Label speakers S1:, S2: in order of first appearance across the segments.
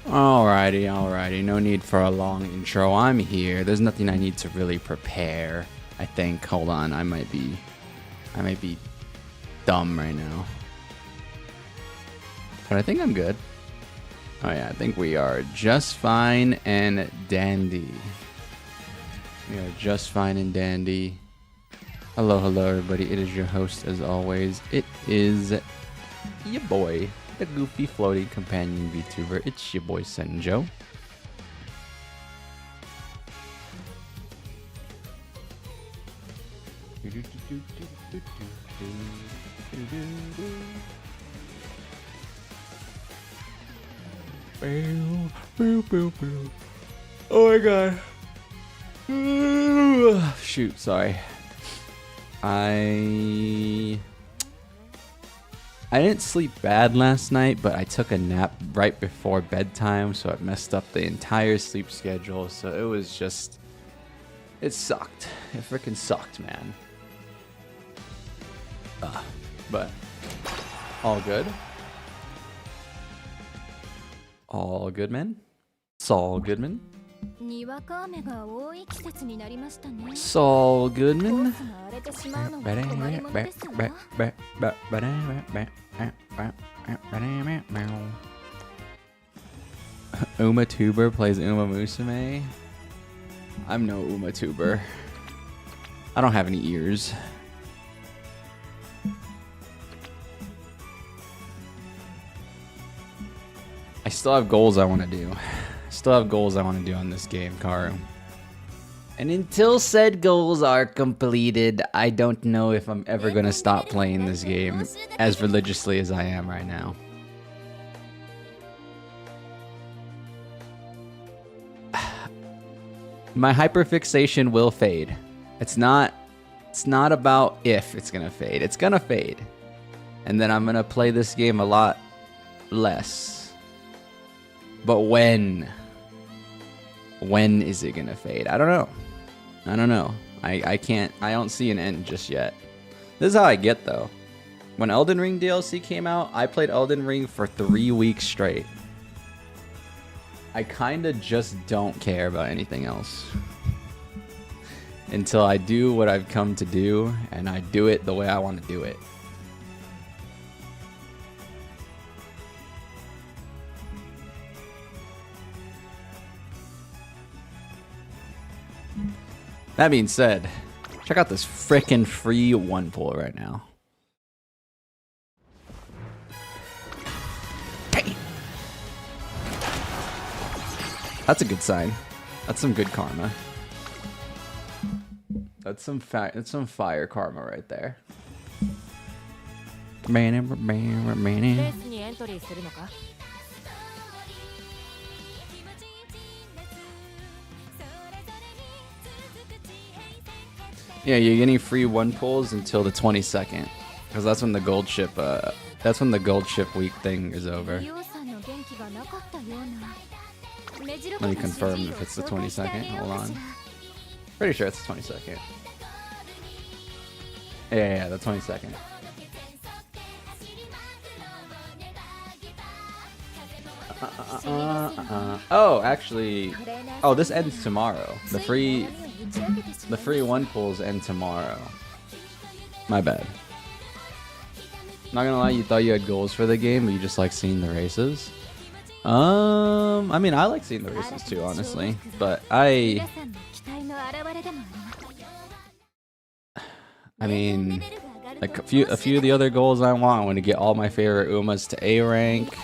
S1: Alrighty. No need for a long intro. I'm here. There's nothing I need to really prepare. I think. Hold on. I might be dumb right now. But I think I'm good. Oh yeah, I think we are just fine and dandy. We are just fine and dandy. Hello everybody. It is your host as always. It is your boy, the goofy floating companion VTuber. It's your boy Senjo. Oh my god. Shoot, sorry. I didn't sleep bad last night, but I took a nap right before bedtime, so it messed up the entire sleep schedule. So it was just, it sucked. It freaking sucked, man. But all good. All good, man. Saul Goodman. Saul Goodman. Umamusume plays Umamusume. I'm no Umamusume. I don't have any ears. I still have goals I want to do. On this game, Karu. And until said goals are completed, I don't know if I'm ever going to stop playing this game as religiously as I am right now. My hyperfixation will fade. It's not about if it's going to fade. It's going to fade. And then I'm going to play this game a lot less. But when is it gonna fade? I don't know. I don't see an end just yet. This is how I get though. When Elden Ring DLC came out, I played Elden Ring for 3 weeks straight. I kinda just don't care about anything else. Until I do what I've come to do, and I do it the way I want to do it. That being said, check out this frickin' free one pull right now. Hey. That's a good sign. That's some good karma. That's some fire karma right there. Yeah, you're getting free one pulls until the 22nd, because that's when the gold ship week thing is over. Let me confirm if it's the 22nd. Hold on. Pretty sure it's the 22nd. Yeah, the 22nd. Oh, actually, this ends tomorrow. The free one pulls end tomorrow. My bad. Not gonna lie, you thought you had goals for the game, but you just like seeing the races. I mean, I like seeing the races too, honestly. But I mean, like a few of the other goals I want to get all my favorite Umas to A rank.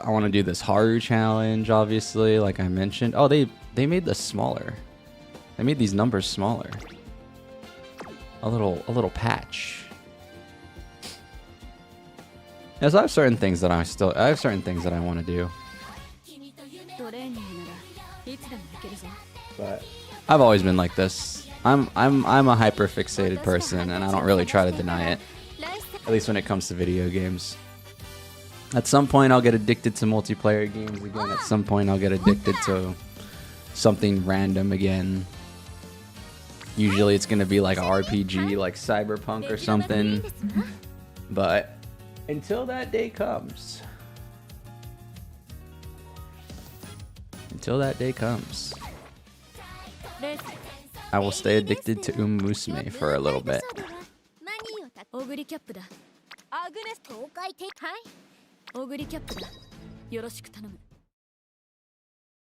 S1: I want to do this Haru challenge, obviously, like I mentioned. Oh, they made this smaller. They made these numbers smaller. A little patch. Yeah, so I have certain things that I want to do. But I've always been like this. I'm a hyper fixated person, and I don't really try to deny it. At least when it comes to video games. At some point, I'll get addicted to multiplayer games again. At some point, I'll get addicted to something random again. Usually, it's going to be like an RPG, like Cyberpunk or something. But until that day comes, Until that day comes. I will stay addicted to Umamusume for a little bit.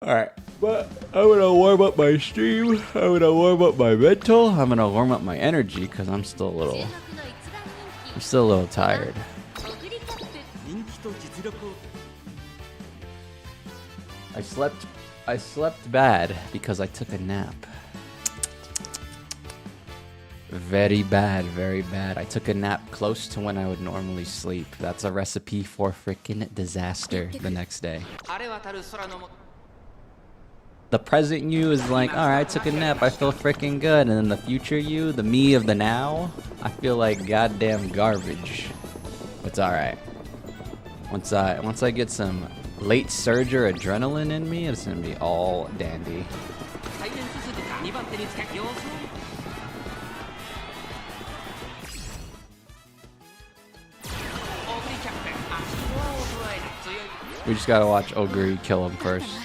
S1: Alright, but I'm gonna warm up my stream, I'm gonna warm up my mental, I'm gonna warm up my energy, because I'm still a little tired. I slept bad because I took a nap. Very bad, very bad. I took a nap close to when I would normally sleep. That's a recipe for freaking disaster the next day. The present you is like, alright, I took a nap, I feel freaking good. And then the future you, the me of the now, I feel like goddamn garbage. It's alright. Once I get some late surger adrenaline in me, it's gonna be all dandy. We just gotta watch Oguri kill him first.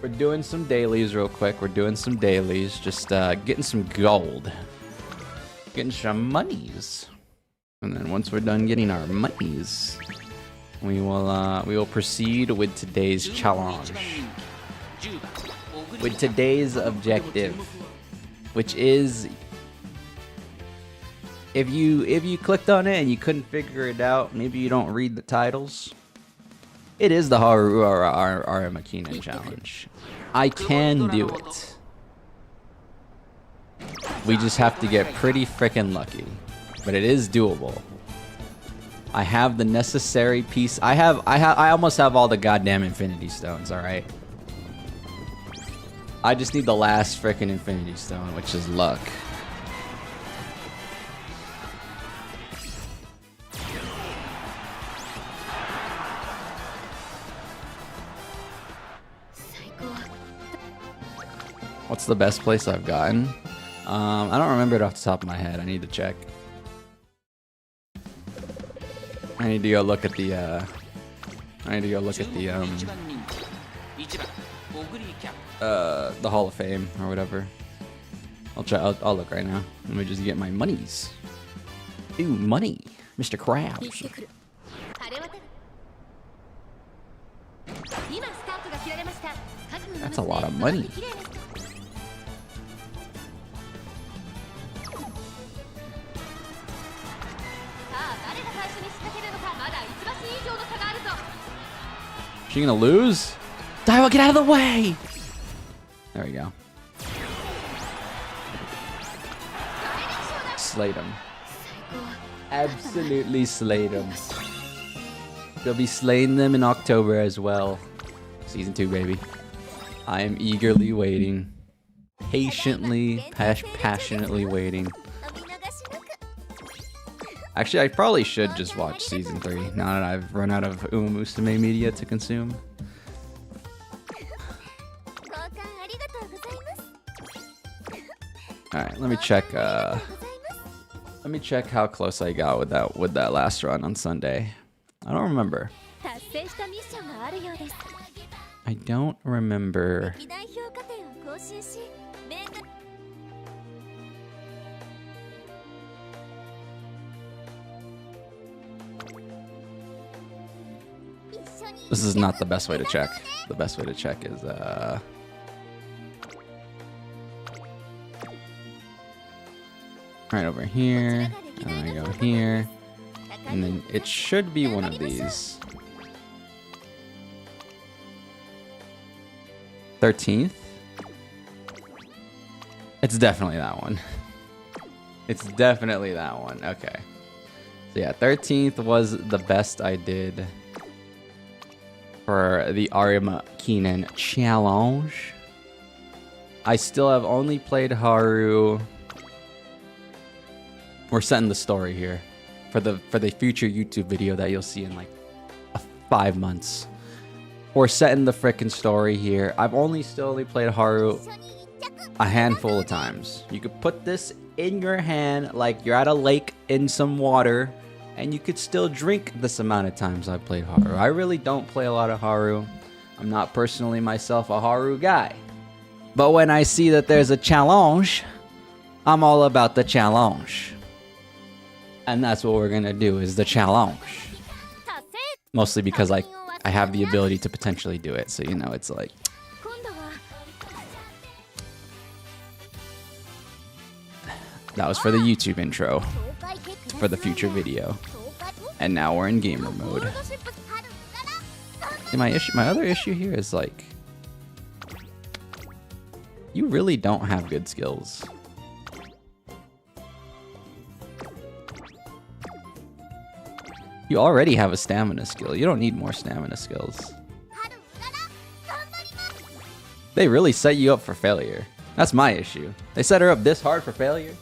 S1: We're doing some dailies real quick. We're doing some dailies. Just getting some gold. Getting some monies. And then once we're done getting our monies, we will proceed with today's challenge. With today's objective, which is, if you clicked on it and you couldn't figure it out, maybe you don't read the titles. It is the Haru Urara Arima Kinen challenge. I can do it. We just have to get pretty freaking lucky. But it is doable. I have the necessary piece. I almost have all the goddamn infinity stones, alright? I just need the last freaking infinity stone, which is luck. What's the best place I've gotten? I don't remember it off the top of my head. I need to check. I need to go look at the Hall of Fame or whatever. I'll look right now. Let me just get my monies. Ooh, money, Mr. Krabs. That's a lot of money. She gonna lose? Daiwa, get out of the way! There we go. Slayed him. Absolutely slayed him. They'll be slaying them in October as well. Season 2, baby. I am eagerly waiting. Patiently, passionately waiting. Actually, I probably should just watch Season 3 now that I've run out of Umamusume media to consume. Alright, let me check how close I got with that last run on Sunday. I don't remember. I don't remember. This is not the best way to check. The best way to check is right over here, and then I go here, and then it should be one of these. 13th? It's definitely that one. It's definitely that one. Okay. So yeah, 13th was the best I did for the Arima Kinen challenge. I still have only played Haru. We're setting the story here for the future YouTube video that you'll see in like 5 months. We're setting the frickin' story here. I've only played Haru a handful of times. You could put this in your hand like you're at a lake in some water and you could still drink this amount of times I've played Haru. I really don't play a lot of Haru. I'm not personally myself a Haru guy. But when I see that there's a challenge, I'm all about the challenge. And that's what we're gonna do, is the challenge. Mostly because I have the ability to potentially do it, so you know, it's like... That was for the YouTube intro, for the future video. And now we're in gamer mode. And my other issue here is like... You really don't have good skills. You already have a stamina skill. You don't need more stamina skills. They really set you up for failure. That's my issue. They set her up this hard for failure.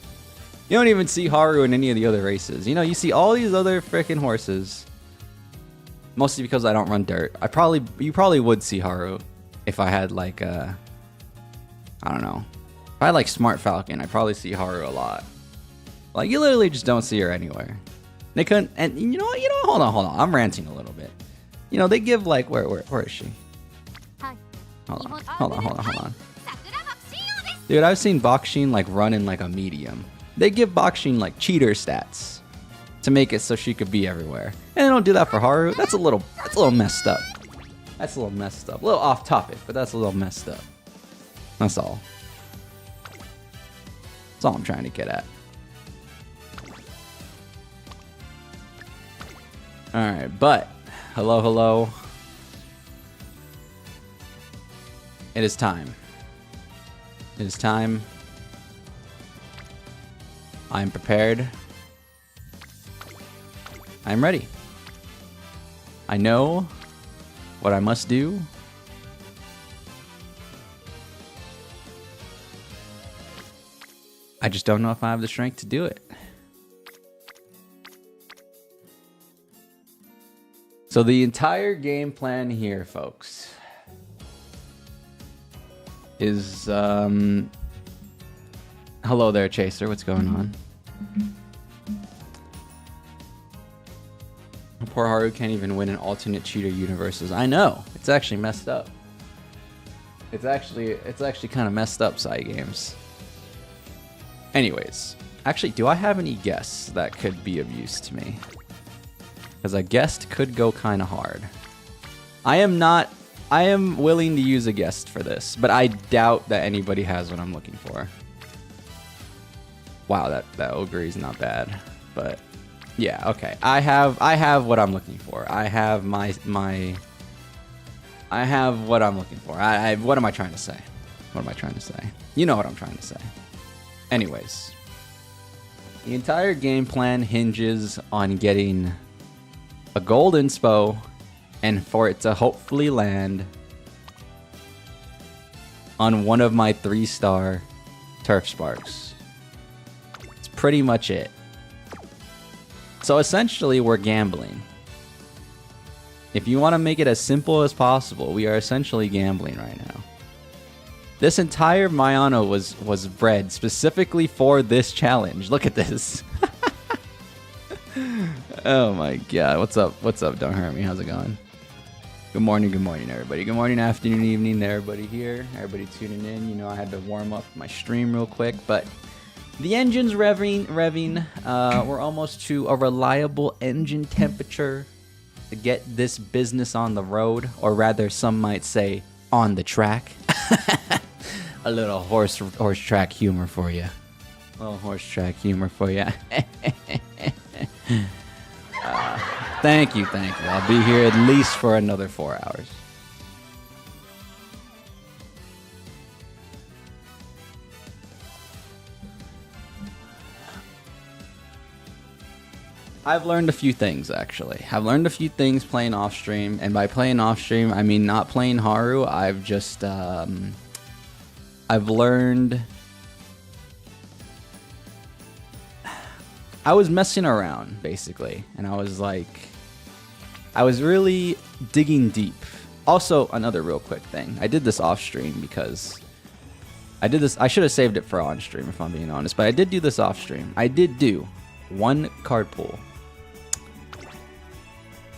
S1: You don't even see Haru in any of the other races. You know, you see all these other freaking horses. Mostly because I don't run dirt. You probably would see Haru if I had like I don't know. If I had like Smart Falcon, I'd probably see Haru a lot. Like, you literally just don't see her anywhere. They couldn't, and you know what? Hold on. I'm ranting a little bit. You know, they give like, where is she? Hold on. Dude, I've seen Boxing like run in like a medium. They give Boxing like cheater stats to make it so she could be everywhere. And they don't do that for Haru. That's a little messed up. That's a little messed up. A little off topic, but that's a little messed up. That's all. That's all I'm trying to get at. Alright, but hello. It is time. It is time. I am prepared. I am ready. I know what I must do. I just don't know if I have the strength to do it. So the entire game plan here, folks, is hello there, Chaser. What's going on? Poor Haru can't even win in alternate cheater universes. I know. It's actually messed up. It's actually kind of messed up, side games. Anyways, actually, do I have any guests that could be of use to me? Because a guest could go kind of hard. I am willing to use a guest for this, but I doubt that anybody has what I'm looking for. Wow, that ogre is not bad, but yeah, okay. I have what I'm looking for. I have I have what I'm looking for. What am I trying to say? What am I trying to say? You know what I'm trying to say. Anyways, the entire game plan hinges on getting a gold inspo and for it to hopefully land on one of my 3-star turf sparks. It's pretty much it. So essentially, we're gambling. If you want to make it as simple as possible, we are essentially gambling right now. This entire Mayano was bred specifically for this challenge. Look at this. Oh my god. What's up? What's up? Don't hurt me. How's it going? Good morning, everybody. Good morning, afternoon, evening to everybody here. Everybody tuning in. You know, I had to warm up my stream real quick, but the engine's revving. We're almost to a reliable engine temperature to get this business on the road, or rather, some might say, on the track. A little horse track humor for you. A little horse track humor for you. Thank you. I'll be here at least for another 4 hours. I've learned a few things, actually. I've learned a few things playing off stream, and by playing off stream, I mean not playing Haru. I've just I've learned. I was messing around, basically, and I was really digging deep. Also, another real quick thing. I did this off stream because I should have saved it for on stream, if I'm being honest, but I did do this off stream. I did do one card pull.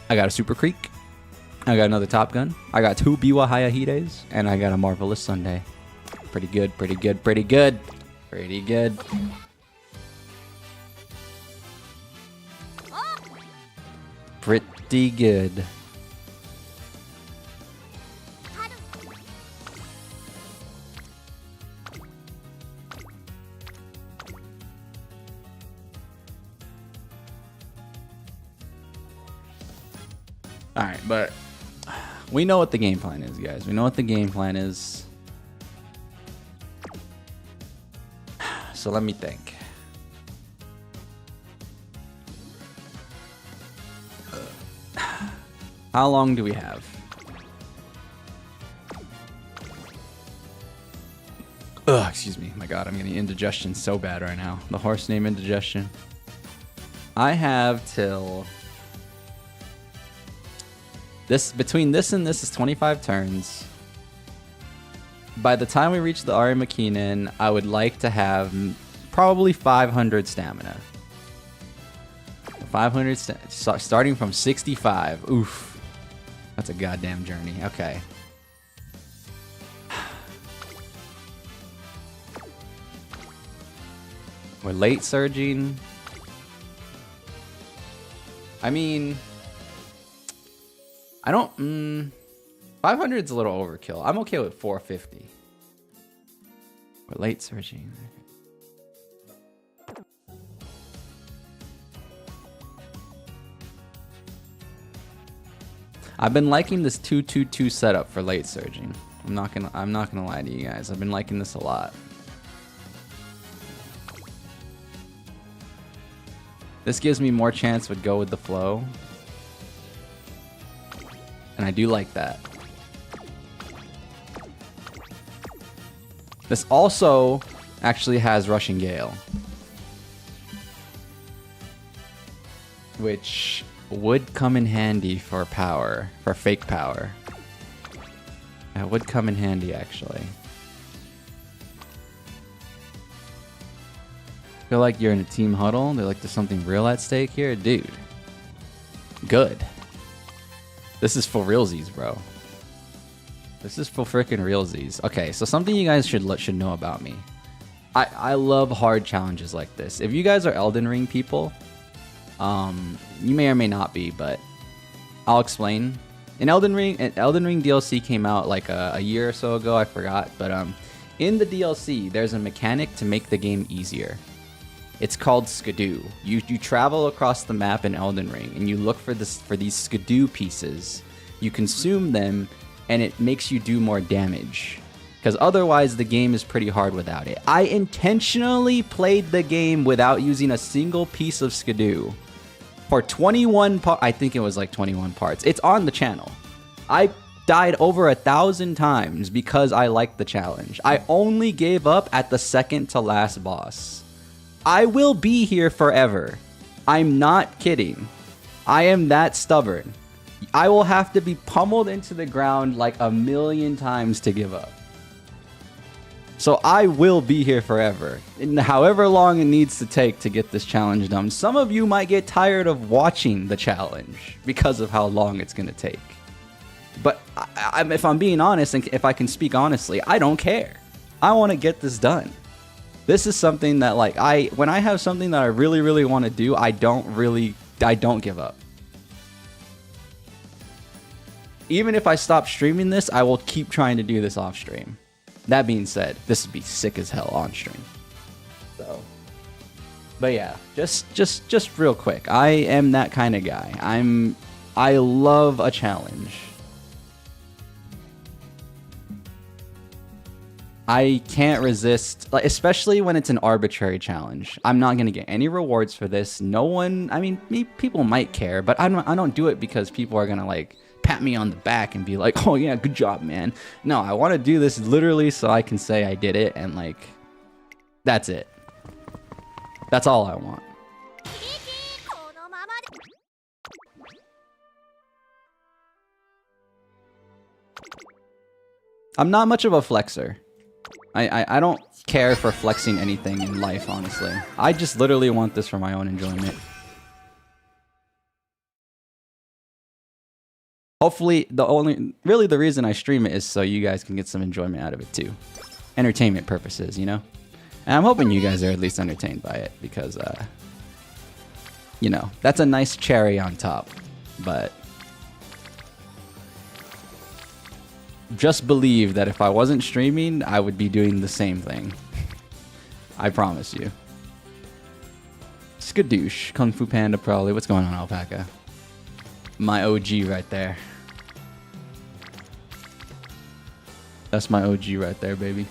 S1: I got a Super Creek. I got another Top Gun. I got 2 Biwa Hayahides. And I got a Marvelous Sunday. Pretty good, pretty good, pretty good. Pretty good. Pretty good. Alright, but we know what the game plan is, guys. We know what the game plan is. So let me think. How long do we have? Ugh, excuse me. My God, I'm getting indigestion so bad right now. The horse name indigestion. I have till... between this and this is 25 turns. By the time we reach the Arima Kinen, I would like to have probably 500 stamina. 500 starting from 65. Oof. That's a goddamn journey. Okay. We're late surging. I mean... I don't... 500 is a little overkill. I'm okay with 450. We're late surging. I've been liking this 2-2-2 setup for late surging. I'm not gonna lie to you guys. I've been liking this a lot. This gives me more chance with go with the flow. And I do like that. This also actually has Rushing Gale, which would come in handy for power, for fake power. That would come in handy, actually. Feel like you're in a team huddle. They're like, there's something real at stake here, dude. Good. This is for realsies, bro. This is for freaking realsies. Okay, so something you guys should know about me. I love hard challenges like this. If you guys are Elden Ring people, you may or may not be, but I'll explain. Elden Ring DLC came out like a year or so ago. I forgot, but in the DLC, there's a mechanic to make the game easier. It's called Skidoo. You travel across the map in Elden Ring, and you look for these Skidoo pieces. You consume them, and it makes you do more damage. Because otherwise, the game is pretty hard without it. I intentionally played the game without using a single piece of Skidoo. For 21 parts, I think it was like 21 parts. It's on the channel. I died over 1,000 times because I liked the challenge. I only gave up at the second to last boss. I will be here forever. I'm not kidding. I am that stubborn. I will have to be pummeled into the ground like 1,000,000 times to give up. So I will be here forever, and however long it needs to take to get this challenge done. Some of you might get tired of watching the challenge because of how long it's going to take. But if I'm being honest, and if I can speak honestly, I don't care. I want to get this done. This is something that, like, when I have something that I really, really want to do, I don't give up. Even if I stop streaming this, I will keep trying to do this off stream. That being said, this would be sick as hell on stream. So, but yeah, just real quick. I am that kind of guy. I love a challenge. I can't resist, like, especially when it's an arbitrary challenge. I'm not gonna get any rewards for this. No one, I mean, people might care, but I don't do it because people are gonna like pat me on the back and be like, oh yeah, good job, man. No, I want to do this literally so I can say I did it, and like, that's it. That's all I want. I'm not much of a flexer. I don't care for flexing anything in life, honestly. I just literally want this for my own enjoyment. Hopefully, really the reason I stream it is so you guys can get some enjoyment out of it too. Entertainment purposes, you know? And I'm hoping you guys are at least entertained by it because, you know, that's a nice cherry on top. But just believe that if I wasn't streaming, I would be doing the same thing. I promise you. Skadoosh, Kung Fu Panda probably. What's going on, Alpaca? My OG right there. That's my OG right there, baby.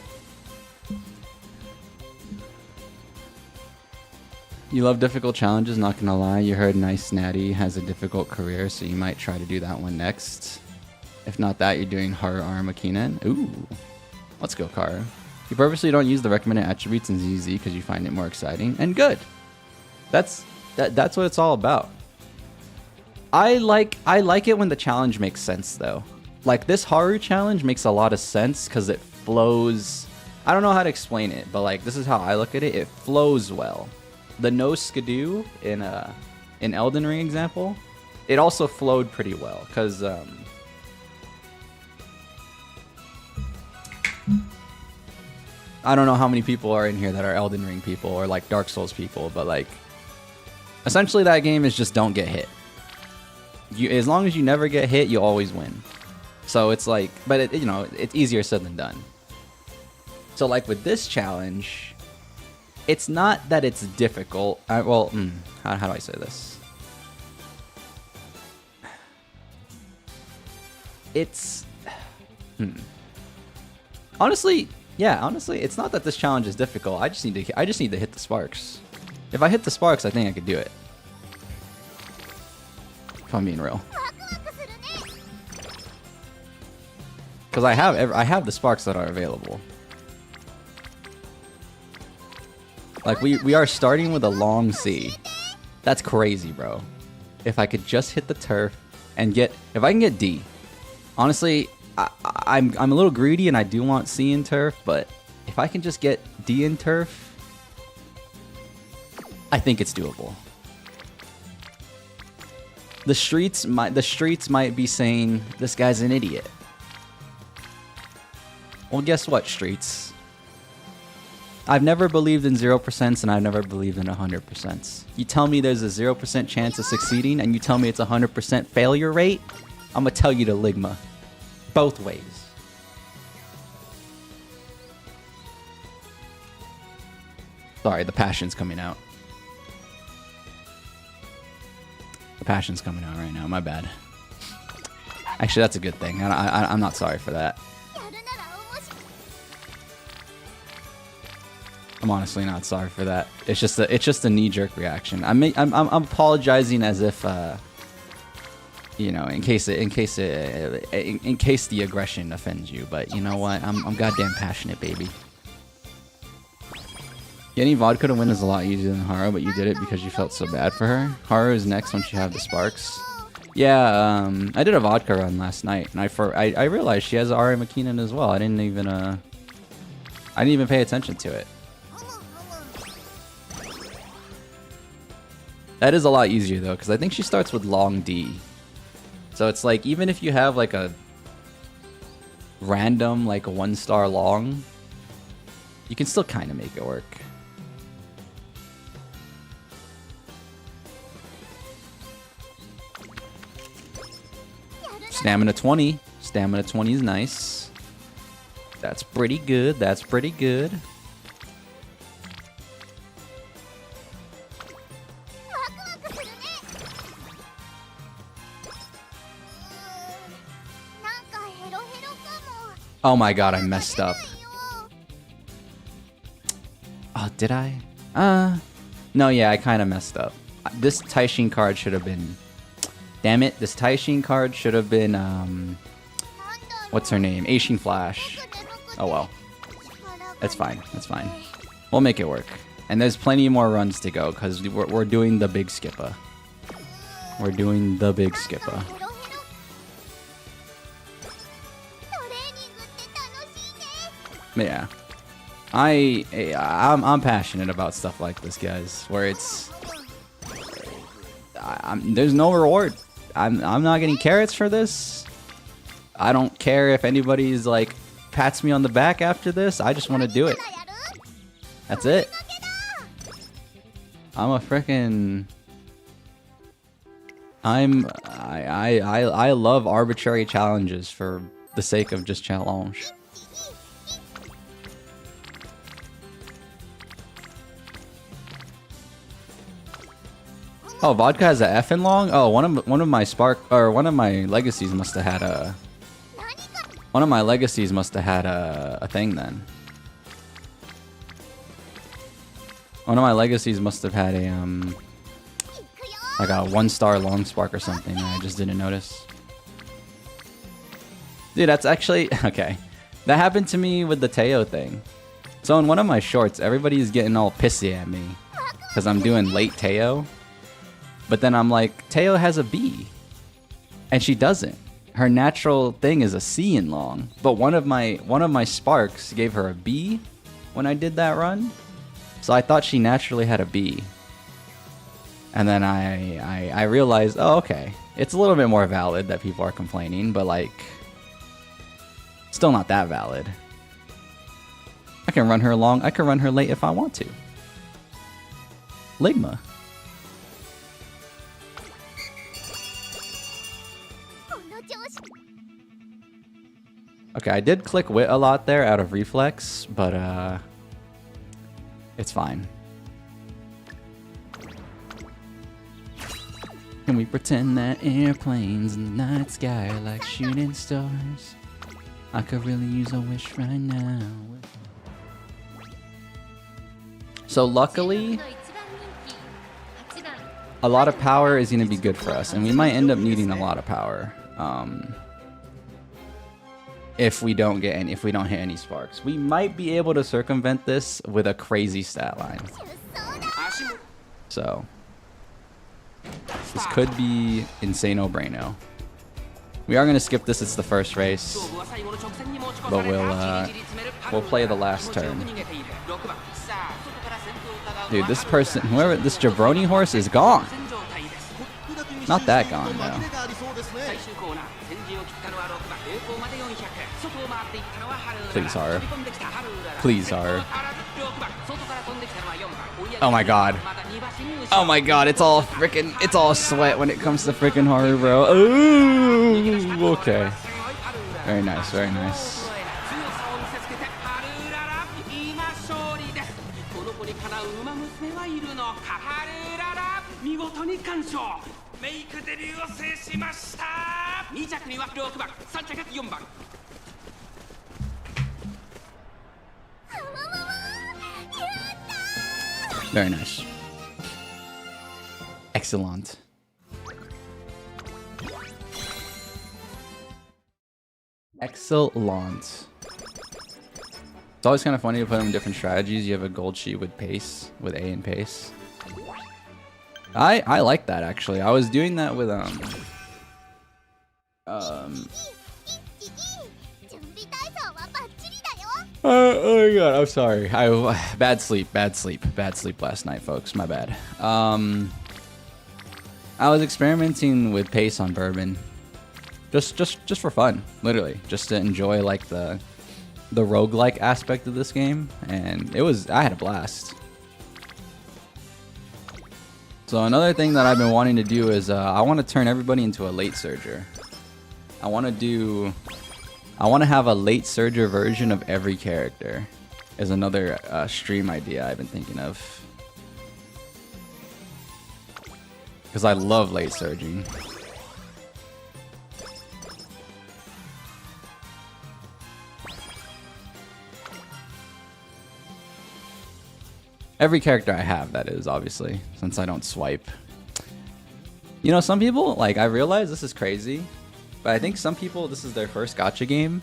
S1: You love difficult challenges, not gonna lie. You heard Nice Natty has a difficult career, so you might try to do that one next. If not that, you're doing Haru Urara Arima Kinen. Ooh. Let's go, Karu. You purposely don't use the recommended attributes in ZZ because you find it more exciting. And good. That's what it's all about. I like it when the challenge makes sense, though. Like, this Haru challenge makes a lot of sense because it flows... I don't know how to explain it, but, like, this is how I look at it. It flows well. The no skidoo in Elden Ring example, it also flowed pretty well because I don't know how many people are in here that are Elden Ring people or like Dark Souls people, but like essentially that game is just don't get hit. As long as you never get hit, you always win. So it's like, but you know, it's easier said than done. So like with this challenge, it's not that it's difficult. How do I say this? It's... Honestly, it's not that this challenge is difficult. I just need to hit the sparks. If I hit the sparks, I think I could do it. If I'm being real. Because I have the sparks that are available. Like, we are starting with a long C. That's crazy, bro. If I could just hit the turf and get... If I can get D. Honestly, I'm a little greedy and I do want C in turf, but if I can just get D in turf, I think it's doable. The streets might be saying, this guy's an idiot. Well, guess what, streets? I've never believed in 0% and I've never believed in 100%. You tell me there's a 0% chance of succeeding and you tell me it's a 100% failure rate, I'm gonna tell you to Ligma. Both ways. Sorry, the passion's coming out. The passion's coming out right now, my bad. Actually, that's a good thing. I'm not sorry for that. I'm honestly not sorry for that. It's just a knee-jerk reaction. I'm apologizing as if you know, in case the aggression offends you. But you know what? I'm goddamn passionate, baby. Getting vodka to win is a lot easier than Haru, but you did it because you felt so bad for her. Haru is next once you have the sparks. Yeah, I did a vodka run last night, and I realized she has Arima Kinen as well. I didn't even pay attention to it. That is a lot easier though, because I think she starts with long D. So it's like, even if you have like a random, like a 1-star long, you can still kind of make it work. Stamina 20. Stamina 20 is nice. That's pretty good. That's pretty good. Oh my god, I messed up. Oh, did I? No, yeah, I kind of messed up. This Taishin card should have been... Damn it, this Taishin card should have been, what's her name? Aishin Flash. Oh well. That's fine, that's fine. We'll make it work. And there's plenty more runs to go, because we're doing the big skipper. We're doing the big skipper. Yeah, I'm passionate about stuff like this, guys. Where it's there's no reward. I'm not getting carrots for this. I don't care if anybody's like pats me on the back after this. I just want to do it. That's it. I'm a freaking. I love arbitrary challenges for the sake of just challenge. Oh, vodka has a F in long. Oh, one of my legacies must have had a. One of my legacies must have had a thing then. One of my legacies must have had a like a 1-star long spark or something that I just didn't notice. Dude, that's actually okay. That happened to me with the Teo thing. So in one of my shorts, everybody's getting all pissy at me because I'm doing late Teo. But then I'm like, Teo has a B, and she doesn't. Her natural thing is a C in long. But one of my sparks gave her a B when I did that run. So I thought she naturally had a B. And then I realized, oh, okay. It's a little bit more valid that people are complaining, but like, still not that valid. I can run her long. I can run her late if I want to. Ligma. Okay, I did click wit a lot there out of reflex, but it's fine. Can we pretend that airplanes in the night sky are like shooting stars? I could really use a wish right now. So luckily, a lot of power is going to be good for us, and we might end up needing a lot of power. If we don't hit any sparks, we might be able to circumvent this with a crazy stat line. So this could be insano braino. We are gonna skip this. It's the first race, but we'll play the last turn. Dude, this person, whoever this jabroni horse is gone. Not that gone though. Please, Haru. Please, Haru. Oh my god. Oh my god, it's all sweat when it comes to freaking Haru, bro. Ooh, okay. Very nice, very nice. Very nice. Excellent. Excellent. It's always kind of funny to put them in different strategies. You have a gold sheet with pace, with A and pace. I like that actually. I was doing that with oh my god, I'm sorry. Bad sleep last night, folks. My bad. I was experimenting with pace on bourbon, just for fun, literally, just to enjoy like the roguelike aspect of this game, and I had a blast. So another thing that I've been wanting to do is I want to turn everybody into a late surger. I want to have a late surger version of every character. Is another stream idea I've been thinking of. Because I love late surging. Every character I have, that is, obviously, since I don't swipe. You know, some people, like, I realize this is crazy, but I think some people, this is their first gacha game.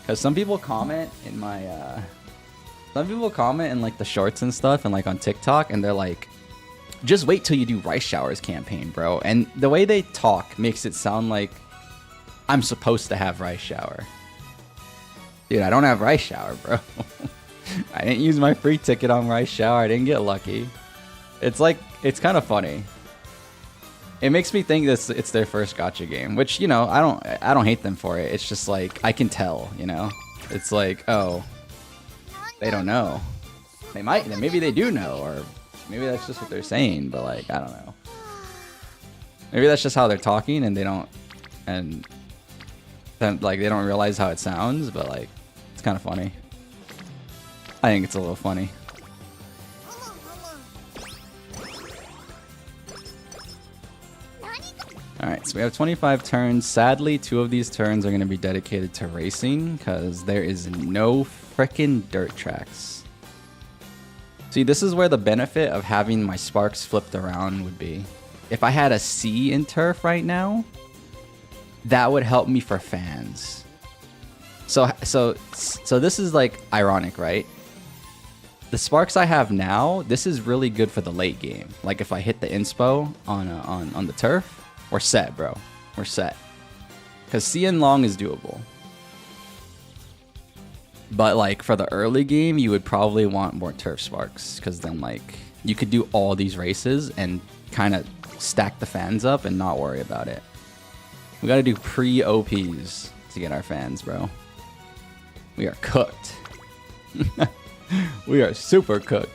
S1: Because some people comment in my, like, the shorts and stuff, and, like, on TikTok, and they're like, just wait till you do Rice Showers campaign, bro. And the way they talk makes it sound like I'm supposed to have Rice Shower. Dude, I don't have Rice Shower, bro. I didn't use my free ticket on Rice Shower. I didn't get lucky. It's like, it's kind of funny. It makes me think that it's their first gacha game, which, you know, I don't hate them for it. It's just like I can tell, you know. It's like, oh, they don't know. They might, maybe they do know, or maybe that's just what they're saying. But like, I don't know. Maybe that's just how they're talking, and they don't, and then like they don't realize how it sounds. But like, it's kind of funny. I think it's a little funny. Alright, so we have 25 turns. Sadly, 2 of these turns are going to be dedicated to racing because there is no frickin' dirt tracks. See, this is where the benefit of having my sparks flipped around would be. If I had a C in turf right now, that would help me for fans. So this is like ironic, right? The sparks I have now, this is really good for the late game. Like if I hit the inspo on the turf, we're set, bro. We're set. Because CN long is doable. But like for the early game, you would probably want more turf sparks. Because then like you could do all these races and kind of stack the fans up and not worry about it. We got to do pre-OPs to get our fans, bro. We are cooked. We are super cooked.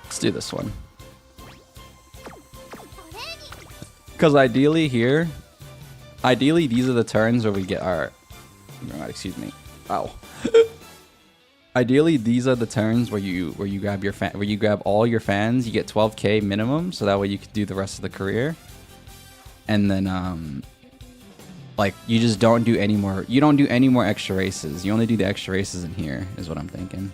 S1: Let's do this one. Because ideally here, ideally these are the turns where we get our, excuse me, wow. Ideally these are the turns where you grab your where you grab all your fans, you get 12k minimum, so that way you could do the rest of the career. And then like you just don't do any more, you don't do any more extra races. You only do the extra races in here is what I'm thinking.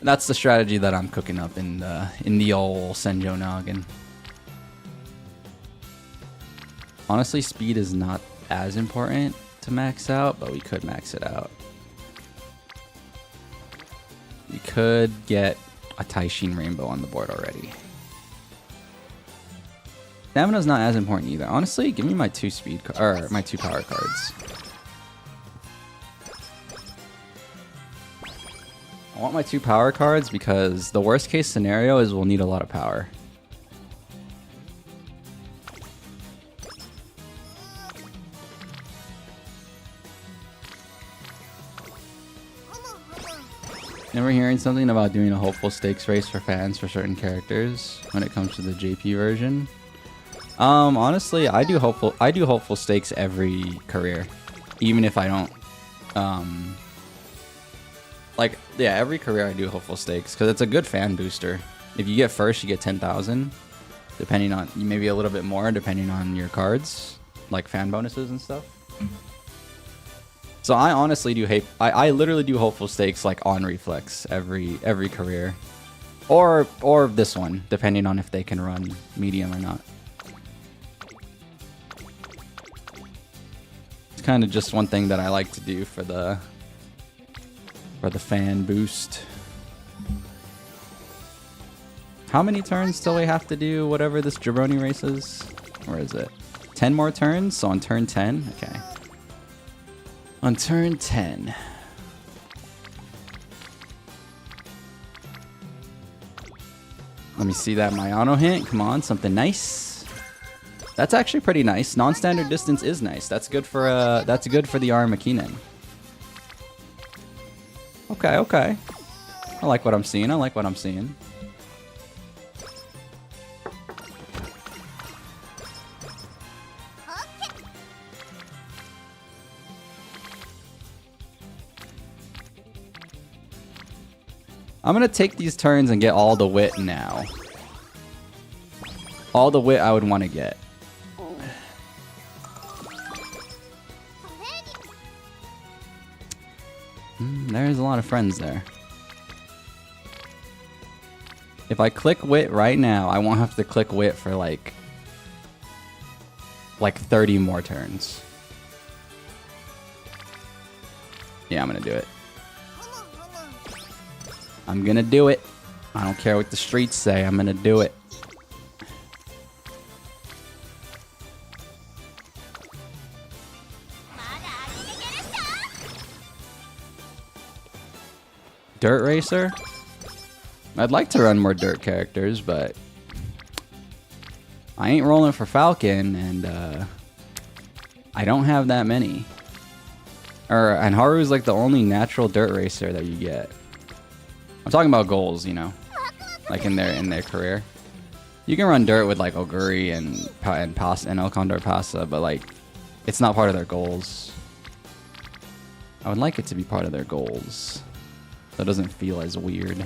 S1: That's the strategy that I'm cooking up in the old Senjo noggin. Honestly, speed is not as important to max out, but we could max it out. We could get a Taishin Rainbow on the board already. Stamina's not as important either. Honestly, give me my 2 speed or my 2 power cards. I want my 2 power cards because the worst case scenario is we'll need a lot of power. Never hearing something about doing a hopeful stakes race for fans for certain characters when it comes to the JP version. Honestly, I do hopeful stakes every career, even if I don't. Like, yeah, every career I do hopeful stakes because it's a good fan booster. If you get first, you get 10,000, depending on, maybe a little bit more depending on your cards, like fan bonuses and stuff. So I honestly do I literally do hopeful stakes like on reflex every career, or this one depending on if they can run medium or not. It's kind of just one thing that I like to do for the fan boost. How many turns till we have to do whatever this jabroni race is? Where is it? 10 more turns? So on turn 10? Okay. On turn 10. Let me see that Mayano hint. Come on, something nice. That's actually pretty nice. Non-standard distance is nice. That's good for the Arima Kinen. Okay, okay. I like what I'm seeing. I like what I'm seeing. I'm gonna take these turns and get all the wit now. All the wit I would want to get. There's a lot of friends there. If I click wit right now, I won't have to click wit for like 30 more turns. Yeah, I'm gonna do it. I'm gonna do it. I don't care what the streets say. I'm gonna do it. Dirt racer? I'd like to run more dirt characters, but I ain't rolling for Falcon, and I don't have that many. And Haru's like the only natural dirt racer that you get. I'm talking about goals, you know, like in their career. You can run dirt with like Oguri and El Condor Pasa, but like it's not part of their goals. I would like it to be part of their goals, so it doesn't feel as weird.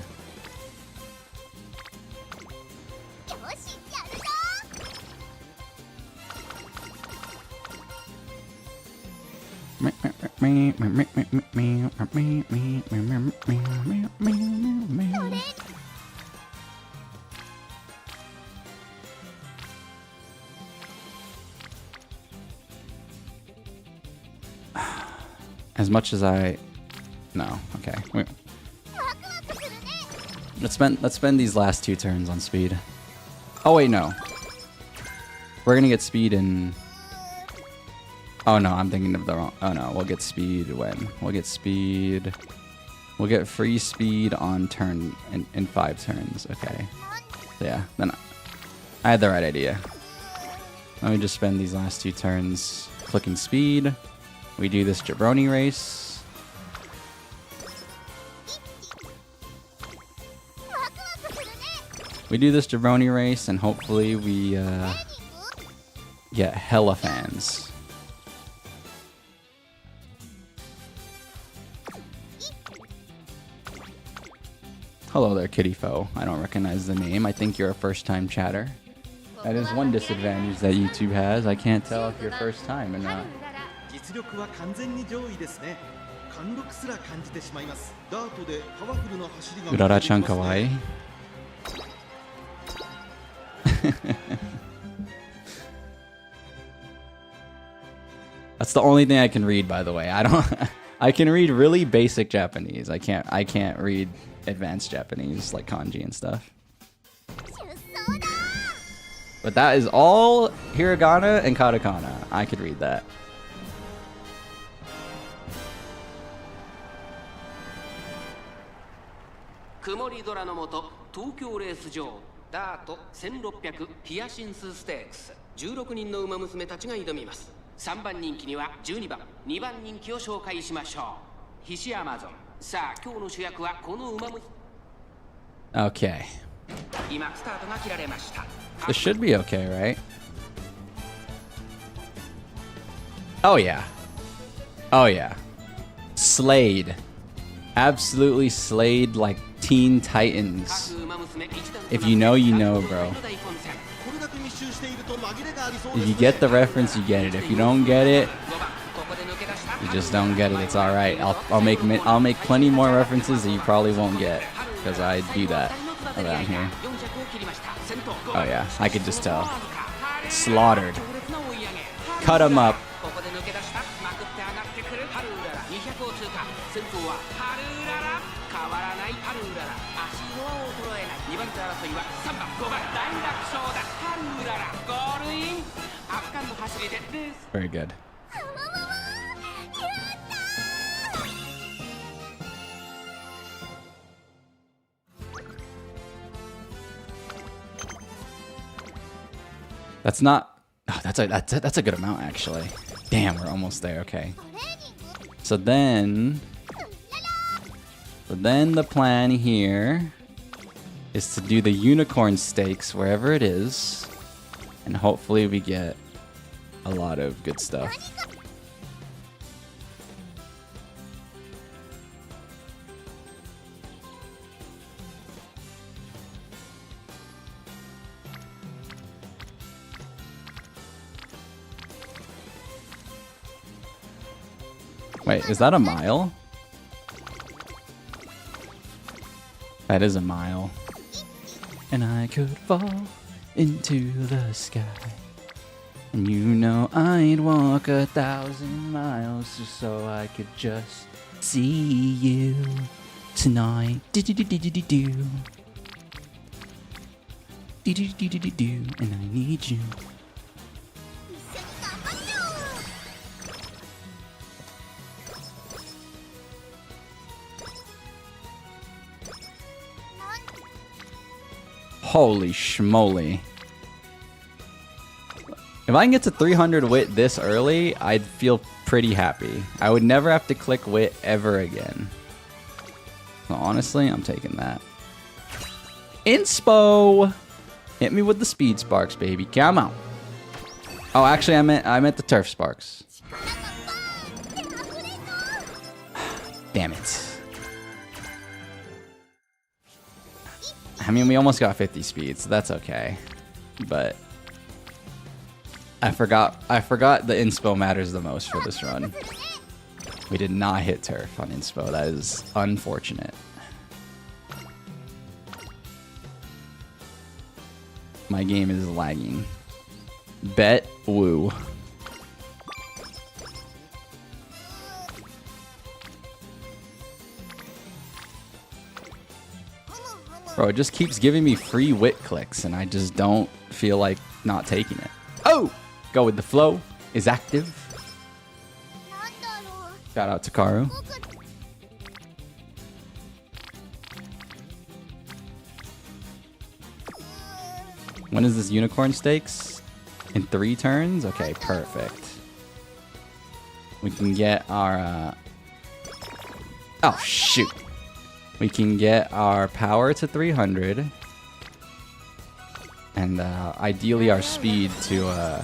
S1: As much as no, okay. Wait. Let's spend these last 2 turns on speed. Oh wait, no. We're gonna get speed in. Oh no, I'm thinking of the wrong. Oh no, we'll get speed when? We'll get speed. We'll get free speed on turn in 5 turns. Okay. Yeah, then I had the right idea. Let me just spend these last 2 turns clicking speed. We do this jabroni race. We do this jabroni race, and hopefully we get hella fans. Hello there, Kitty Foe. I don't recognize the name. I think you're a first-time chatter. That is one disadvantage that YouTube has. I can't tell if you're first time or not. Urara-chan kawaii. That's the only thing I can read, by the way. I can read really basic Japanese. I can't read advanced Japanese like kanji and stuff. But that is all hiragana and katakana. I could read that.
S2: Kumori dora no moto, Tokyo race 場、ダート1600ヒアシンスステークス、16人の馬娘たちが挑みます。3番人気には12番、2番人気を紹介しましょう。菱アマゾン。さあ、今日の主役はこの馬娘。
S1: Okay.
S2: 今スタートが切られました。
S1: This should be okay, right? Oh yeah. Oh yeah. Slayed. Absolutely slayed like Teen Titans. If you know, you know, bro. If you get the reference, you get it. If you don't get it, you just don't get it. It's all right. I'll make plenty more references that you probably won't get, because I do that around here. Oh yeah, I could just tell. Slaughtered. Cut him up. Very good. That's not. Oh, that's a good amount actually. Damn, we're almost there. Okay. So then the plan here is to do the unicorn stakes wherever it is, and hopefully we get a lot of good stuff. Wait, is that a mile? That is a mile. And I could fall into the sky. And you know I'd walk 1,000 miles just so I could just see you. tonight. Do-do-do-do-do-do. Do-do-do-do-do-do. And I need you. Holy schmoly. If I can get to 300 wit this early, I'd feel pretty happy. I would never have to click wit ever again. So honestly, I'm taking that. Inspo! Hit me with the speed sparks, baby. Come on. Oh, actually, I meant the turf sparks. Damn it. I mean, we almost got 50 speed, so that's okay. But I forgot the inspo matters the most for this run. We did not hit turf on inspo. That is unfortunate. My game is lagging. Bet woo. Bro, it just keeps giving me free wit clicks, and I just don't feel like not taking it. Oh! Go with the flow is active. Shout out to Karu. When is this unicorn stakes? In 3 turns? Okay, perfect. We can get our... Oh, shoot. We can get our power to 300. And ideally our speed to...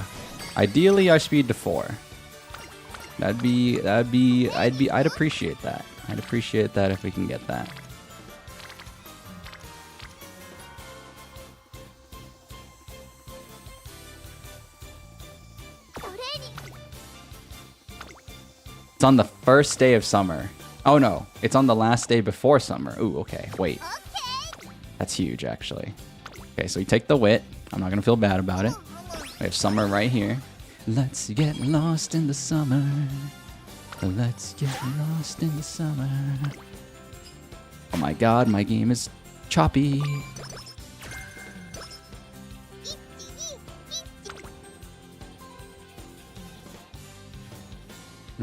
S1: Ideally our speed to 4. I'd appreciate that. I'd appreciate that if we can get that. It's on the first day of summer. Oh no, it's on the last day before summer. Ooh, okay, wait. That's huge, actually. Okay, so we take the wit. I'm not gonna feel bad about it. We have summer right here. Let's get lost in the summer. Let's get lost in the summer. Oh my god, my game is choppy.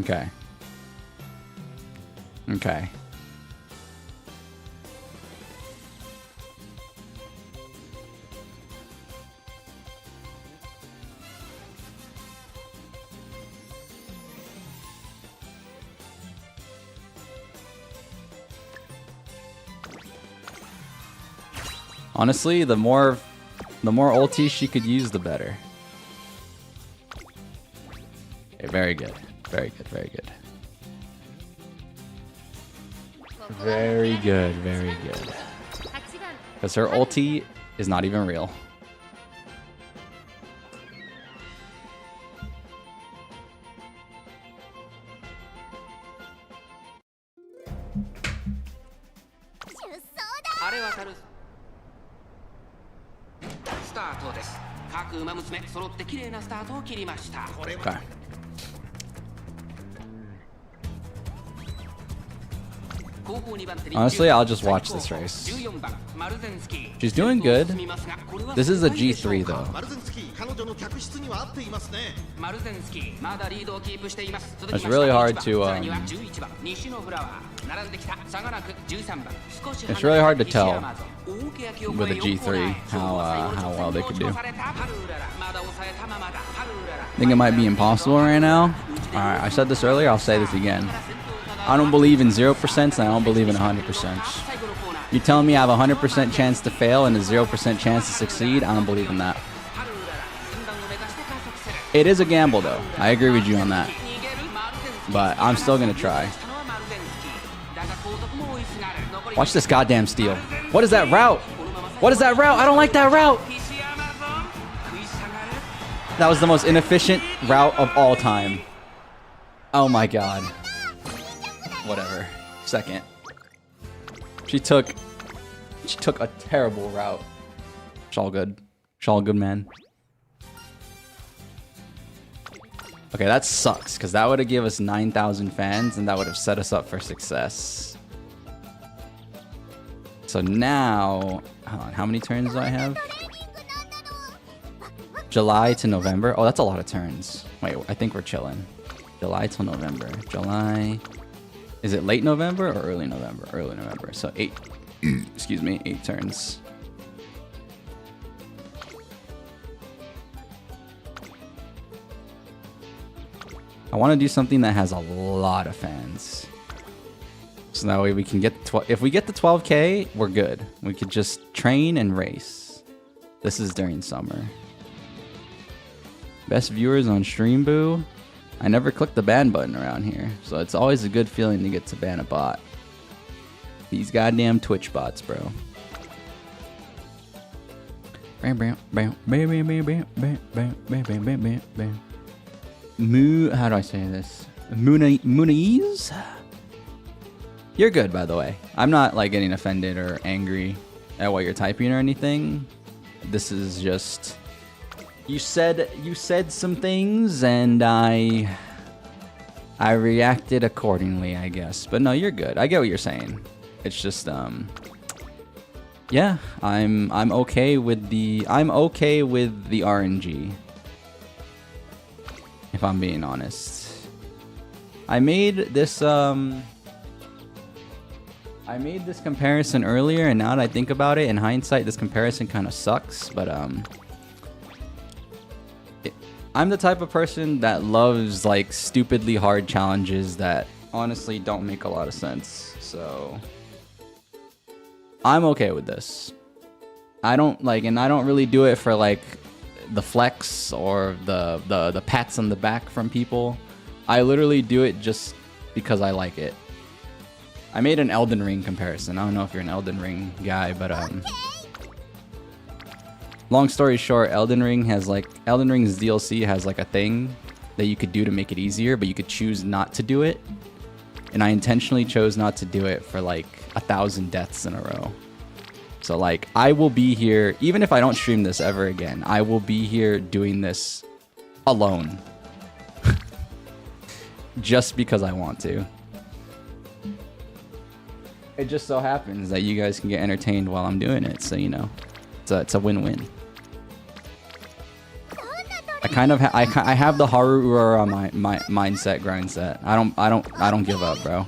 S1: Okay. Okay. Honestly, the more ulti she could use, the better. Okay, very good. Very good, very good. Very good, very good. Because her ulti is not even real. Okay. Honestly, I'll just watch this race. She's doing good. This is a G3 though. It's really hard to it's really hard to tell with a G3 how well they could do. I think it might be impossible right now. Alright, I said this earlier, I'll say this again. I don't believe in 0% and I don't believe in 100%. You telling me I have a 100% chance to fail and a 0% chance to succeed? I don't believe in that. It is a gamble though. I agree with you on that. But I'm still gonna try. Watch this goddamn steal. What is that route? What is that route? I don't like that route. That was the most inefficient route of all time. Oh my god. Whatever. Second. She took a terrible route. It's all good. It's all good, man. Okay, that sucks, because that would have given us 9,000 fans, and that would have set us up for success. So now, hold on, how many turns do I have? July to November. Oh, that's a lot of turns. Wait, I think we're chilling. July till November. July. Is it late November or early November? Early November. So 8. Excuse me, 8 turns. I want to do something that has a lot of fans. So that way we can get if we get the 12K, we're good. We could just train and race. This is during summer. Best viewers on stream, boo. I never click the ban button around here, so it's always a good feeling to get to ban a bot. These goddamn Twitch bots, bro. How do I say this? Muniz? You're good, by the way. I'm not like getting offended or angry at what you're typing or anything. This is just you said some things and I reacted accordingly, I guess. But no, you're good. I get what you're saying. It's just yeah, I'm okay with the RNG. If I'm being honest. I made this comparison earlier, and now that I think about it, in hindsight, this comparison kind of sucks, but I'm the type of person that loves like stupidly hard challenges that honestly don't make a lot of sense. So I'm okay with this. I don't really do it for like the flex or the pats on the back from people. I literally do it just because I like it. I made an Elden Ring comparison. I don't know if you're an Elden Ring guy, but long story short, Elden Ring's DLC has like a thing that you could do to make it easier, but you could choose not to do it. And I intentionally chose not to do it for like 1,000 deaths in a row. So like I will be here, even if I don't stream this ever again, I will be here doing this alone. Just because I want to. It just so happens that you guys can get entertained while I'm doing it, so you know, it's a win-win. I have the Haru Urara mindset, grind set. I don't give up, bro.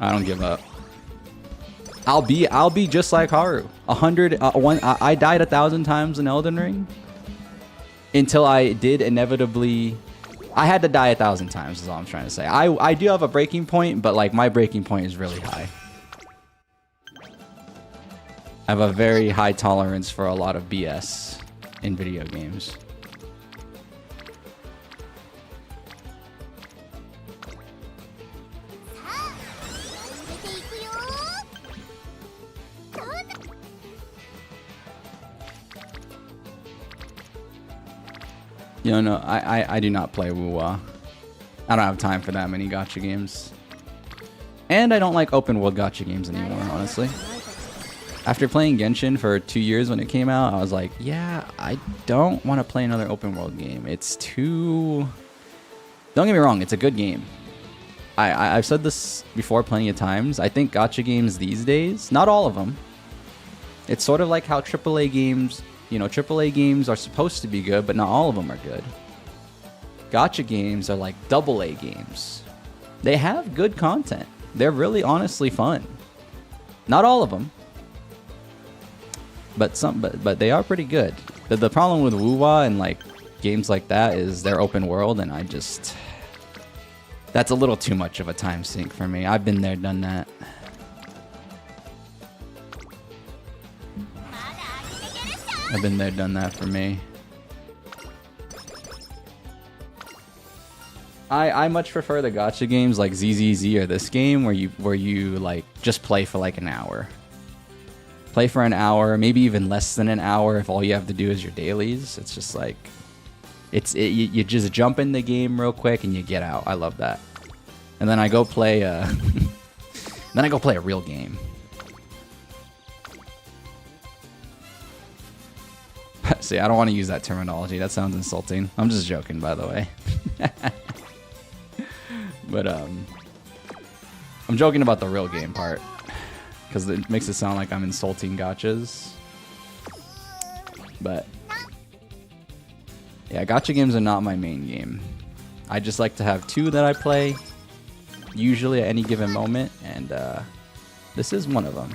S1: I don't give up. I'll be just like Haru. I died 1,000 times in Elden Ring until I did inevitably. I had to die 1,000 times is all I'm trying to say. I do have a breaking point, but like my breaking point is really high. I have a very high tolerance for a lot of BS in video games. You know, no, I do not play Wuwa. I don't have time for that many gacha games. And I don't like open world gacha games anymore, honestly. After playing Genshin for 2 years when it came out, I was like, yeah, I don't want to play another open world game. It's too... Don't get me wrong, it's a good game. I've said this before plenty of times. I think gacha games these days, not all of them. It's sort of like how AAA games... You know, AAA games are supposed to be good, but not all of them are good. Gacha games are like AA games. They have good content. They're really honestly fun. Not all of them. But they are pretty good. The problem with Wuwa and like games like that is they're open world, and that's a little too much of a time sink for me. I've been there, done that. I've been there, done that for me. I much prefer the gacha games like ZZZ or this game where you like just play for like an hour. Play for an hour, maybe even less than an hour if all you have to do is your dailies. It's just like you just jump in the game real quick and you get out. I love that. And then I go play a real game. See, I don't want to use that terminology. That sounds insulting. I'm just joking, by the way. But I'm joking about the real game part. because it makes it sound like I'm insulting gachas. But yeah, gacha games are not my main game. I just like to have 2 that I play, usually at any given moment, and this is one of them.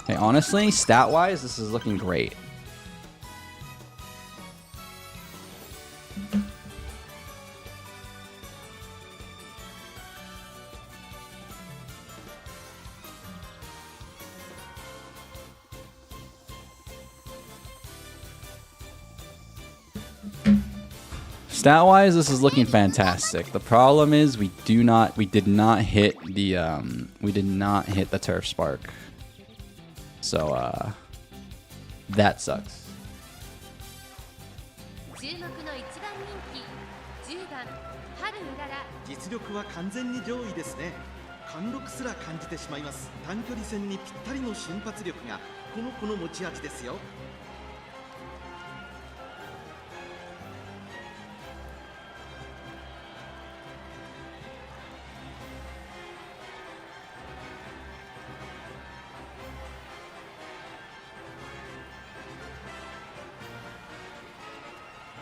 S1: Hey, honestly, stat-wise, this is looking great. Stat-wise, this is looking fantastic. The problem is we did not hit the turf spark. So that sucks.
S3: 注目の1番人気10番春うらら
S4: 実力は完全に上位ですね。貫禄すら感じてしまいます。短距離戦にぴったりの瞬発力がこの子の持ち味ですよ。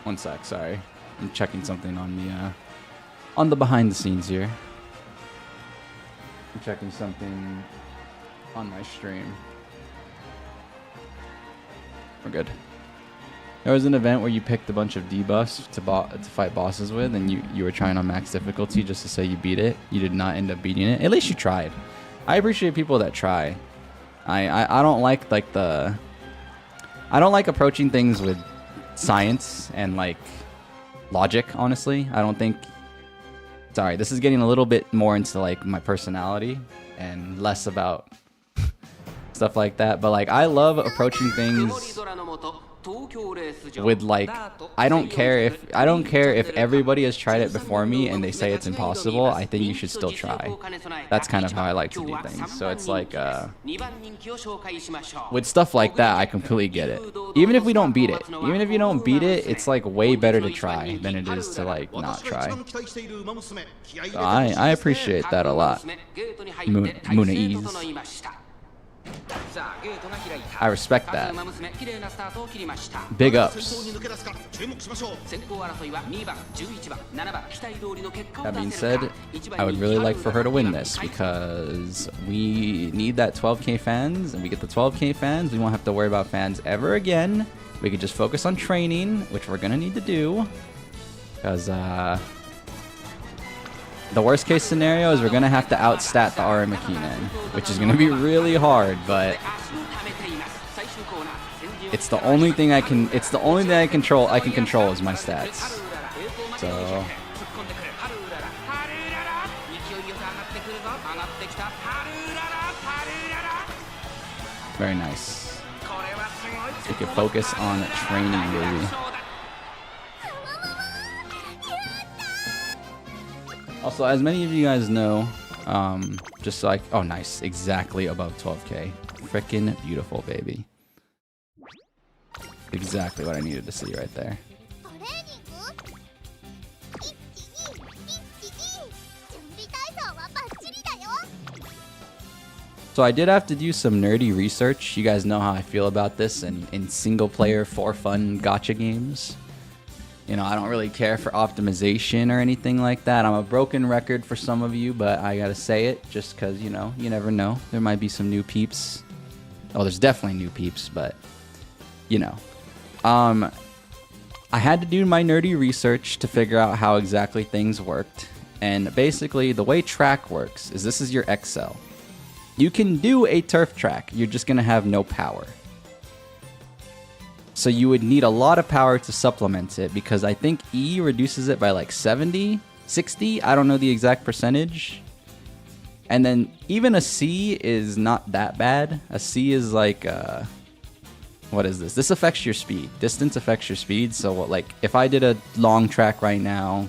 S1: One sec, sorry. I'm checking something on the behind the scenes here. I'm checking something on my stream. We're good. There was an event where you picked a bunch of debuffs to fight bosses with, and you were trying on max difficulty just to say you beat it. You did not end up beating it. At least you tried. I appreciate people that try. I don't like I don't like approaching things with science and like logic, honestly. I don't think, sorry, this is getting a little bit more into like my personality and less about stuff like that, but like I love approaching things with like I don't care if everybody has tried it before me and they say it's impossible. I think you should still try. That's kind of how I like to do things. So it's like with stuff like that, I completely get it. Even if we don't beat it, even if you don't beat it, it's like way better to try than it is to like not try. So I appreciate that a lot. Muna-ease. I respect that. Big ups. That being said, I would really like for her to win this because we need that 12k fans, and we get the 12k fans, we won't have to worry about fans ever again. We could just focus on training, which we're gonna need to do, because the worst case scenario is we're gonna have to outstat the Arima Kinen, which is gonna be really hard, but it's the only thing I can control is my stats. So very nice. We can focus on training, baby. Also, as many of you guys know, just like, oh nice, exactly above 12k. Frickin' beautiful, baby. Exactly what I needed to see right there. So I did have to do some nerdy research. You guys know how I feel about this in single player for fun gacha games. You know, I don't really care for optimization or anything like that. I'm a broken record for some of you, but I gotta say it just because, you know, you never know. There might be some new peeps. Oh, there's definitely new peeps, but, you know. I had to do my nerdy research to figure out how exactly things worked. And basically, the way track works is this is your Excel. You can do a turf track. You're just gonna have no power. So you would need a lot of power to supplement it because I think E reduces it by like 70, 60. I don't know the exact percentage. And then even a C is not that bad. A C is like, what is this? This affects your speed. Distance affects your speed. So what, like if I did a long track right now,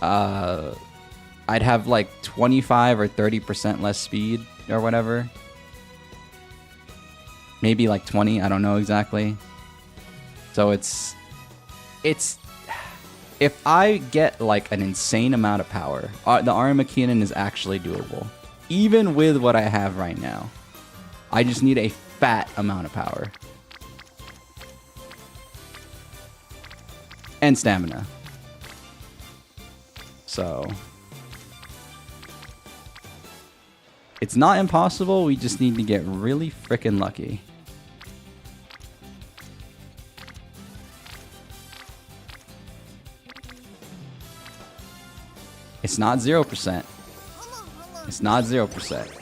S1: I'd have like 25 or 30% less speed or whatever. Maybe like 20, I don't know exactly. So it's it's... If I get like an insane amount of power, the Arima Kinen is actually doable. Even with what I have right now. I just need a fat amount of power. And stamina. So... It's not impossible, we just need to get really frickin' lucky. It's not 0%. It's not 0%.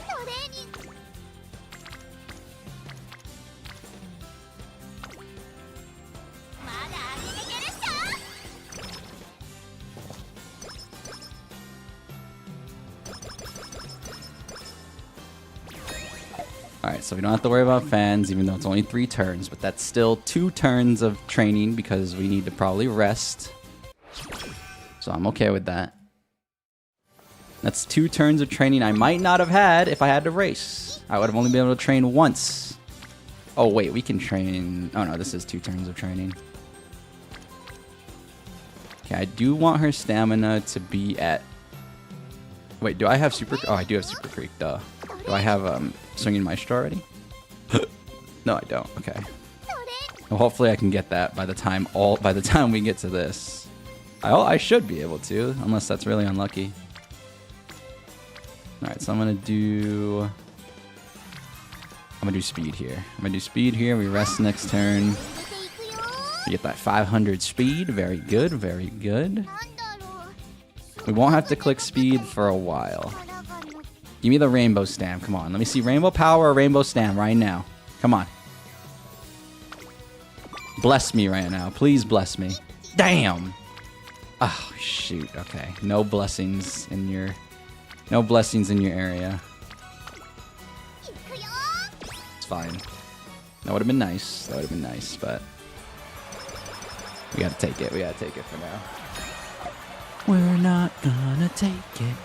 S1: Alright, so we don't have to worry about fans, even though it's only 3 turns, but that's still 2 turns of training because we need to probably rest. So I'm okay with that. That's 2 turns of training I might not have had if I had to race. I would have only been able to train once. Oh wait, we can train... Oh no, this is 2 turns of training. Okay, I do want her stamina to be at... Wait, do I have Super... Oh, I do have Super Creek, duh. Do I have Swinging Maestro already? No, I don't. Okay. Well, hopefully I can get that by the time we get to this. I should be able to, unless that's really unlucky. All right, so I'm gonna do speed here. I'm gonna do speed here. We rest next turn. We get that 500 speed. Very good. Very good. We won't have to click speed for a while. Give me the rainbow stam. Come on. Let me see rainbow power or rainbow stam right now. Come on. Bless me right now. Please bless me. Damn. Oh, shoot. Okay. No blessings in your area. It's fine. That would have been nice. That would have been nice, but we gotta take it. We gotta take it for now. We're not gonna take it.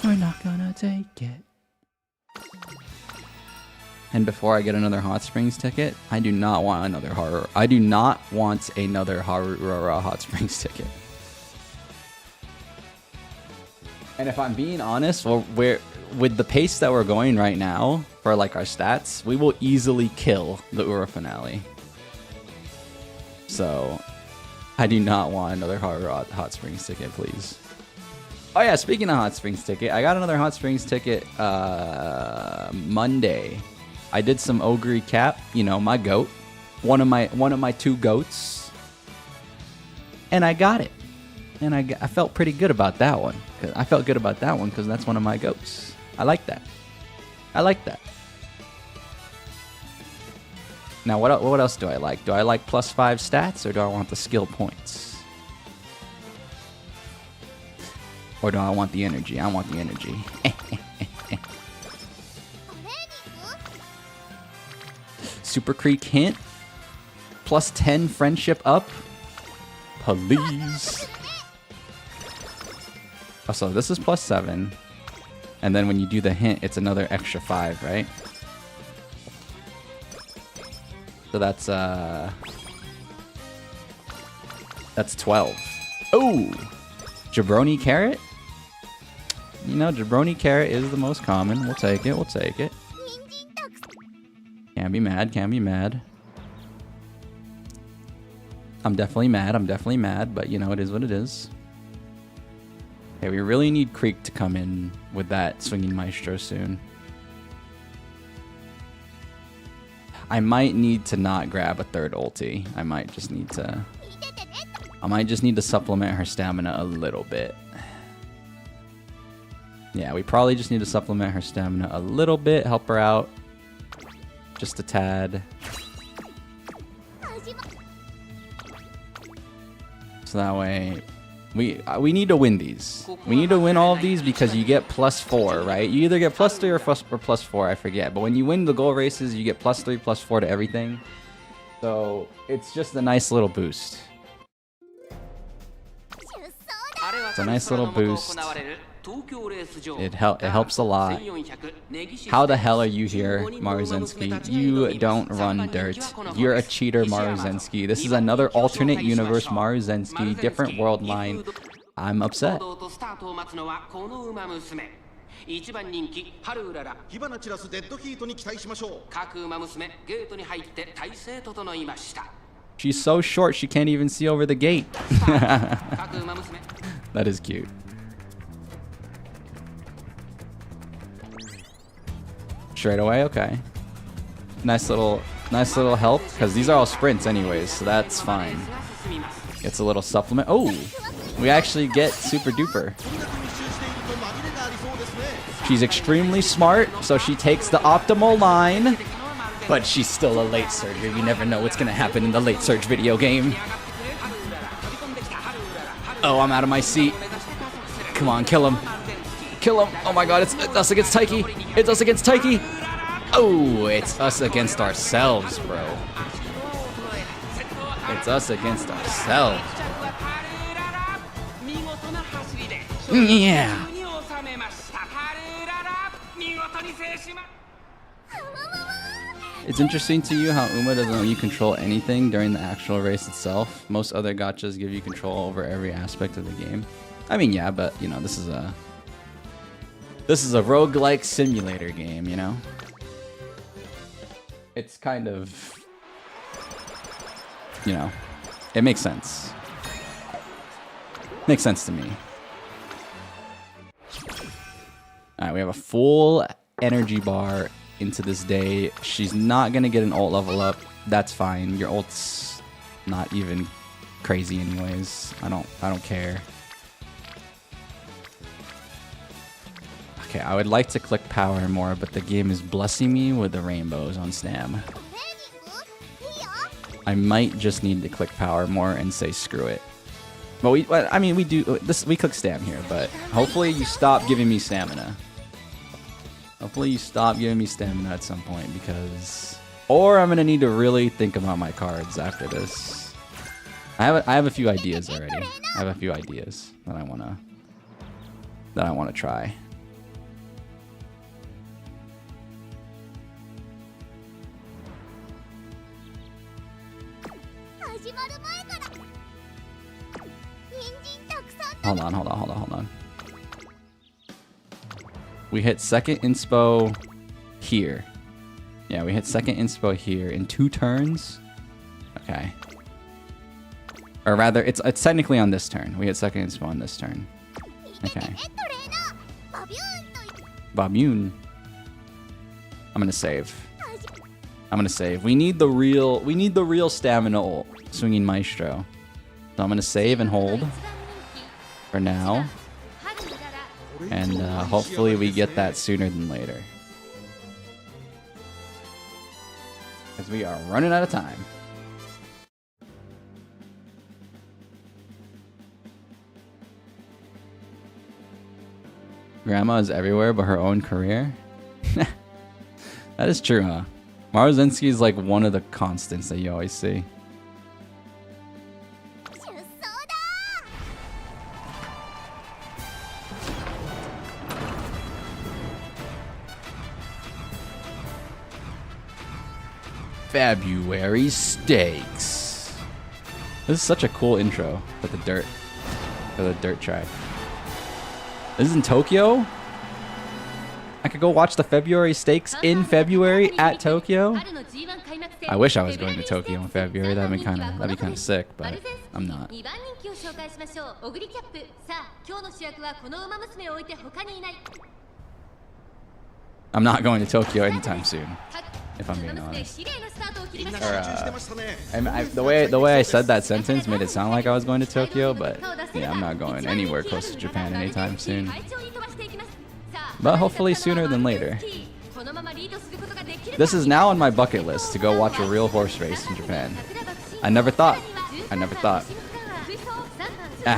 S1: We're not gonna take it. And before I get another Hot Springs ticket, I do not want another Haru. I do not want another Haru Urara Hot Springs ticket. And if I'm being honest, well, with the pace that we're going right now for like our stats, we will easily kill the Ura finale. So I do not want another Hot Springs ticket, please. Oh yeah, speaking of Hot Springs ticket, I got another Hot Springs ticket Monday. I did some Ogre Cap, you know, my goat, one of my 2 goats, and I got it. And I felt pretty good about that one. I felt good about that one because that's one of my goats. I like that. I like that. Now, what else do I like? Do I like +5 stats, or do I want the skill points? Or do I want the energy? I want the energy. Super Creek hint. +10 friendship up. Please. Oh, so this is +7. And then when you do the hint, it's another extra 5, right? So that's 12. Oh! Jabroni Carrot? You know, Jabroni Carrot is the most common. We'll take it, we'll take it. Can't be mad, can't be mad. I'm definitely mad, but you know, it is what it is. Okay, we really need Creek to come in with that Swinging Maestro soon. I might need to not grab a 3rd ulti. I might just need to supplement her stamina a little bit. Yeah, we probably just need to supplement her stamina a little bit, help her out just a tad. So that way, we need to win these. We need to win all of these because you get +4, right? You either get +3 or +4, I forget. But when you win the goal races, you get +3, +4 to everything. So it's just a nice little boost. It's a nice little boost. It helps a lot. How the hell are you here, Maruzensky? You don't run dirt. You're a cheater, Maruzensky. This is another alternate universe Maruzensky, different world line. I'm upset.
S2: 1番人気ハルウララ
S4: 火花散らすデッドヒートに期待しましょう。
S2: 各馬娘ゲートに入って体勢整いました。
S1: She's so short she can't even see over the gate.
S2: 各馬娘
S1: That is cute. Straight away, okay. Nice little help because these are all sprints anyways, so that's fine. Gets a little supplement. Oh, we actually get super duper. She's extremely smart, so she takes the optimal line, but she's still a late surger. You never know what's gonna happen in the late surge video game. Oh, I'm out of my seat. Come on, kill him. Kill him. Oh my god, it's us against Taiki. It's us against Taiki. Oh, it's us against ourselves, bro. It's us against ourselves. Yeah. It's interesting to you how Uma doesn't let you control anything during the actual race itself. Most other gachas give you control over every aspect of the game. I mean, yeah, but you know, this is a roguelike simulator game, you know? It's kind of, you know, it makes sense. Makes sense to me. Alright, we have a full energy bar into this day. She's not gonna get an ult level up. That's fine. Your ult's not even crazy anyways. I don't care. Okay, I would like to click power more, but the game is blessing me with the rainbows on Stam. I might just need to click power more and say screw it. But we click Stam here, but hopefully you stop giving me stamina. Hopefully you stop giving me stamina at some point, because... Or I'm gonna need to really think about my cards after this. I have a few ideas already. I have a few ideas that I wanna try. Hold on. We hit second inspo here. Yeah, we hit second inspo here in 2 turns. Okay. Or rather, it's technically on this turn. We hit second inspo on this turn. Okay. Babune. I'm gonna save. We need the real stamina ult. Swinging Maestro. So I'm gonna save and hold for now. And hopefully we get that sooner than later. Because we are running out of time. Grandma is everywhere but her own career? That is true, huh? Maruzensky is like one of the constants that you always see. February Stakes. This is such a cool intro for the dirt track. This is in Tokyo? I could go watch the February Stakes in February at Tokyo? I wish I was going to Tokyo in February. That'd be kind of sick, but I'm not. I'm not going to Tokyo anytime soon, if I'm being honest. Or, the way I said that sentence made it sound like I was going to Tokyo, but yeah, I'm not going anywhere close to Japan anytime soon. But hopefully sooner than later. This is now on my bucket list to go watch a real horse race in Japan. I never thought. And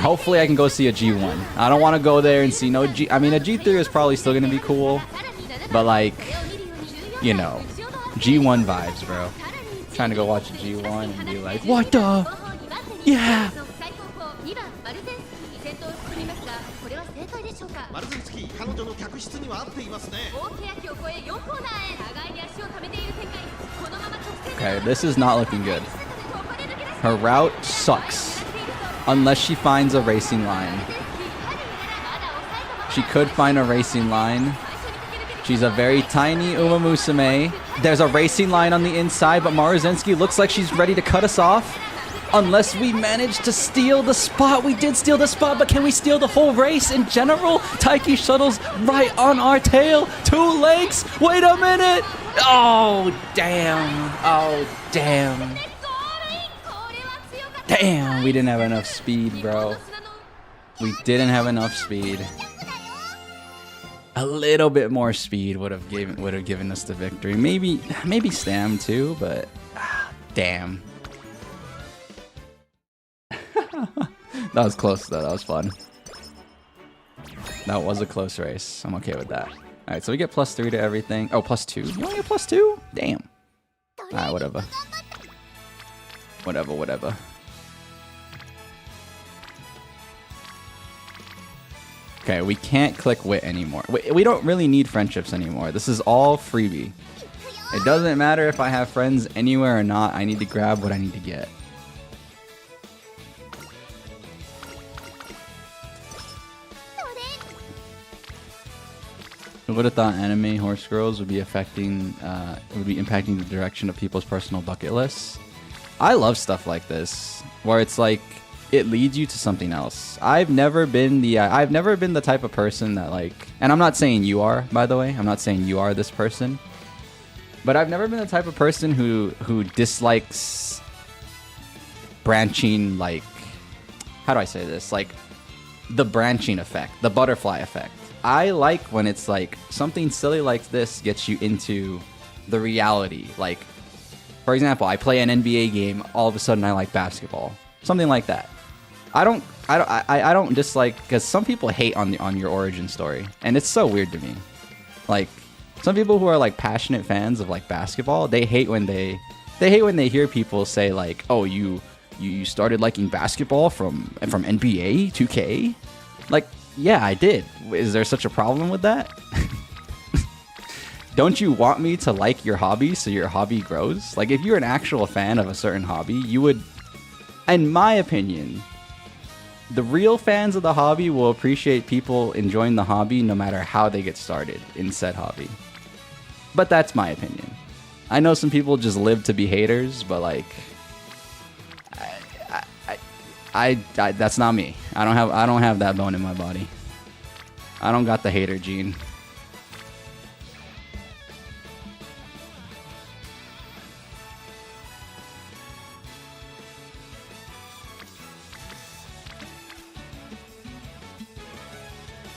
S1: hopefully I can go see a G1. I don't want to go there and see no G... I mean, a G3 is probably still going to be cool. But like, you know, G1 vibes, bro. Trying to go watch a G1 and be like, what the? Yeah!
S3: でしょうか。
S4: マルゼンスキー彼女の客室には合っていますね。
S3: 大欅を越え4コーナーへ互いに足を溜めている展開。このまま直線
S1: Okay, this is not looking good. Her route sucks. Unless she finds a racing line. She could find a racing line. She's a very tiny Umamusume. There's a racing line on the inside, but Maruzensky looks like she's ready to cut us off. Unless we manage to steal the spot. We did steal the spot, but can we steal the whole race in general? Taiki shuttles right on our tail. 2 legs. Wait a minute. Oh, damn. Oh, damn. Damn, we didn't have enough speed, bro. We didn't have enough speed. A little bit more speed would have given us the victory. Maybe Stam too, but damn. That was close though. That was fun. That was a close race. I'm okay with that. All right, so we get +3 to everything. Oh, +2. You only get +2? Damn. All right, whatever. Whatever. Okay, we can't click wit anymore. We don't really need friendships anymore. This is all freebie. It doesn't matter if I have friends anywhere or not. I need to grab what I need to get. Who would have thought anime horse girls would be impacting the direction of people's personal bucket lists? I love stuff like this, where it's like it leads you to something else. I've never been the type of person that like, and I'm not saying you are, by the way. I'm not saying you are this person, but I've never been the type of person who dislikes branching. Like, how do I say this? Like the branching effect, the butterfly effect. I like when it's like something silly like this gets you into the reality. Like, for example, I play an NBA game, all of a sudden I like basketball. Something like that. I don't dislike, because some people hate on your origin story, and it's so weird to me. Like, some people who are like passionate fans of like basketball, they hate when they hear people say like, "Oh, you started liking basketball from NBA 2K?" Like, yeah, I did. Is there such a problem with that? Don't you want me to like your hobby so your hobby grows? Like, if you're an actual fan of a certain hobby, you would, in my opinion, the real fans of the hobby will appreciate people enjoying the hobby no matter how they get started in said hobby. But that's my opinion. I know some people just live to be haters, but like, I that's not me. I don't have that bone in my body. I don't got the hater gene.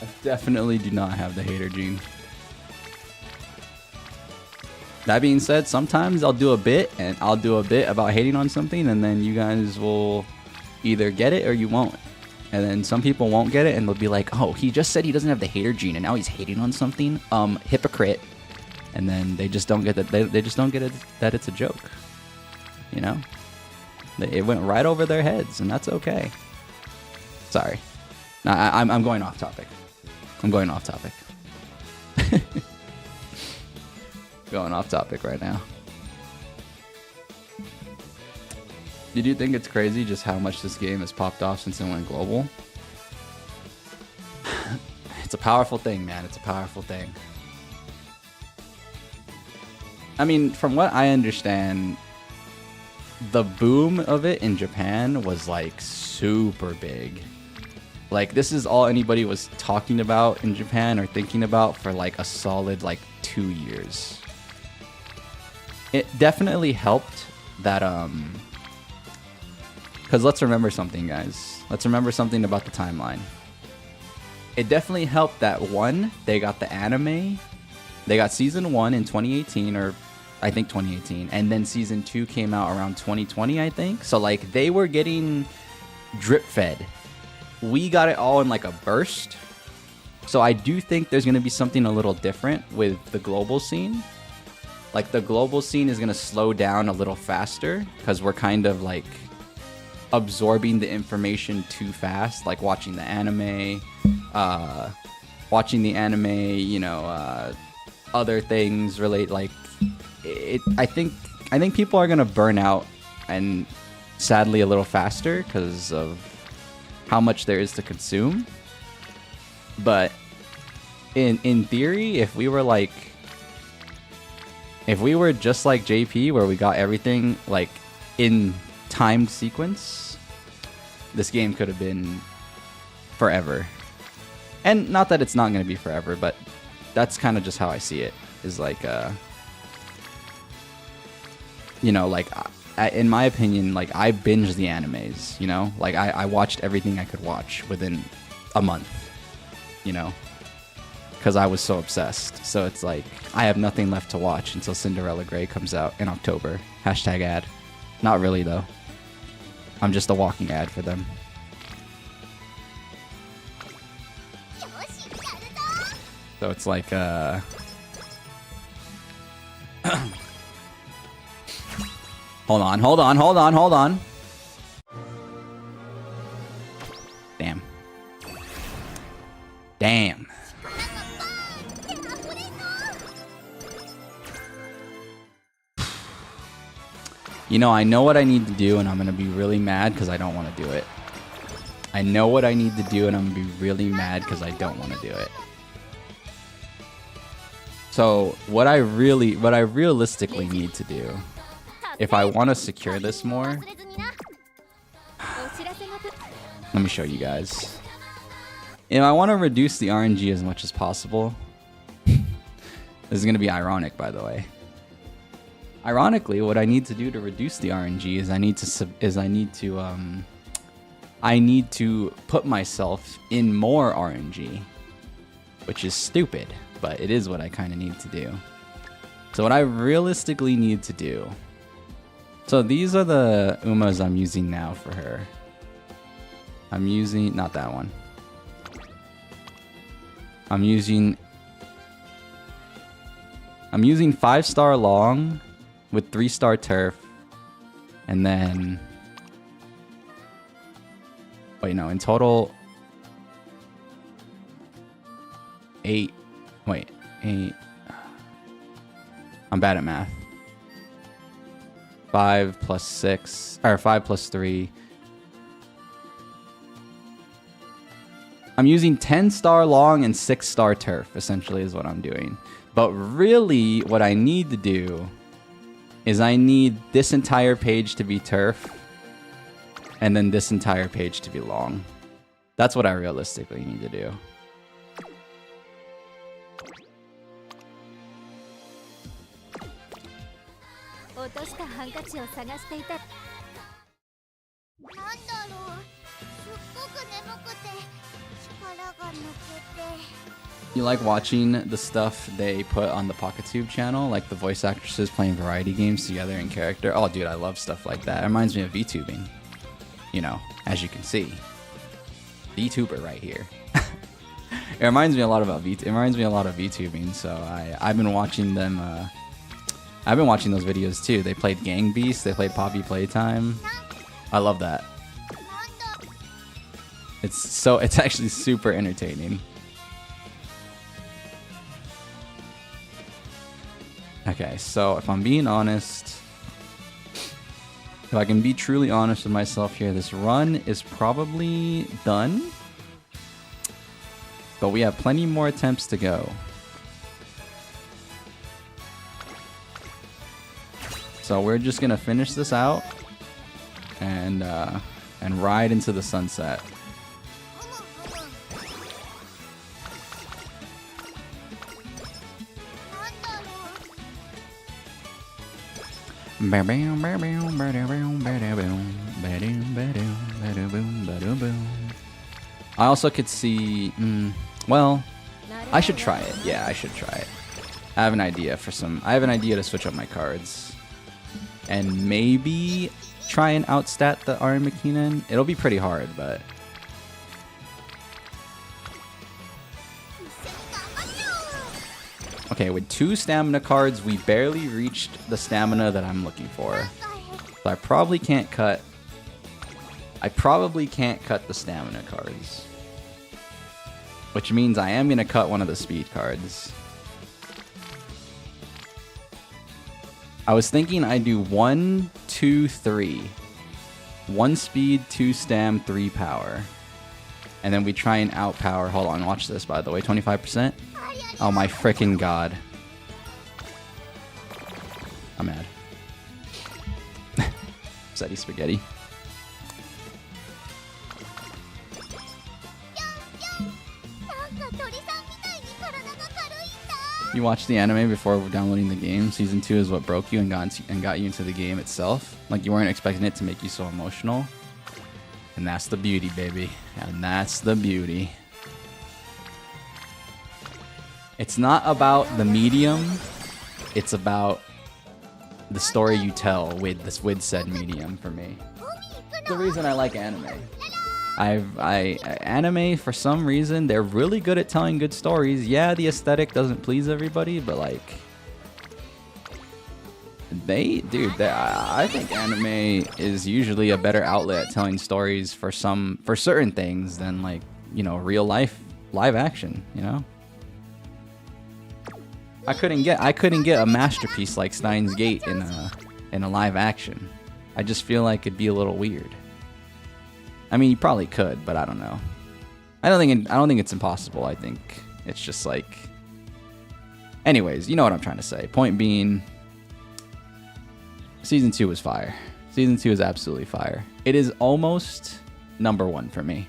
S1: I definitely do not have the hater gene. That being said, sometimes I'll do a bit about hating on something, and then you guys will either get it or you won't. And then some people won't get it, and they'll be like, "Oh, he just said he doesn't have the hater gene, and now he's hating on something. Hypocrite." And then they just don't get that. They just don't get it that it's a joke. You know, it went right over their heads, and that's okay. Sorry, I'm going off topic. I'm going off topic. Going off topic right now. Did you think it's crazy just how much this game has popped off since it went global? It's a powerful thing, man. It's a powerful thing. I mean, from what I understand, the boom of it in Japan was like super big. Like, this is all anybody was talking about in Japan or thinking about for like a solid like 2 years. It definitely helped that because let's remember something, guys. Let's remember something about the timeline. It definitely helped that, one, they got the anime. They got season 1 in 2018, or I think 2018. And then season 2 came out around 2020, I think. So, like, they were getting drip fed. We got it all in, like, a burst. So I do think there's going to be something a little different with the global scene. Like, the global scene is going to slow down a little faster because we're kind of, like, absorbing the information too fast, like watching the anime, you know, other things relate. Like, I think people are gonna burn out, and sadly a little faster because of how much there is to consume. But in theory, if we were just like JP, where we got everything like in timed sequence, this game could have been forever. And not that it's not going to be forever, but that's kind of just how I see it. Is like, you know, like in my opinion, like I binged the animes. You know, like I watched everything I could watch within a month. You know, because I was so obsessed. So it's like I have nothing left to watch until Cinderella Grey comes out in October. Hashtag ad. Not really though. I'm just a walking ad for them. So it's like hold on. Damn. You know, I know what I need to do, and I'm gonna be really mad because I don't want to do it. I know what I need to do, and I'm gonna be really mad because I don't want to do it. So what I realistically need to do, if I want to secure this more, let me show you guys. If I want to reduce the RNG as much as possible, this is gonna be ironic, by the way. Ironically, what I need to do to reduce the RNG is I need to put myself in more RNG, which is stupid, but it is what I kind of need to do. So what I realistically need to do. So these are the Umas I'm using now for her. I'm using not that one. I'm using 5-star long with 3-star turf, and then wait, no, in total 8. Wait, 8. I'm bad at math. 5 plus 6, or 5 plus 3. I'm using 10-star long and 6-star turf, essentially, is what I'm doing. But really, what I need to do is I need this entire page to be turf, and then this entire page to be long. That's what I realistically need to do. You like watching the stuff they put on the PocketTube channel, like the voice actresses playing variety games together in character? Oh, dude, I love stuff like that. It reminds me of VTubing. You know, as you can see, VTuber right here. It reminds me a lot about It reminds me a lot of VTubing. So I've been watching them. I've been watching those videos too. They played Gang Beasts. They played Poppy Playtime. I love that. It's actually super entertaining. Okay, so if I'm being honest, if I can be truly honest with myself here, this run is probably done. But we have plenty more attempts to go. So we're just gonna finish this out and ride into the sunset. I also could see, well, I should try it. Yeah, I should try it. I have an idea to switch up my cards. And maybe try and outstat the Arima Kinen. It'll be pretty hard, but... Okay, with 2 stamina cards, we barely reached the stamina that I'm looking for. So I probably can't cut I probably can't cut the stamina cards. Which means I am going to cut one of the speed cards. I was thinking I'd do 1, 2, 3. 1 speed, 2 stam, 3 power. And then we try and outpower. Hold on, watch this by the way. 25%. Oh my freaking god. I'm mad. Zeddy spaghetti. You watched the anime before downloading the game. Season 2 is what broke you and got you into the game itself. Like you weren't expecting it to make you so emotional. And that's the beauty, baby. And that's the beauty. It's not about the medium. It's about the story you tell with said medium for me. It's the reason I like anime. Anime, for some reason, they're really good at telling good stories. Yeah, the aesthetic doesn't please everybody, but like, I think anime is usually a better outlet at telling stories for certain things than like, you know, real life live action, you know? I couldn't get a masterpiece like Steins Gate in a live action. I just feel like it'd be a little weird. I mean, you probably could, but I don't know. I don't think it's impossible. I think it's just like. Anyways, you know what I'm trying to say. Point being, season 2 was fire. Season 2 is absolutely fire. It is almost #1 for me,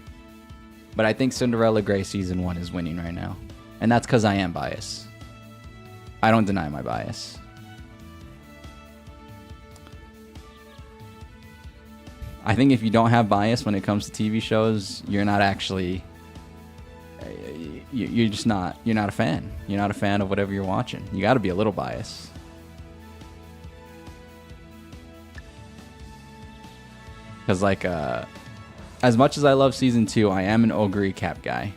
S1: but I think Cinderella Grey season 1 is winning right now, and that's because I am biased. I don't deny my bias. I think if you don't have bias when it comes to TV shows, you're not actually, you're not a fan. You're not a fan of whatever you're watching. You got to be a little biased. Because like, as much as I love season 2, I am an ogre cap guy.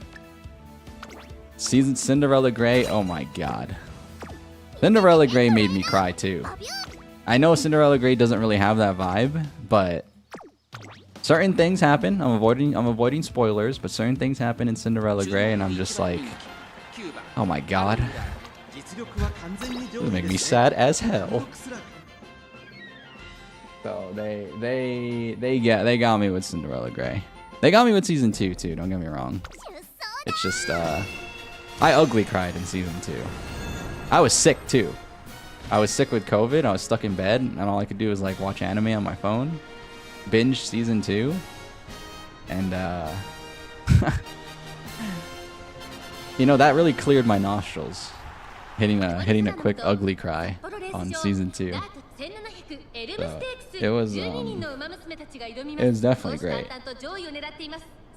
S1: Cinderella Grey, oh my god. Cinderella Grey made me cry too. I know Cinderella Grey doesn't really have that vibe, but certain things happen. I'm avoiding spoilers, but certain things happen in Cinderella Grey, and I'm just like, oh my god, this will make me sad as hell. So they got me with Cinderella Grey. They got me with season 2 too. Don't get me wrong. It's just I ugly cried in season 2. I was sick too. I was sick with COVID. I was stuck in bed, and all I could do was like watch anime on my phone. Binge season 2, and you know, that really cleared my nostrils, hitting a quick ugly cry on season 2. So it was definitely great.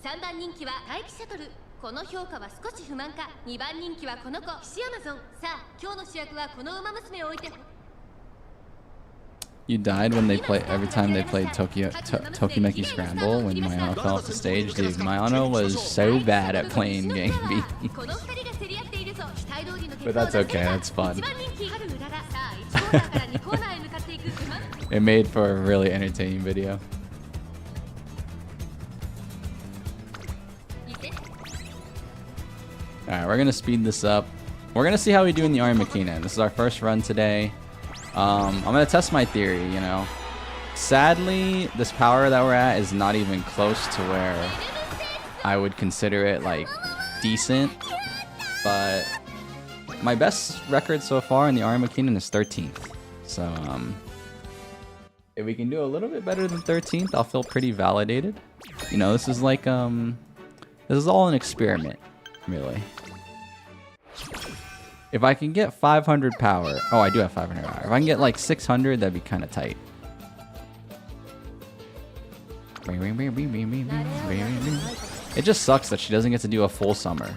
S3: 3番人気は待機シャトル。この評価は少し不満か。2番人気はこの子、岸アマゾン。さあ、今日の主役はこの馬娘を置いて。
S1: You died when they every time they played Tokimeki Scramble when Mayano fell off the stage. Dude, Mayano was so bad at playing Game B. But that's okay, that's fun. It made for a really entertaining video. Alright, we're gonna speed this up. We're gonna see how we do in the Arima Kinen. This is our first run today. I'm gonna test my theory, you know. Sadly, this power that we're at is not even close to where I would consider it like decent. But my best record so far in the Arima Kinen is 13th. So if we can do a little bit better than 13th, I'll feel pretty validated. You know, this is like this is all an experiment, really. If I can get 500 power... Oh, I do have 500 power. If I can get like 600, that'd be kind of tight. It just sucks that she doesn't get to do a full summer.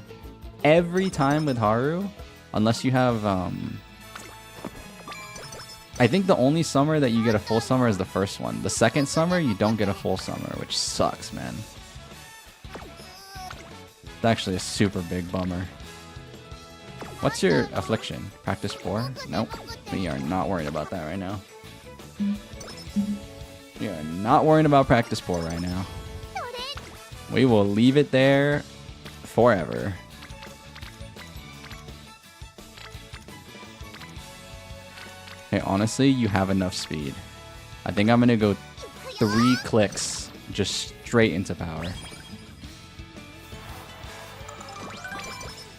S1: Every time with Haru, unless you have... I think the only summer that you get a full summer is the first one. The second summer, you don't get a full summer, which sucks, man. It's actually a super big bummer. What's your affliction? Practice 4? Nope. We are not worried about that right now. We are not worrying about practice 4 right now. We will leave it there forever. Hey, honestly, you have enough speed. I think I'm gonna go 3 clicks just straight into power.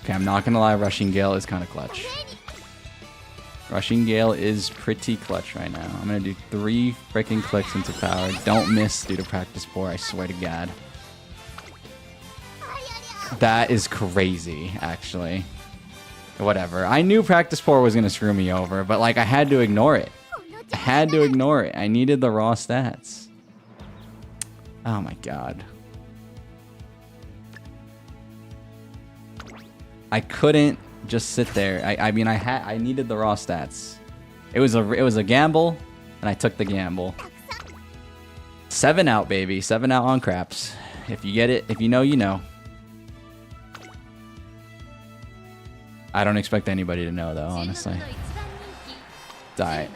S1: Okay, I'm not gonna lie, Rushing Gale is kind of clutch. Rushing Gale is pretty clutch right now. I'm gonna do 3 freaking clicks into power. Don't miss due to practice poor, I swear to God. That is crazy, actually. Whatever. I knew practice poor was gonna screw me over, but like I had to ignore it. I had to ignore it. I needed the raw stats. Oh my God. I couldn't just sit there. I mean, I needed the raw stats. It was a gamble, and I took the gamble. 7 out, baby. 7 out on craps. If you get it, if you know, you know. I don't expect anybody to know, though, honestly. It's alright.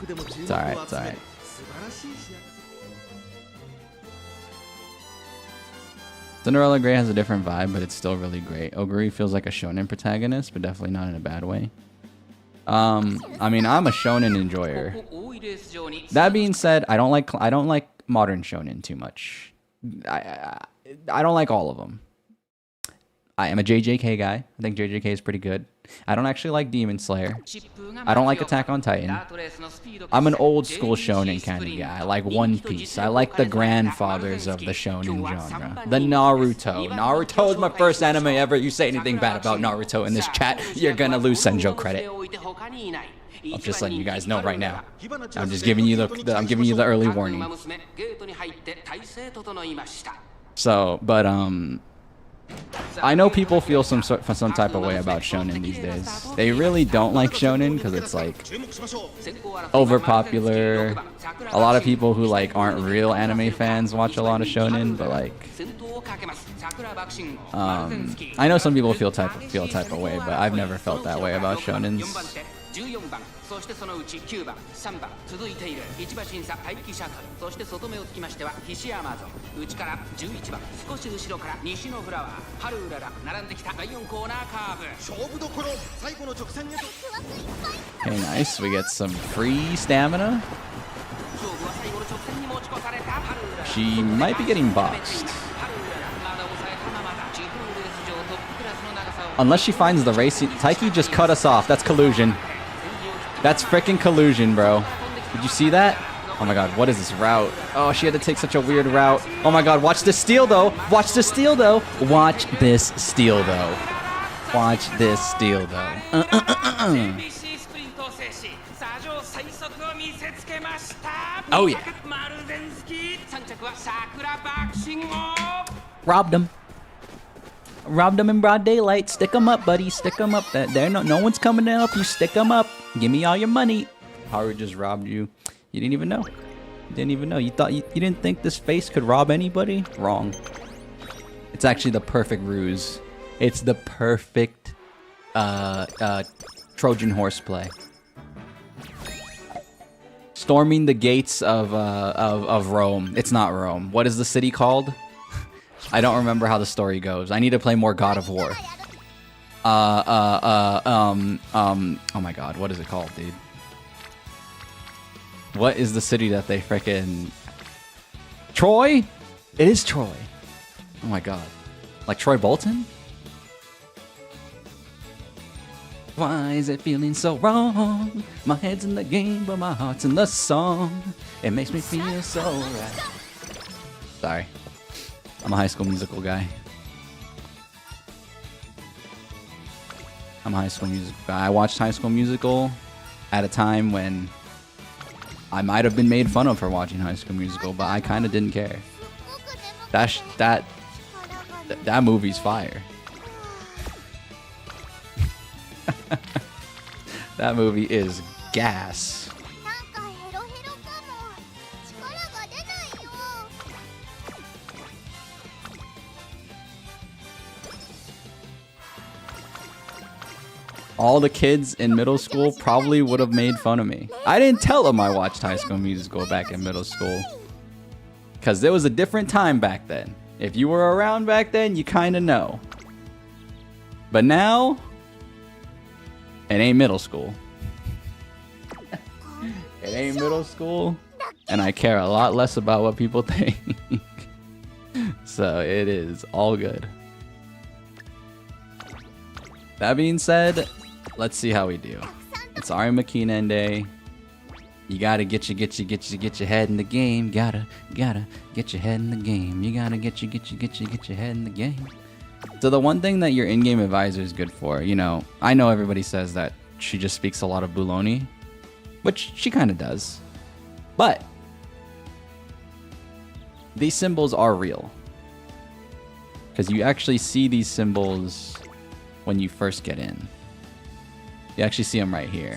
S1: It's alright, it's alright. Cinderella Grey has a different vibe, but it's still really great. Oguri feels like a shonen protagonist, but definitely not in a bad way. I mean, I'm a shonen enjoyer. That being said, I don't like modern shonen too much. I don't like all of them. I am a JJK guy. I think JJK is pretty good. I don't actually like Demon Slayer. I don't like Attack on Titan. I'm an old school shonen kind of guy. I like One Piece. I like the grandfathers of the shonen genre. The Naruto. Naruto is my first anime ever. You say anything bad about Naruto in this chat, you're gonna lose Senjo credit. I'm just letting you guys know right now. I'm just giving you I'm giving you the early warning. So, but I know people feel some type of way about shonen these days. They really don't like shonen because it's like overpopular. A lot of people who like aren't real anime fans watch a lot of shonen, but like I know some people feel type of way, but I've never felt that way about shonens.
S2: そしてそのうち9番、3番続いている1馬審査待機シャトル、そして外目をつきましては菱アマゾン、内から11番、少し後ろから西のフラワー、春うらら、並んできた第4コーナーカーブ。勝負どころ、最後の直線へと。
S1: Okay, nice. We get some free stamina. She might be getting boxed. Unless she finds the racing. Taiki just cut us off. That's collusion. That's freaking collusion, bro. Did you see that? Oh my god, what is this route? Oh, she had to take such a weird route. Oh my god, watch this steal though. Watch this steal though. Watch this steal though. Watch this steal though. Oh yeah. Robbed him. Robbed them in broad daylight. Stick them up, buddy. Stick them up. No one's coming to help you. Stick them up. Give me all your money. Haru just robbed you. You didn't even know. You didn't even know. You thought you didn't think this face could rob anybody? Wrong. It's actually the perfect ruse. It's the perfect Trojan horse play. Storming the gates of Rome. It's not Rome. What is the city called? I don't remember how the story goes. I need to play more God of War. Oh my god, what is it called, dude? What is the city that they frickin'... Troy? It is Troy. Oh my god. Like Troy Bolton? Why is it feeling so wrong? My head's in the game, but my heart's in the song. It makes me feel so right. Sorry. I'm a High School Musical guy. I'm a High School Musical guy. I watched High School Musical at a time when I might have been made fun of for watching High School Musical, but I kind of didn't care. That movie's fire. That movie is gas. All the kids in middle school probably would have made fun of me. I didn't tell them I watched High School Musical back in middle school. Because there was a different time back then. If you were around back then, you kind of know. But now, it ain't middle school. It ain't middle school. And I care a lot less about what people think. So it is all good. That being said, let's see how we do. It's Arima Kinen Day. You gotta get your head in the game. Gotta get your head in the game. You gotta get your head in the game. So the one thing that your in-game advisor is good for, you know, I know everybody says that she just speaks a lot of baloney, which she kind of does, but these symbols are real because you actually see these symbols when you first get in. You actually see them right here.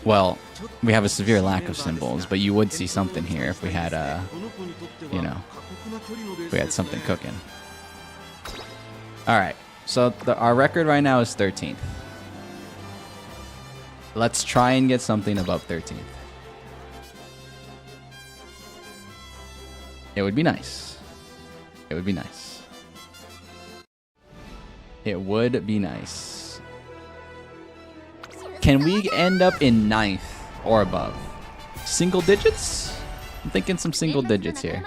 S1: Well, we have a severe lack of symbols, but you would see something here if we had you know, if we had something cooking. All right, so our record right now is 13th. Let's try and get something above 13th. It would be nice. It would be nice. It would be nice. Can we end up in 9th or above? Single digits? I'm thinking some single digits here.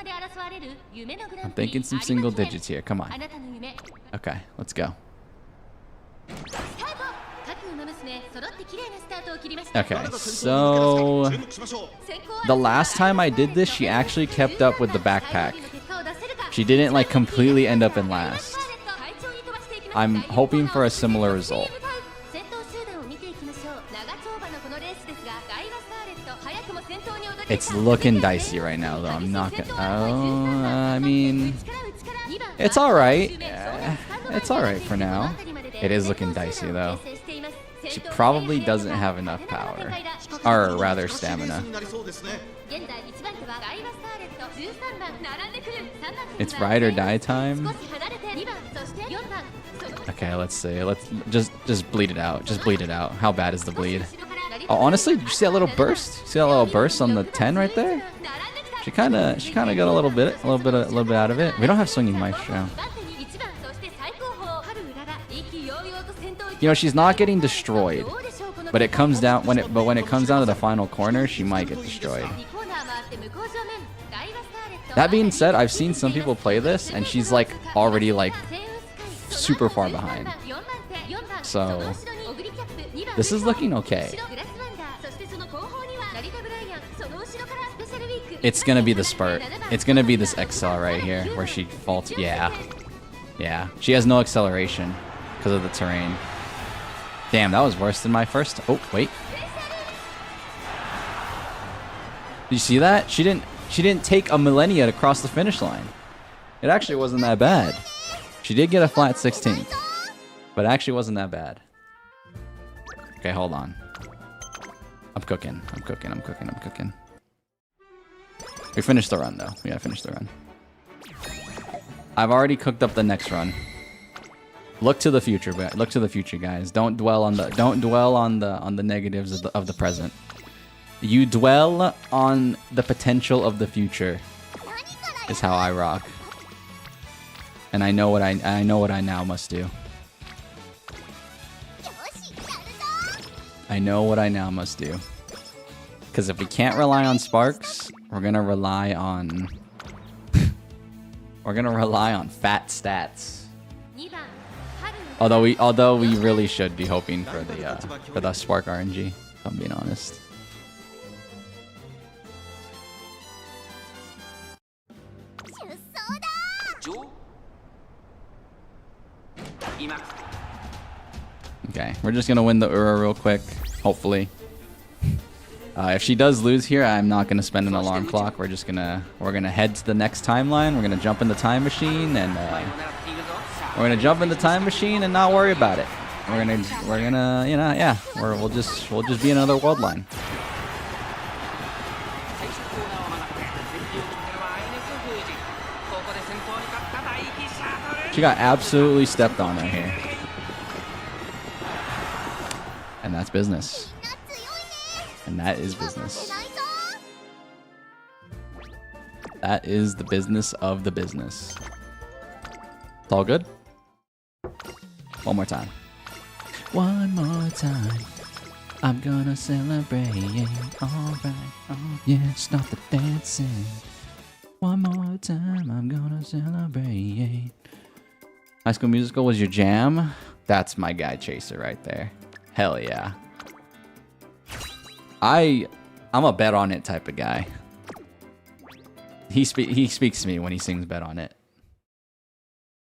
S1: I'm thinking some single digits here. Come on. Okay, let's go. Okay, so the last time I did this, she actually kept up with the backpack. She didn't like completely end up in last. I'm hoping for a similar result. It's looking dicey right now, though. I'm not gonna. Oh, I mean, it's all right. It's all right for now. It is looking dicey, though. She probably doesn't have enough power, or rather stamina. It's ride or die time. Okay, let's see. Let's just bleed it out. Just bleed it out. How bad is the bleed? Oh, honestly, did you see that little burst? See that little burst on the 10 right there? She kind of got a little bit out of it. We don't have swinging maestro. You know, she's not getting destroyed, but it comes down when it comes down to the final corner, she might get destroyed. That being said, I've seen some people play this, and she's like already like super far behind. So this is looking okay. It's gonna be the spurt. It's gonna be this XL right here where she faults. Yeah. She has no acceleration because of the terrain. Damn, that was worse than my first. Oh wait. Did you see that? She didn't take a millennia to cross the finish line. It actually wasn't that bad. She did get a flat 16th, but it actually wasn't that bad. Okay, hold on. I'm cooking. We finished the run, though. We gotta finish the run. I've already cooked up the next run. Look to the future, but look to the future, guys. Don't dwell on the negatives of the present. You dwell on the potential of the future. Is how I rock. And I know what I now must do. I know what I now must do. Because if we can't rely on sparks, we're gonna rely on fat stats. Although we really should be hoping for the spark RNG, if I'm being honest. Okay, we're just gonna win the Ura real quick, hopefully. If she does lose here, I'm not gonna spend an alarm clock. We're gonna head to the next timeline. We're gonna jump in the time machine and not worry about it. We're gonna you know, yeah, we'll just be another world line. She got absolutely stepped on right here. And that's business. And that is business. That is the business of the business. It's all good. One more time. One more time. I'm gonna celebrate. Alright. Oh yeah, start the dancing. One more time. I'm gonna celebrate. High School Musical was your jam? That's my guy Chaser right there. Hell yeah. I'm a bet on it type of guy. He speaks to me when he sings bet on it.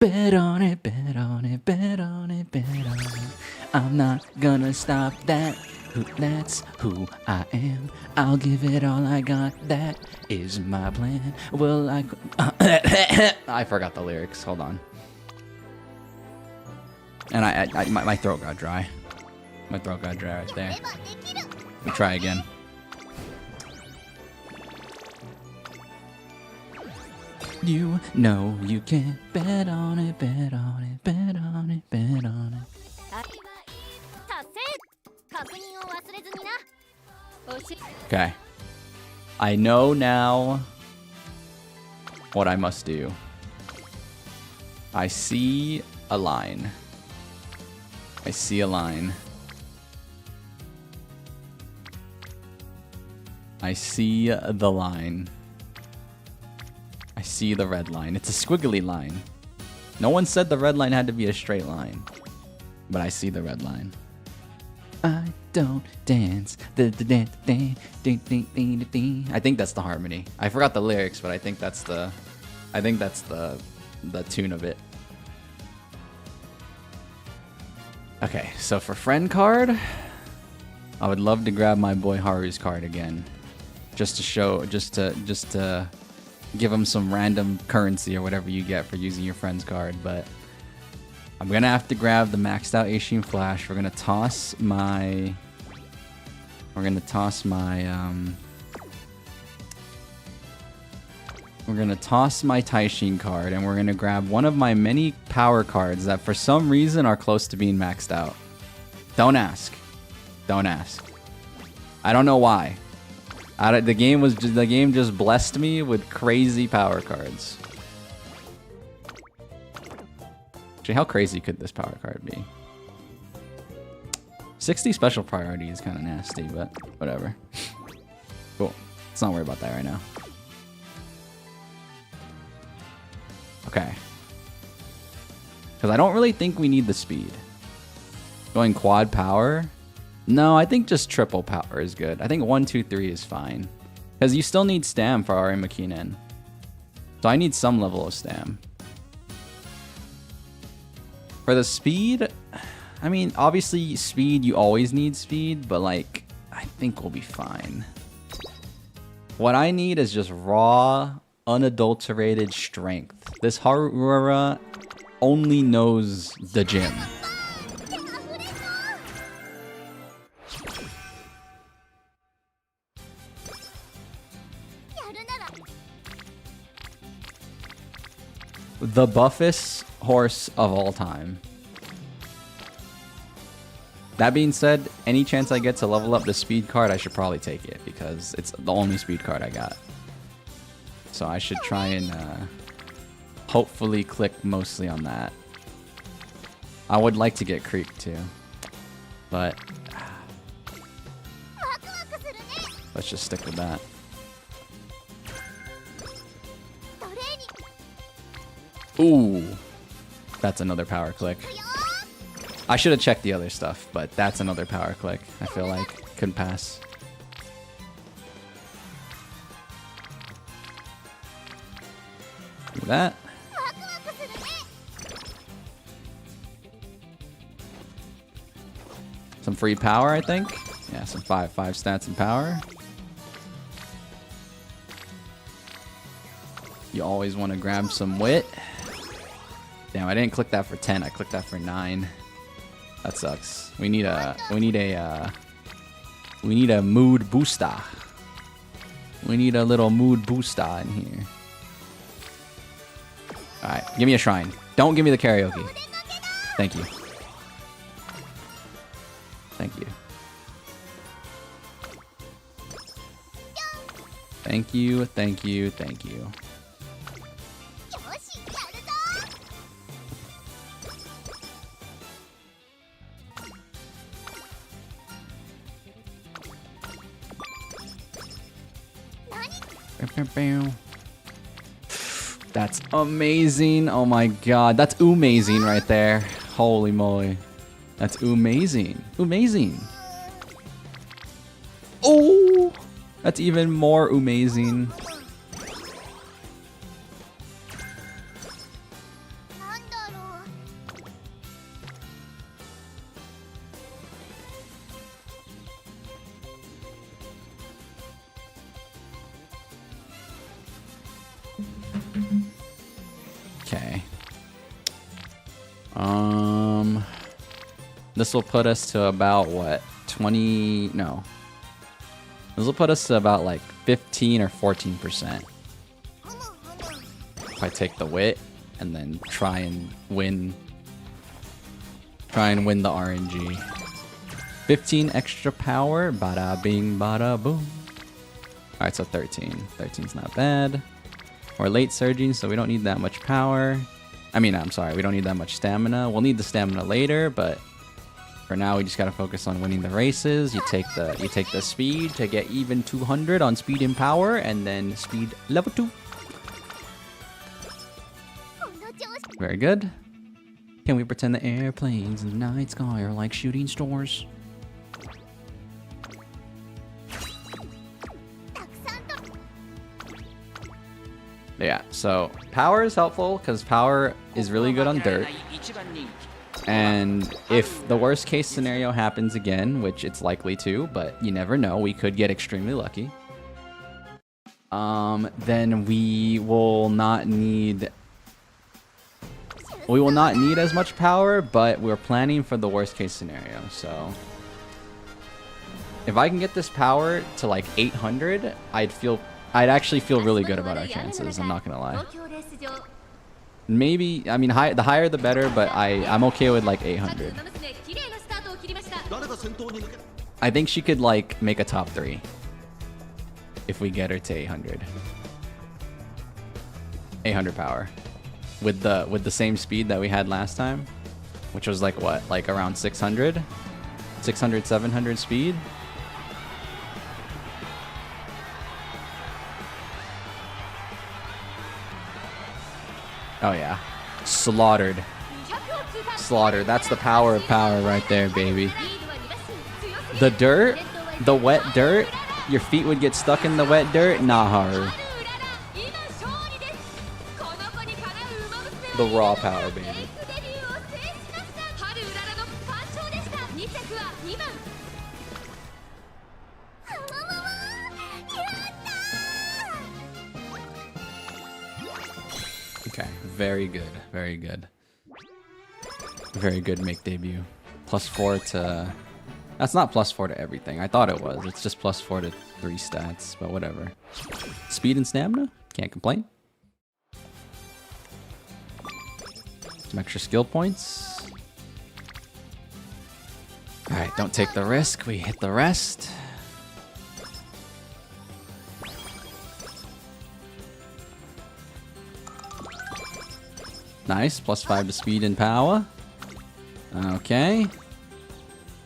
S1: Bet on it, bet on it, bet on it, bet on it. I'm not gonna stop that. That's who I am. I'll give it all I got. That is my plan. Will I... I forgot the lyrics. Hold on. And my throat got dry. My throat got dry right there. Let me try again. You know you can bet on it, bet on it, bet on it, bet on it. Okay. I know now what I must do. I see a line. I see a line. I see the line. I see the red line. It's a squiggly line. No one said the red line had to be a straight line. But I see the red line. I don't dance. I think that's the harmony. I forgot the lyrics, but I think that's the tune of it. Okay, so for friend card, I would love to grab my boy Haru's card again. Just to give him some random currency or whatever you get for using your friend's card, but I'm gonna have to grab the maxed out Aishin Flash. We're gonna toss my Taishin card, and we're gonna grab one of my many power cards that for some reason are close to being maxed out. Don't ask. Don't ask. I don't know why. The game just blessed me with crazy power cards. Actually, how crazy could this power card be? 60 special priority is kind of nasty, but whatever. Cool. Let's not worry about that right now. Okay. Because I don't really think we need the speed. Going quad power? No, I think just triple power is good. I think 1, 2, 3 is fine. Because you still need stam for Arima Kinen. So I need some level of stam. For the speed, I mean, obviously speed, you always need speed, but like, I think we'll be fine. What I need is just raw, unadulterated strength. This Haru Urara only knows the gym. The buffest horse of all time. That being said, any chance I get to level up the speed card, I should probably take it because it's the only speed card I got. So I should try and hopefully click mostly on that. I would like to get Creek too, but let's just stick with that. Ooh, that's another power click. I should have checked the other stuff, but that's another power click. I feel like couldn't pass. Do that. Some free power, I think. Yeah, some 5 stats and power. You always want to grab some wit. Damn, I didn't click that for 10. I clicked that for 9. That sucks. We need a mood booster. We need a little mood booster in here. All right, give me a shrine. Don't give me the karaoke. Thank you. Thank you. Thank you, thank you, thank you. That's amazing. Oh my god. That's amazing right there. Holy moly. That's amazing. Amazing. Oh! That's even more amazing. Okay. This will put us to about what? 20? No. This will put us to about like 15 or 14%. If I take the wit and then try and win the RNG. 15 extra power. Bada bing, bada boom. Alright, so 13. 13's not bad. We're late surging, so we don't need that much power. I mean, I'm sorry, we don't need that much stamina. We'll need the stamina later, but for now we just gotta focus on winning the races. You take the speed to get even 200 on speed and power, and then speed level 2. Very good. Can we pretend the airplanes in the night sky are like shooting stars? Yeah, so power is helpful because power is really good on dirt. And if the worst case scenario happens again, which it's likely to, but you never know, we could get extremely lucky. Then we will not need as much power, but we're planning for the worst case scenario. So if I can get this power to like 800, I'd actually feel really good about our chances. I'm not gonna lie. Maybe, I mean, the higher the better, but I'm okay with like 800. I think she could like make a top 3 if we get her to 800. 800 power with the same speed that we had last time, which was like what, like around 600, 700 speed. Oh yeah. Slaughtered. Slaughtered. That's the power of power right there, baby. The dirt, the wet dirt, your feet would get stuck in the wet dirt. Nah, Haru. The raw power, baby. Okay, very good, very good. Very good make debut. +4 to... That's not +4 to everything. I thought it was. It's just +4 to 3 stats, but whatever. Speed and stamina? Can't complain. Some extra skill points. Alright, don't take the risk. We hit the rest. Nice, +5 to speed and power. Okay.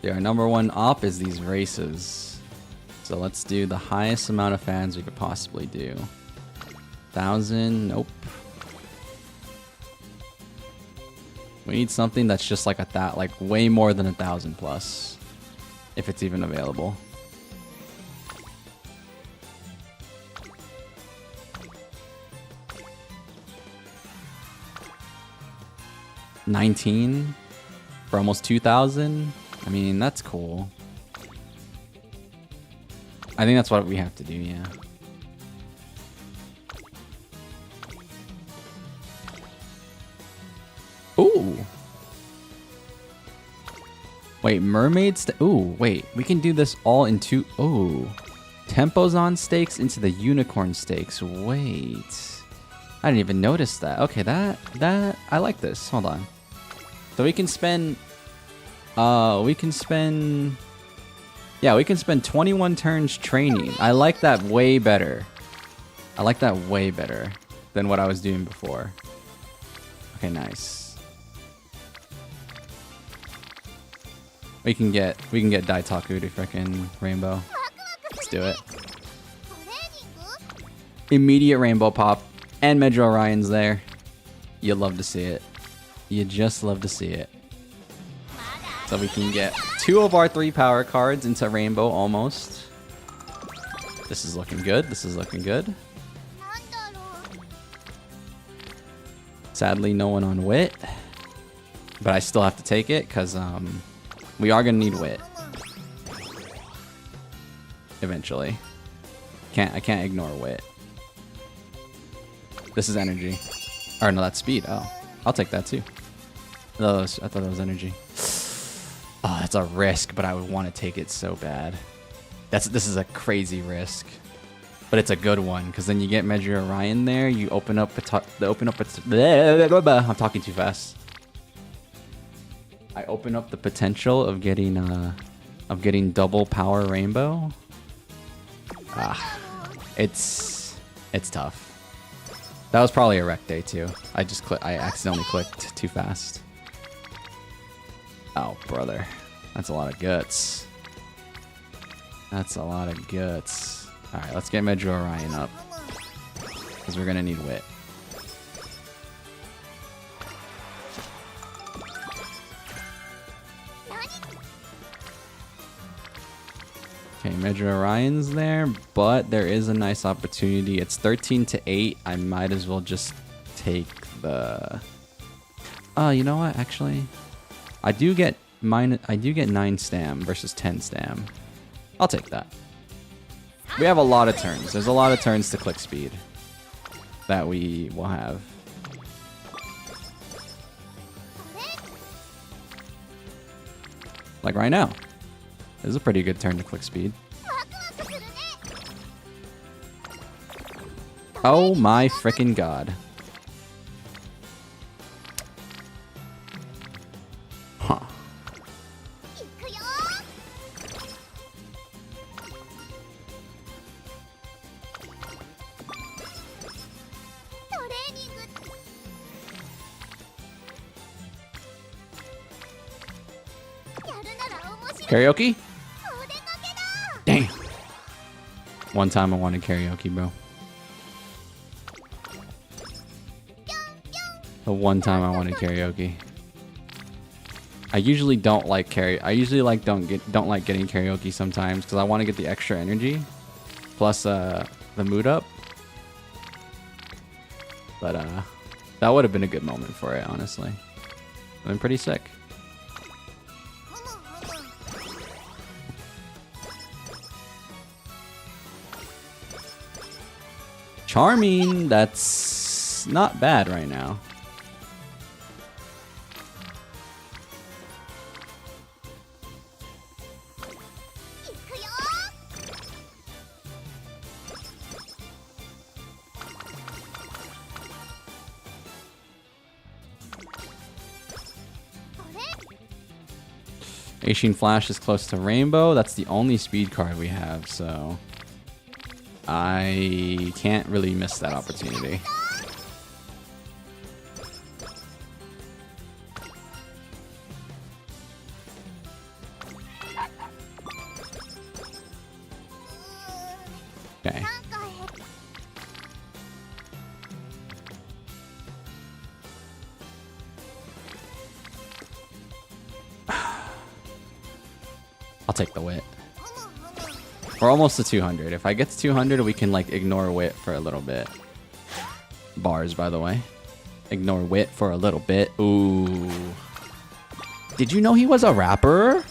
S1: Yeah, our #1 op is these races. So let's do the highest amount of fans we could possibly do. 1,000, nope. We need something that's just like like way more than 1,000 plus, if it's even available. $19 for almost 2,000. I mean, that's cool. I think that's what we have to do, yeah. Ooh. Wait, mermaids? Ooh, wait. We can do this all in 2. Ooh. Tempozon stakes into the unicorn stakes. Wait. I didn't even notice that. Okay, that I like this. Hold on. So we can spend yeah, we can spend 21 turns training. I like that way better. I like that way better than what I was doing before. Okay, nice. We can get Daitaku to frickin' rainbow. Let's do it. Immediate rainbow pop, and Medro Orion's there. You love to see it. You just love to see it. So we can get 2 of our 3 power cards into rainbow almost. This is looking good. This is looking good. Sadly, no one on wit, but I still have to take it because we are gonna need wit eventually. I can't ignore wit. This is energy, or no, that's speed. Oh, I'll take that too. No, I thought that was energy. Oh, that's a risk, but I would want to take it so bad. This is a crazy risk. But it's a good one, because then you get Medro Orion there, you open up I'm talking too fast. I open up the potential of getting double power rainbow. It's tough. That was probably a wreck day too. I accidentally clicked too fast. Oh, brother. That's a lot of guts. That's a lot of guts. Alright, let's get Medro Orion up. Because we're going to need wit. Okay, Medro Orion's there, but there is a nice opportunity. It's 13 to 8. I might as well just take the... Oh, you know what? Actually, I do get 9 stam versus 10 stam. I'll take that. We have a lot of turns. There's a lot of turns to click speed that we will have. Like right now. This is a pretty good turn to click speed. Oh my frickin' god. Huh. Karaoke? Damn. One time I wanted karaoke, bro. The one time I wanted karaoke. I usually don't like don't like getting karaoke sometimes because I want to get the extra energy plus the mood up. But that would have been a good moment for it, honestly. I've been pretty sick. Charming, that's not bad right now. Aishin Flash is close to Rainbow. That's the only speed card we have, so I can't really miss that opportunity. Okay. I'll take the wit. We're almost to 200. If I get to 200, we can like ignore wit for a little bit. Bars, by the way. Ignore wit for a little bit. Ooh. Did you know he was a rapper?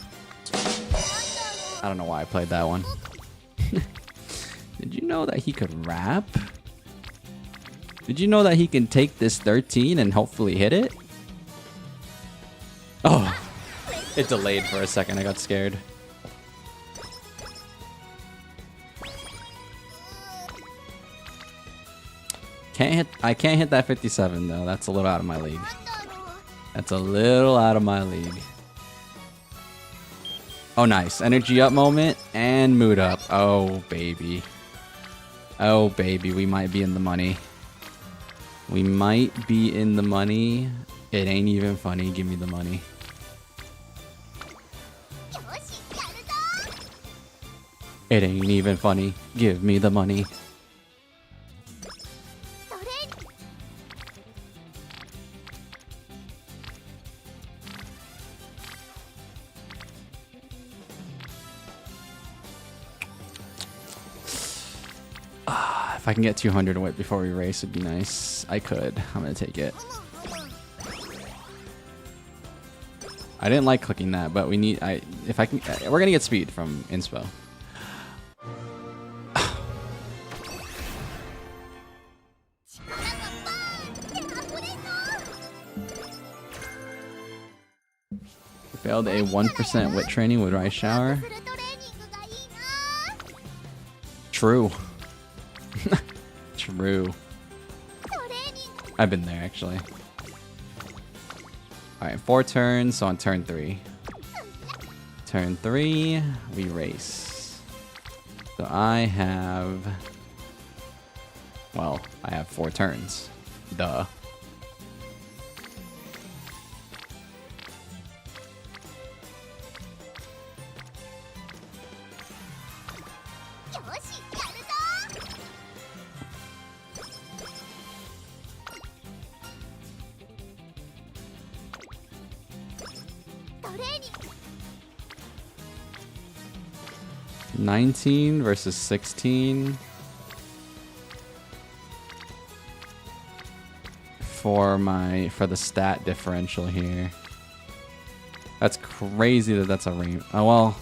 S1: I don't know why I played that one. Did you know that he could rap? Did you know that he can take this 13 and hopefully hit it? Oh. It delayed for a second. I got scared. I can't hit that 57 though. That's a little out of my league. That's a little out of my league. Oh, nice. Energy up moment and mood up. Oh, baby. Oh, baby, we might be in the money. We might be in the money. It ain't even funny. Give me the money. It ain't even funny. Give me the money. If I can get 200 to whip before we race, it'd be nice. I could. I'm gonna take it. I didn't like clicking that, but we need. If I can, we're gonna get speed from inspo. Failed a 1% wit training with rice shower. True. True. I've been there actually. Alright, 4 turns, so on turn 3. Turn 3, we race. So I have... Well, I have 4 turns. Duh. $19 versus $16 for the stat differential here. That's crazy that that's a rain. Oh well,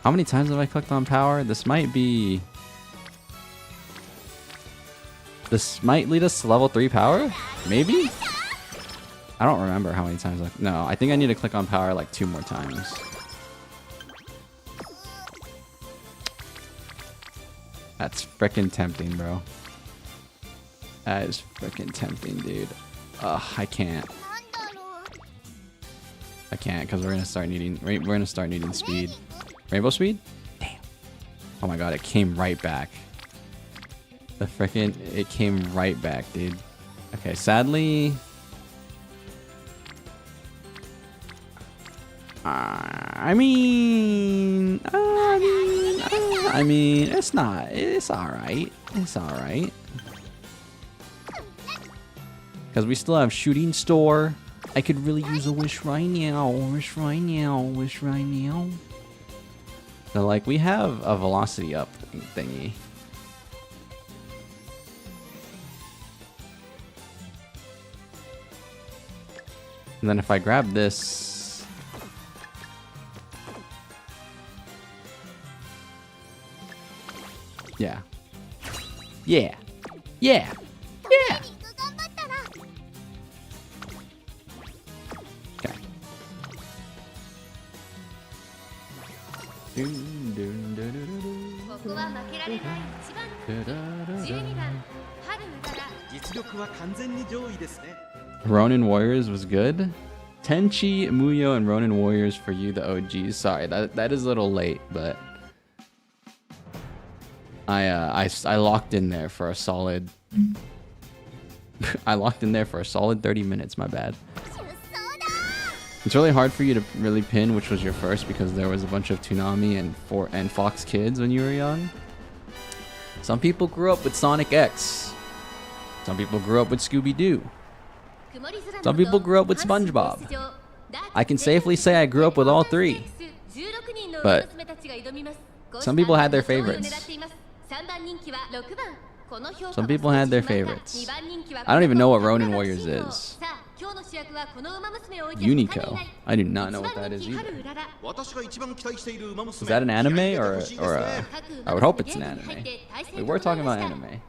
S1: how many times have I clicked on power? This might lead us to level 3 power? Maybe? I don't remember how many times no, I think I need to click on power like 2 more times. That's frickin' tempting, bro. That is frickin' tempting, dude. Ugh, I can't. I can't because we're gonna start needing speed. Rainbow speed? Damn. Oh my god, it came right back. It came right back, dude. Okay, sadly. I mean, it's not. It's alright. It's alright. Because we still have shooting store. I could really use a wish right now. Wish right now. Wish right now. So, like, we have a velocity up thingy. And then if I grab this... Yeah. Yeah. Yeah. Yeah. Okay. Ronin Warriors was good. Tenchi, Muyo, and Ronin Warriors for you, the OGs. Sorry, that is a little late, but I locked in there for a solid. I locked in there for a solid 30 minutes. My bad. It's really hard for you to really pin which was your first because there was a bunch of Toonami and Fox Kids when you were young. Some people grew up with Sonic X. Some people grew up with Scooby-Doo. Some people grew up with SpongeBob. I can safely say I grew up with all 3. But some people had their favorites. Some people had their favorites. I don't even know what Ronin Warriors is. Unico. I do not know what that is either. Is that an anime or a... I would hope it's an anime. We were talking about anime.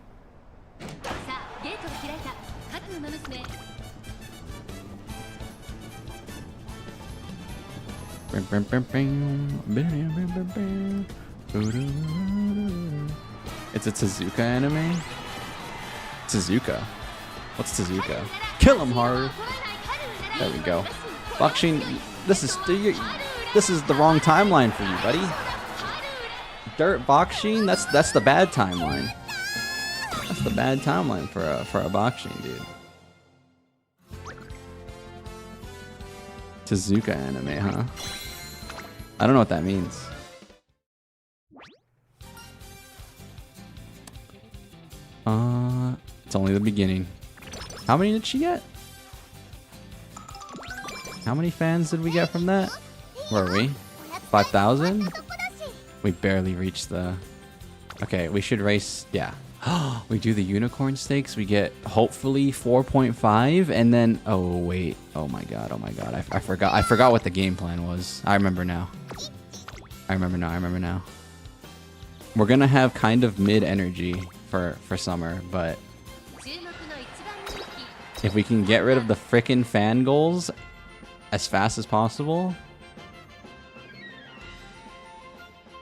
S1: It's a Tezuka anime? Tezuka. What's Tezuka? Kill him, Haru! There we go. Boxing, this is the wrong timeline for you, buddy. Dirt Boxing? That's the bad timeline. That's the bad timeline for a boxing, dude. Tezuka anime, huh? I don't know what that means. It's only the beginning. How many did she get? How many fans did we get from that? Where are we? 5,000? We barely reached the... Okay, we should race... Yeah. We do the unicorn stakes. We get, hopefully, 4.5. And then... Oh, wait. Oh, my God. Oh, my God. I forgot what the game plan was. I remember now. I remember now. We're going to have kind of mid-energy for summer, but... If we can get rid of the frickin' fan goals as fast as possible,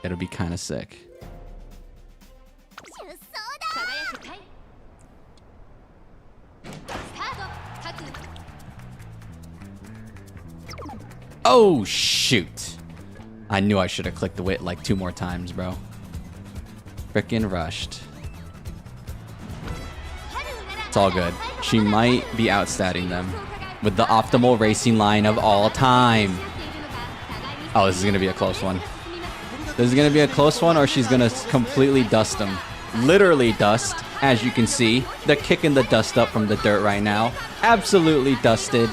S1: it'll be kind of sick. Oh, shoot. I knew I should have clicked the wit like 2 more times, bro. Frickin' rushed. It's all good. She might be outstatting them with the optimal racing line of all time. Oh, this is going to be a close one. This is going to be a close one, or she's going to completely dust them. Literally dust, as you can see. They're kicking the dust up from the dirt right now. Absolutely dusted.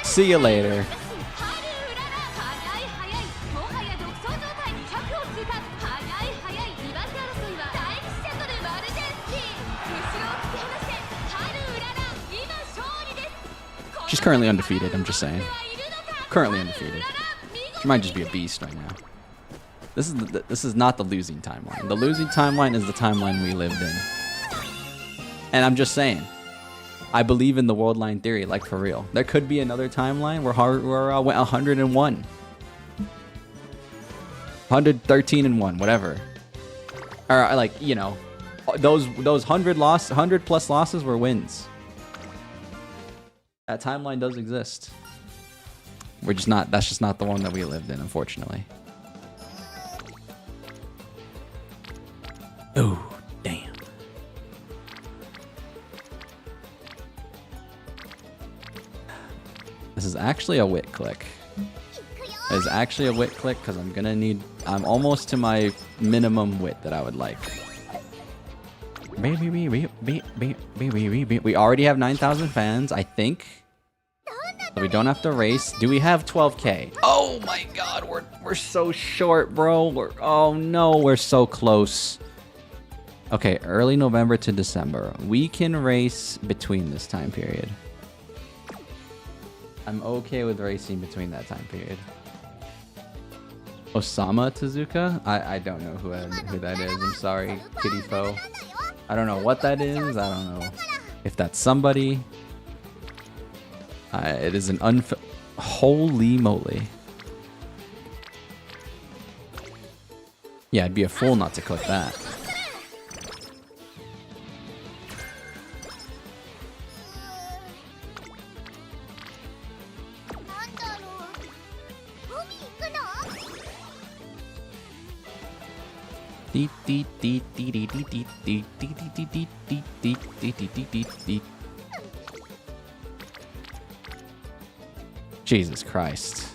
S1: See you later. She's currently undefeated, I'm just saying. Currently undefeated. She might just be a beast right now. This is not the losing timeline. The losing timeline is the timeline we lived in. And I'm just saying, I believe in the world line theory, like for real. There could be another timeline where Haru Urara went 101. 113 and 1, whatever. Or like, you know, those 100 plus losses were wins. That timeline does exist. We're just not, that's just not the one that we lived in, unfortunately. Oh, damn. This is actually a wit click. It's actually a wit click because I'm gonna need, I'm almost to my minimum wit that I would like. We already have 9,000 fans, I think. So we don't have to race. Do we have 12K? Oh my God, we're so short, bro. Oh no, we're so close. Okay, early November to December. We can race between this time period. I'm okay with racing between that time period. Osama Tezuka? I don't know who that is. I'm sorry, kitty foe. I don't know what that is. I don't know if that's somebody. It is an holy moly. Yeah, I'd be a fool not to click that. Jesus Christ.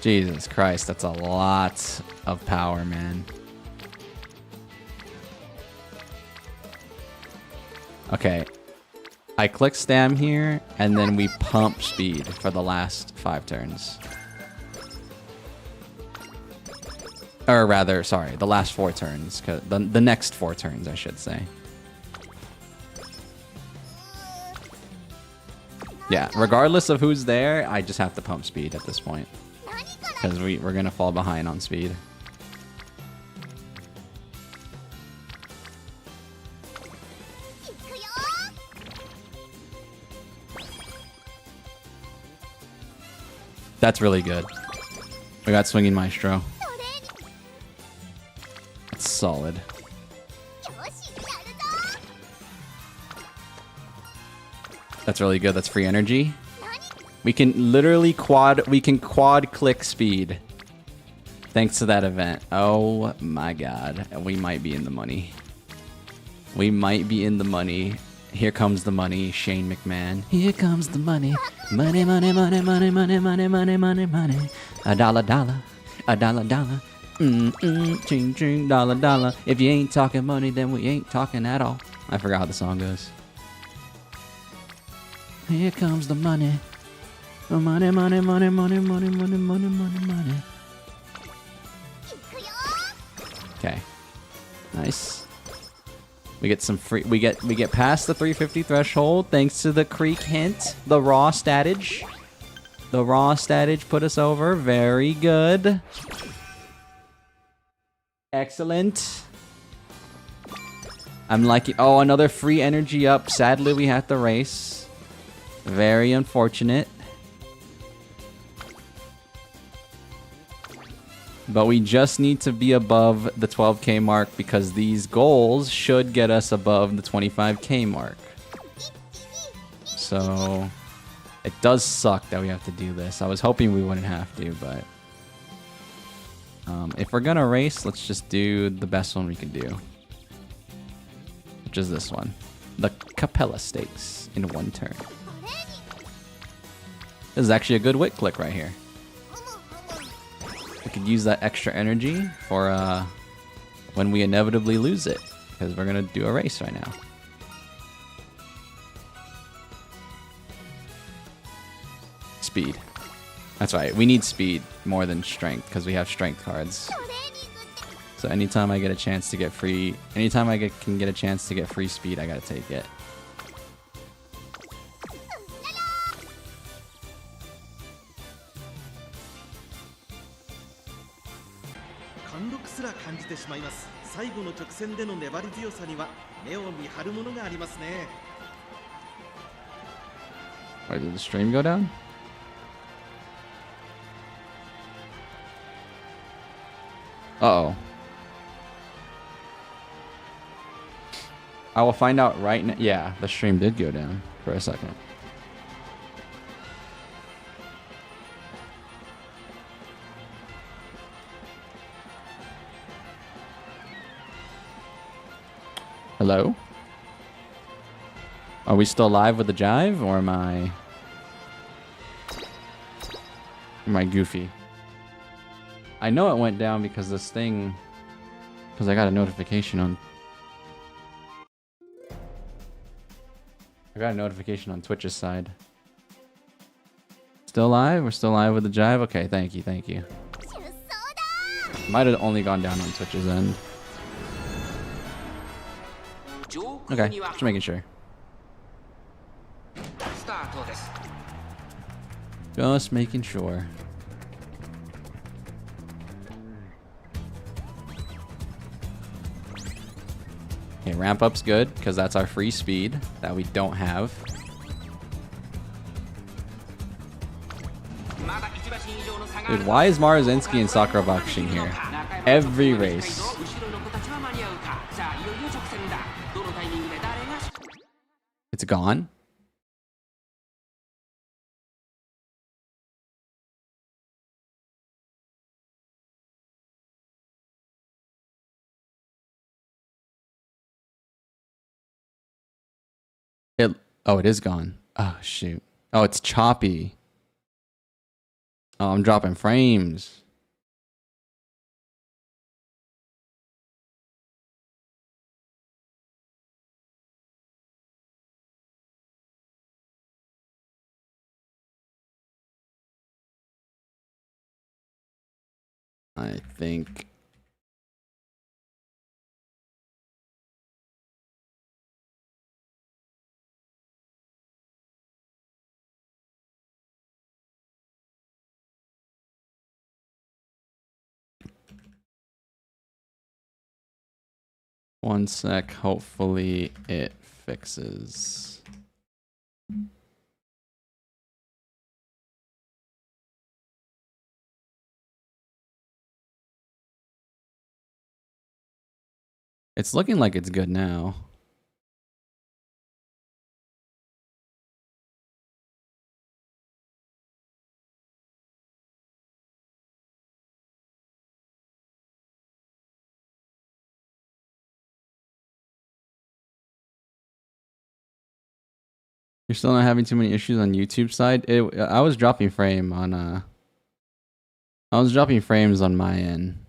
S1: Jesus Christ, that's a lot of power, man. Okay. I click stam here, and then we pump speed for the last 5 turns. Or rather, sorry, the last 4 turns. The next 4 turns, I should say. Yeah, regardless of who's there, I just have to pump speed at this point. Because we're going to fall behind on speed. That's really good. We got Swinging Maestro. That's solid. That's really good. That's free energy. We can literally quad click speed. Thanks to that event. Oh my God. We might be in the money. We might be in the money. Here comes the money, Shane McMahon. Here comes the money. Money, money, money, money, money, money, money, money, money. A dollar, dollar. A dollar, dollar. Ching, ching, dollar, dollar. If you ain't talking money, then we ain't talking at all. I forgot how the song goes. Here comes the money. Money, money, money, money, money, money, money, money, money. Okay. Nice. We get some free. We get past the 350 threshold thanks to the Creek hint. The raw statage. The raw statage put us over. Very good. Excellent. I'm liking. Oh, another free energy up. Sadly, we have to race. Very unfortunate. But we just need to be above the 12k mark because these goals should get us above the 25k mark. So it does suck that we have to do this. I was hoping we wouldn't have to, but if we're gonna race, let's just do the best one we can do, which is this one, the Capella Stakes in one turn. This is actually a good wit click right here. We could use that extra energy for when we inevitably lose it, because we're gonna do a race right now. Speed. That's right. We need speed more than strength because we have strength cards. So anytime I get a chance to get free, anytime I can get a chance to get free speed, I gotta take it. Wait, did the stream go down? Uh-oh. I will find out right now. Yeah, the stream did go down for a second. Hello? Are we still live with the jive, or am I goofy? I know it went down because this thing, because I got a notification on. I got a notification on Twitch's side. Still live? We're still live with the jive? Okay, thank you, thank you. Might have only gone down on Twitch's end. Okay, just making sure. Just making sure. Okay, ramp up's good because that's our free speed that we don't have. Dude, why is Marazinski and Sakura boxing here? Every race. It's gone? Oh, it is gone. Oh, shoot. Oh, it's choppy. Oh, I'm dropping frames. I think... One sec, hopefully it fixes. It's looking like it's good now. You're still not having too many issues on YouTube side. I was dropping frame on I was dropping frames on my end,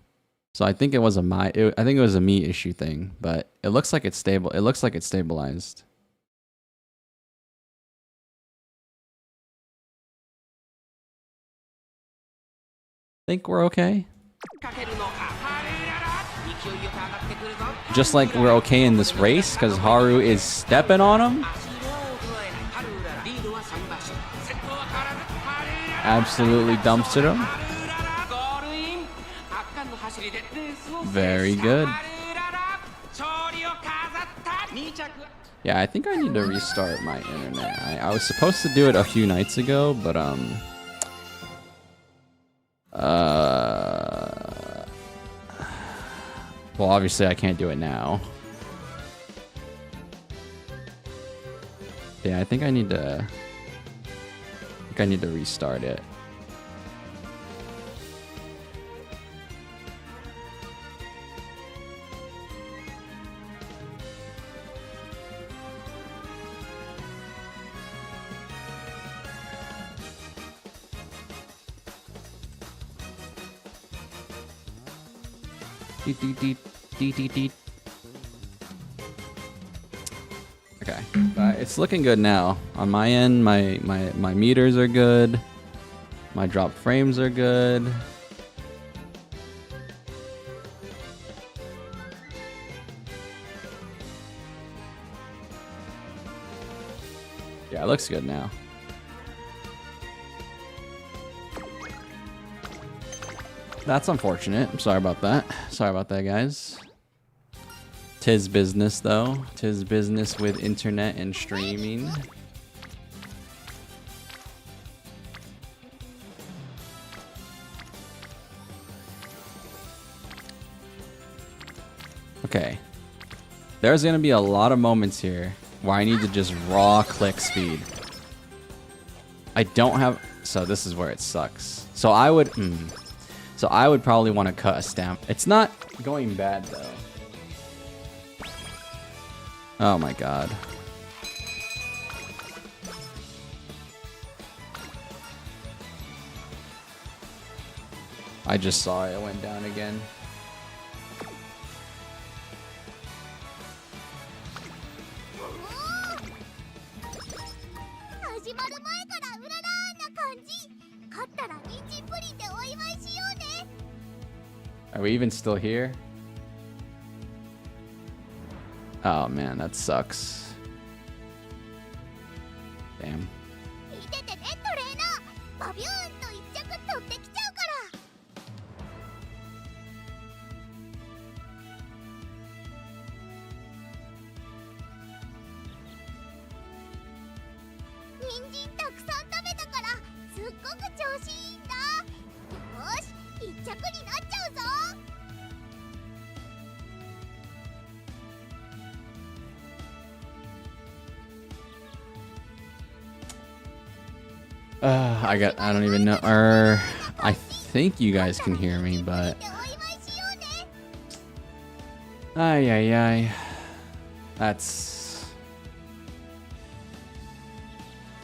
S1: so I think it was a I think it was a me issue thing. But it looks like it's stable. It looks like it's stabilized. Think we're okay. Just like we're okay in this race because Haru is stepping on him. Absolutely dumpstered him. Very good. Yeah, I think I need to restart my internet. I was supposed to do it a few nights ago, but well, obviously I can't do it now. Yeah, I think I need to restart it. Okay, it's looking good now. On my end, my meters are good. My drop frames are good. Yeah, it looks good now. That's unfortunate. I'm sorry about that. Sorry about that, guys. Tis business, though. Tis business with internet and streaming. Okay. There's going to be a lot of moments here where I need to just raw click speed. I don't have... So this is where it sucks. So I would... So I would probably want to cut a stamp. It's not going bad, though. Oh my god. I just saw it went down again. Are we even still here? Oh man, that sucks. Damn. I don't even know, or I think you guys can hear me, but ay. That's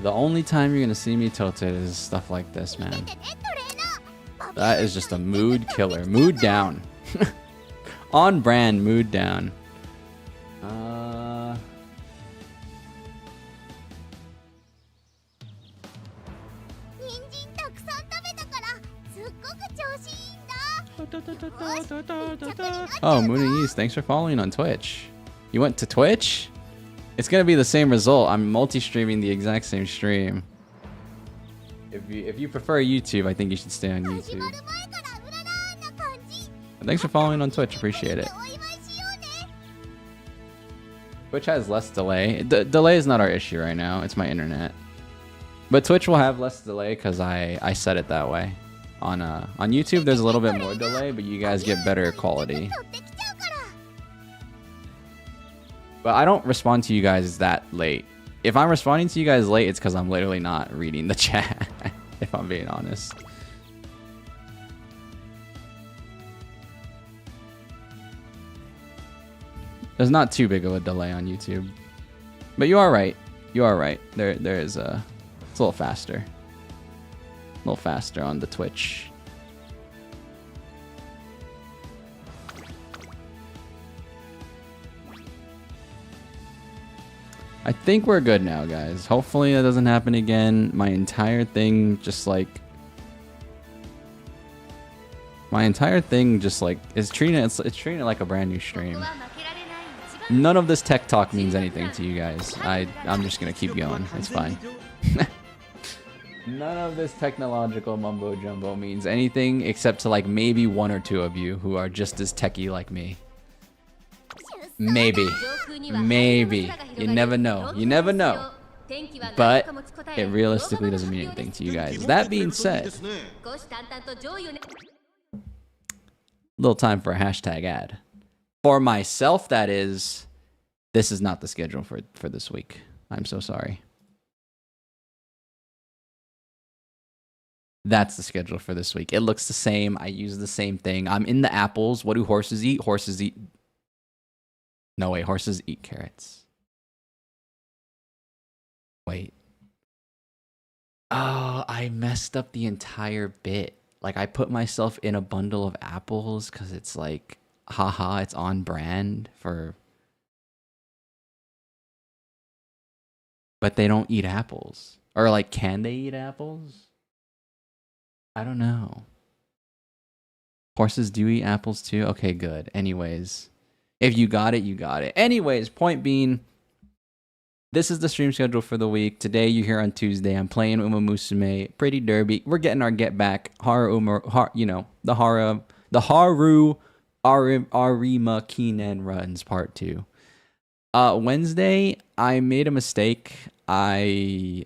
S1: the only time you're gonna see me tilted is stuff like this, man. That is just a mood killer. Mood down. On brand, mood down. Oh, Moon East, thanks for following on Twitch. You went to Twitch? It's gonna be the same result. I'm multi-streaming the exact same stream. If you prefer YouTube, I think you should stay on YouTube. And thanks for following on Twitch. Appreciate it. Twitch has less delay. Delay is not our issue right now. It's my internet. But Twitch will have less delay because I set it that way. On YouTube, there's a little bit more delay, but you guys get better quality. But I don't respond to you guys that late. If I'm responding to you guys late, it's because I'm literally not reading the chat, if I'm being honest. There's not too big of a delay on YouTube. But you are right. You are right. There is a... It's a little faster. A little faster on the Twitch. I think we're good now, guys. Hopefully that doesn't happen again. My entire thing just like is treating it, it's treating it like a brand new stream. None of this tech talk means anything to you guys. I'm just gonna keep going. It's fine. None of this technological mumbo jumbo means anything except to like maybe one or two of you who are just as techie like me. Maybe. You never know. You never know. But it realistically doesn't mean anything to you guys. That being said, little time for a hashtag ad. For myself, that is, this is not the schedule for this week. I'm so sorry. That's the schedule for this week. It looks the same. I use the same thing. I'm in the apples. What do horses eat? Horses eat... No, wait. Horses eat carrots. Wait. Oh, I messed up the entire bit. Like, I put myself in a bundle of apples because it's like, haha, it's on brand for... But they don't eat apples. Or, like, can they eat apples? I don't know. Horses do eat apples too? Okay, good. Anyways, if you got it, you got it. Anyways, point being, this is the stream schedule for the week. Today, you're here on Tuesday. I'm playing Umamusume. Pretty derby. We're getting our get back. The Haru Arima Kinen runs part 2. Wednesday, I made a mistake. I'm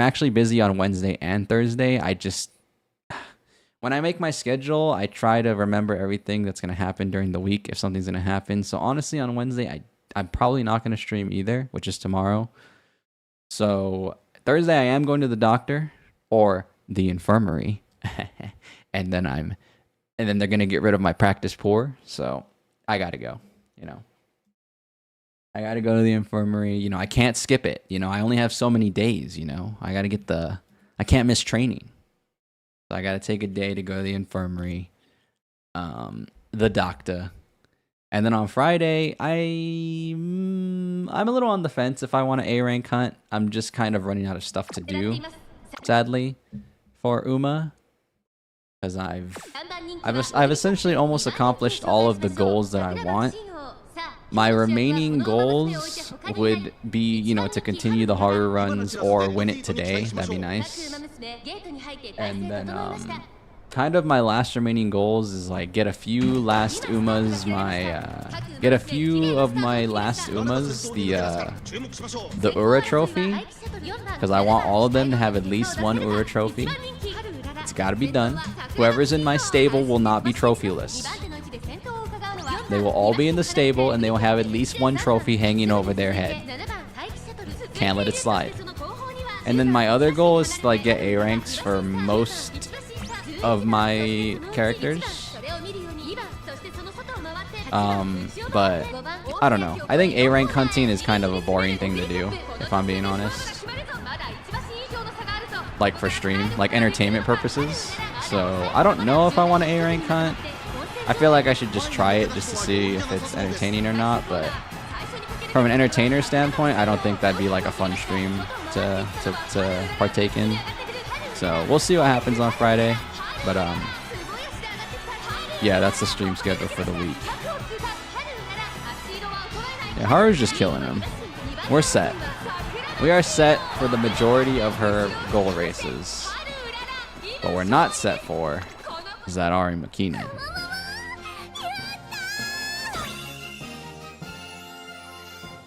S1: actually busy on Wednesday and Thursday. When I make my schedule, I try to remember everything that's going to happen during the week if something's going to happen. So honestly, on Wednesday, I'm probably not going to stream either, which is tomorrow. So Thursday, I am going to the doctor or the infirmary. and then they're going to get rid of my practice pour. So I got to go, I got to go to the infirmary. I can't skip it. I only have so many days, I got to get I can't miss training. So I got to take a day to go to the infirmary, the doctor. And then on Friday, I'm a little on the fence if I want to A-rank hunt. I'm just kind of running out of stuff to do, sadly, for Uma. Because I've essentially almost accomplished all of the goals that I want. My remaining goals would be, to continue the Haru runs or win it today. That'd be nice. And then, kind of my last remaining goals is like get a few last Umas, the Ura trophy, because I want all of them to have at least one Ura trophy. It's got to be done. Whoever's in my stable will not be trophyless. They will all be in the stable, and they will have at least one trophy hanging over their head. Can't let it slide. And then my other goal is to get A ranks for most of my characters. But I don't know. I think A rank hunting is kind of a boring thing to do, if I'm being honest. Like for stream, like entertainment purposes. So I don't know if I want to A rank hunt. I feel like I should just try it just to see if it's entertaining or not, but from an entertainer standpoint, I don't think that'd be like a fun stream to partake in. So we'll see what happens on Friday, but yeah, that's the stream schedule for the week. Yeah, Haru's just killing him. We're set. We are set for the majority of her goal races. What we're not set for is that Arima Kinen.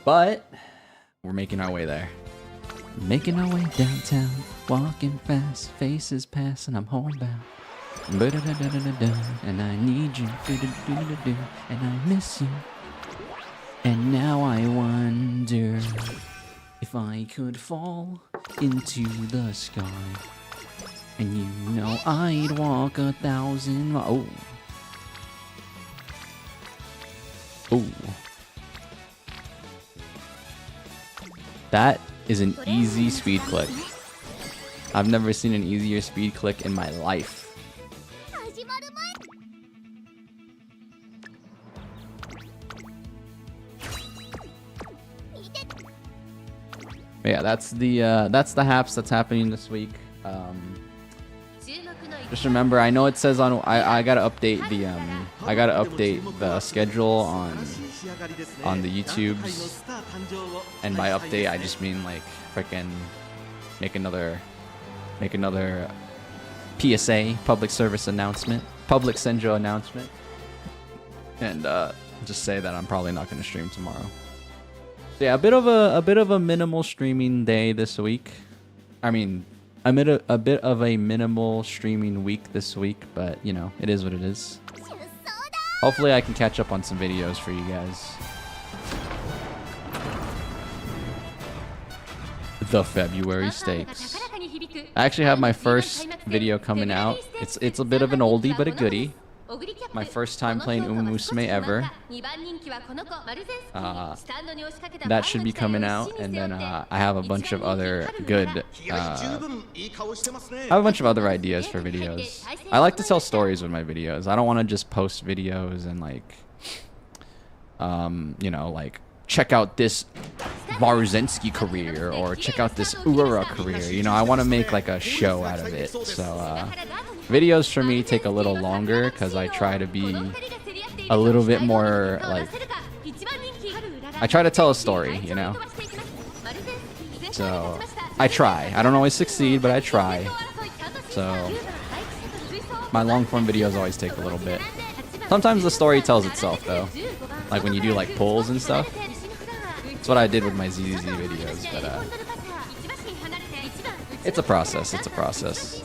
S1: But we're making our way there. Making our way downtown, walking fast, faces pass, and I'm homebound. And I need you, and I miss you. And now I wonder if I could fall into the sky. And I'd walk 1,000 miles. Oh. That is an easy speed click. I've never seen an easier speed click in my life. But yeah, that's the haps that's happening this week. Just remember, I know it says on I gotta update the schedule on the YouTubes, and by update I just mean like freaking make another PSA, public service announcement, public Senjo announcement, and just say that I'm probably not gonna stream tomorrow. So yeah, a bit of a minimal streaming day this week. I mean, a bit of a minimal streaming week this week, but you know, it is what it is. Hopefully I can catch up on some videos for you guys. The February Stakes. I actually have my first video coming out. It's a bit of an oldie but a goodie. My first time playing Umamusume ever. That should be coming out, and then I have a bunch of other good I have a bunch of other ideas for videos. I like to tell stories with my videos. I don't want to just post videos and like you know, like check out this Maruzensky career or check out this Urara career. You know, I want to make like a show out of it. So videos for me take a little longer because I try to be a little bit more like, I try to tell a story, you know? So I try. I don't always succeed, but I try. So my long form videos always take a little bit. Sometimes the story tells itself though. Like when you do like polls and stuff. That's what I did with my ZZZ videos, but it's a process, it's a process.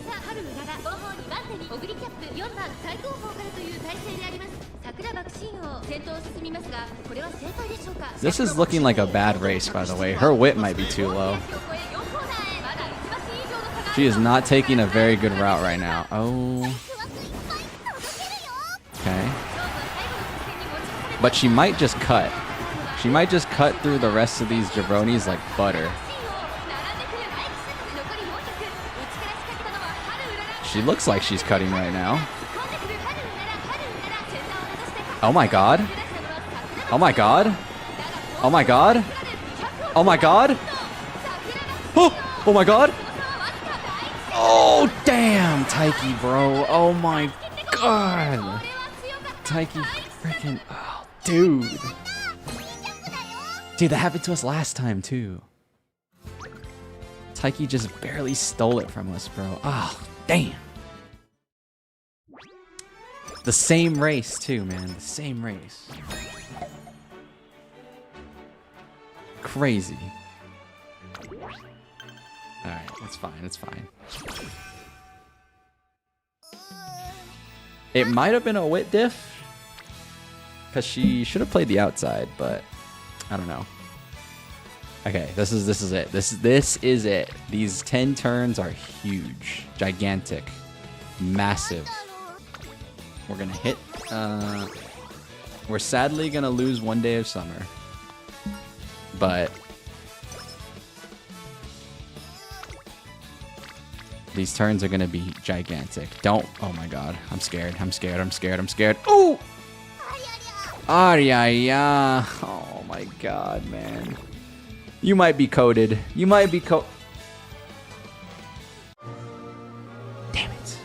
S1: This is looking like a bad race, by the way. Her whip might be too low. She is not taking a very good route right now. Oh. Okay. But she might just cut. She might just cut through the rest of these jabronis like butter. She looks like she's cutting right now. Oh my god. Oh my god. Oh my god. Oh my god. Oh, oh my god. Oh damn, Taiki, bro. Oh my god. Taiki freaking, oh dude. Dude, that happened to us last time too. Taiki just barely stole it from us, bro. Oh, damn. The same race too, man. The same race. Crazy. Alright, it's fine, it's fine. It might have been a wit diff. Because she should have played the outside, but I don't know. Okay, this is it. This is it. These 10 turns are huge. Gigantic. Massive. We're gonna hit we're sadly gonna lose one day of summer. But these turns are gonna be gigantic. Don't, oh my god. I'm scared. I'm scared. I'm scared. I'm scared. Ooh! Aria. Oh my god, man. You might be coded. You might be Damn it.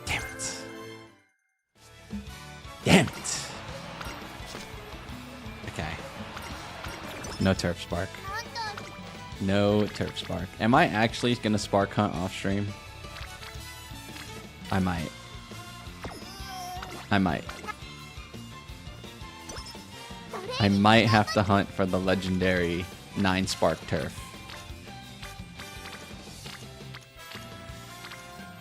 S1: Damn it. Damn it. Okay. No turf spark. No turf spark. Am I actually gonna spark hunt off stream? I might. I might. I might have to hunt for the legendary 9 spark turf.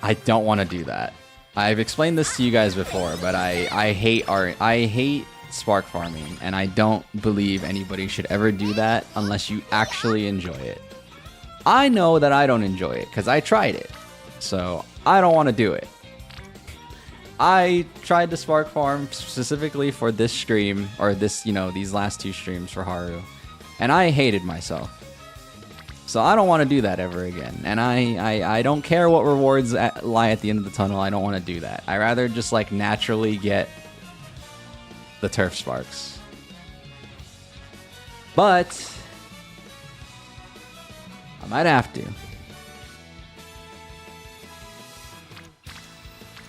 S1: I don't want to do that. I've explained this to you guys before, but I hate spark farming, and I don't believe anybody should ever do that unless you actually enjoy it. I know that I don't enjoy it because I tried it, so I don't want to do it. I tried to spark farm specifically for this stream, or this, you know, these last 2 streams for Haru, and I hated myself. So I don't want to do that ever again. And I don't care what rewards lie at the end of the tunnel. I don't want to do that. I rather just like naturally get the turf sparks. But I might have to.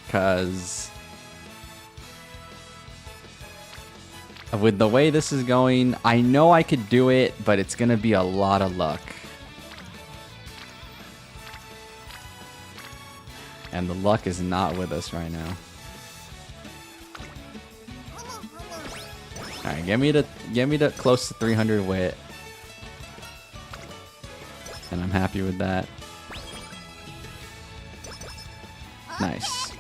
S1: Because with the way this is going, I know I could do it, but it's going to be a lot of luck. And the luck is not with us right now. Alright, get me to close to 300 wit. And I'm happy with that. Nice.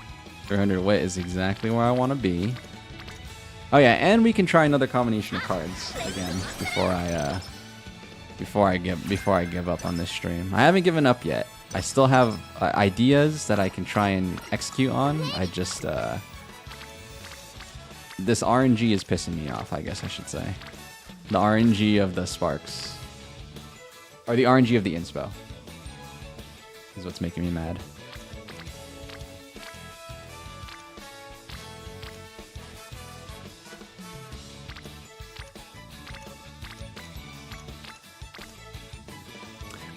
S1: 300 wit is exactly where I want to be. Oh yeah, and we can try another combination of cards again before I give up on this stream. I haven't given up yet. I still have ideas that I can try and execute on. I just this RNG is pissing me off, I guess I should say. The RNG of the sparks, or the RNG of the inspo, is what's making me mad.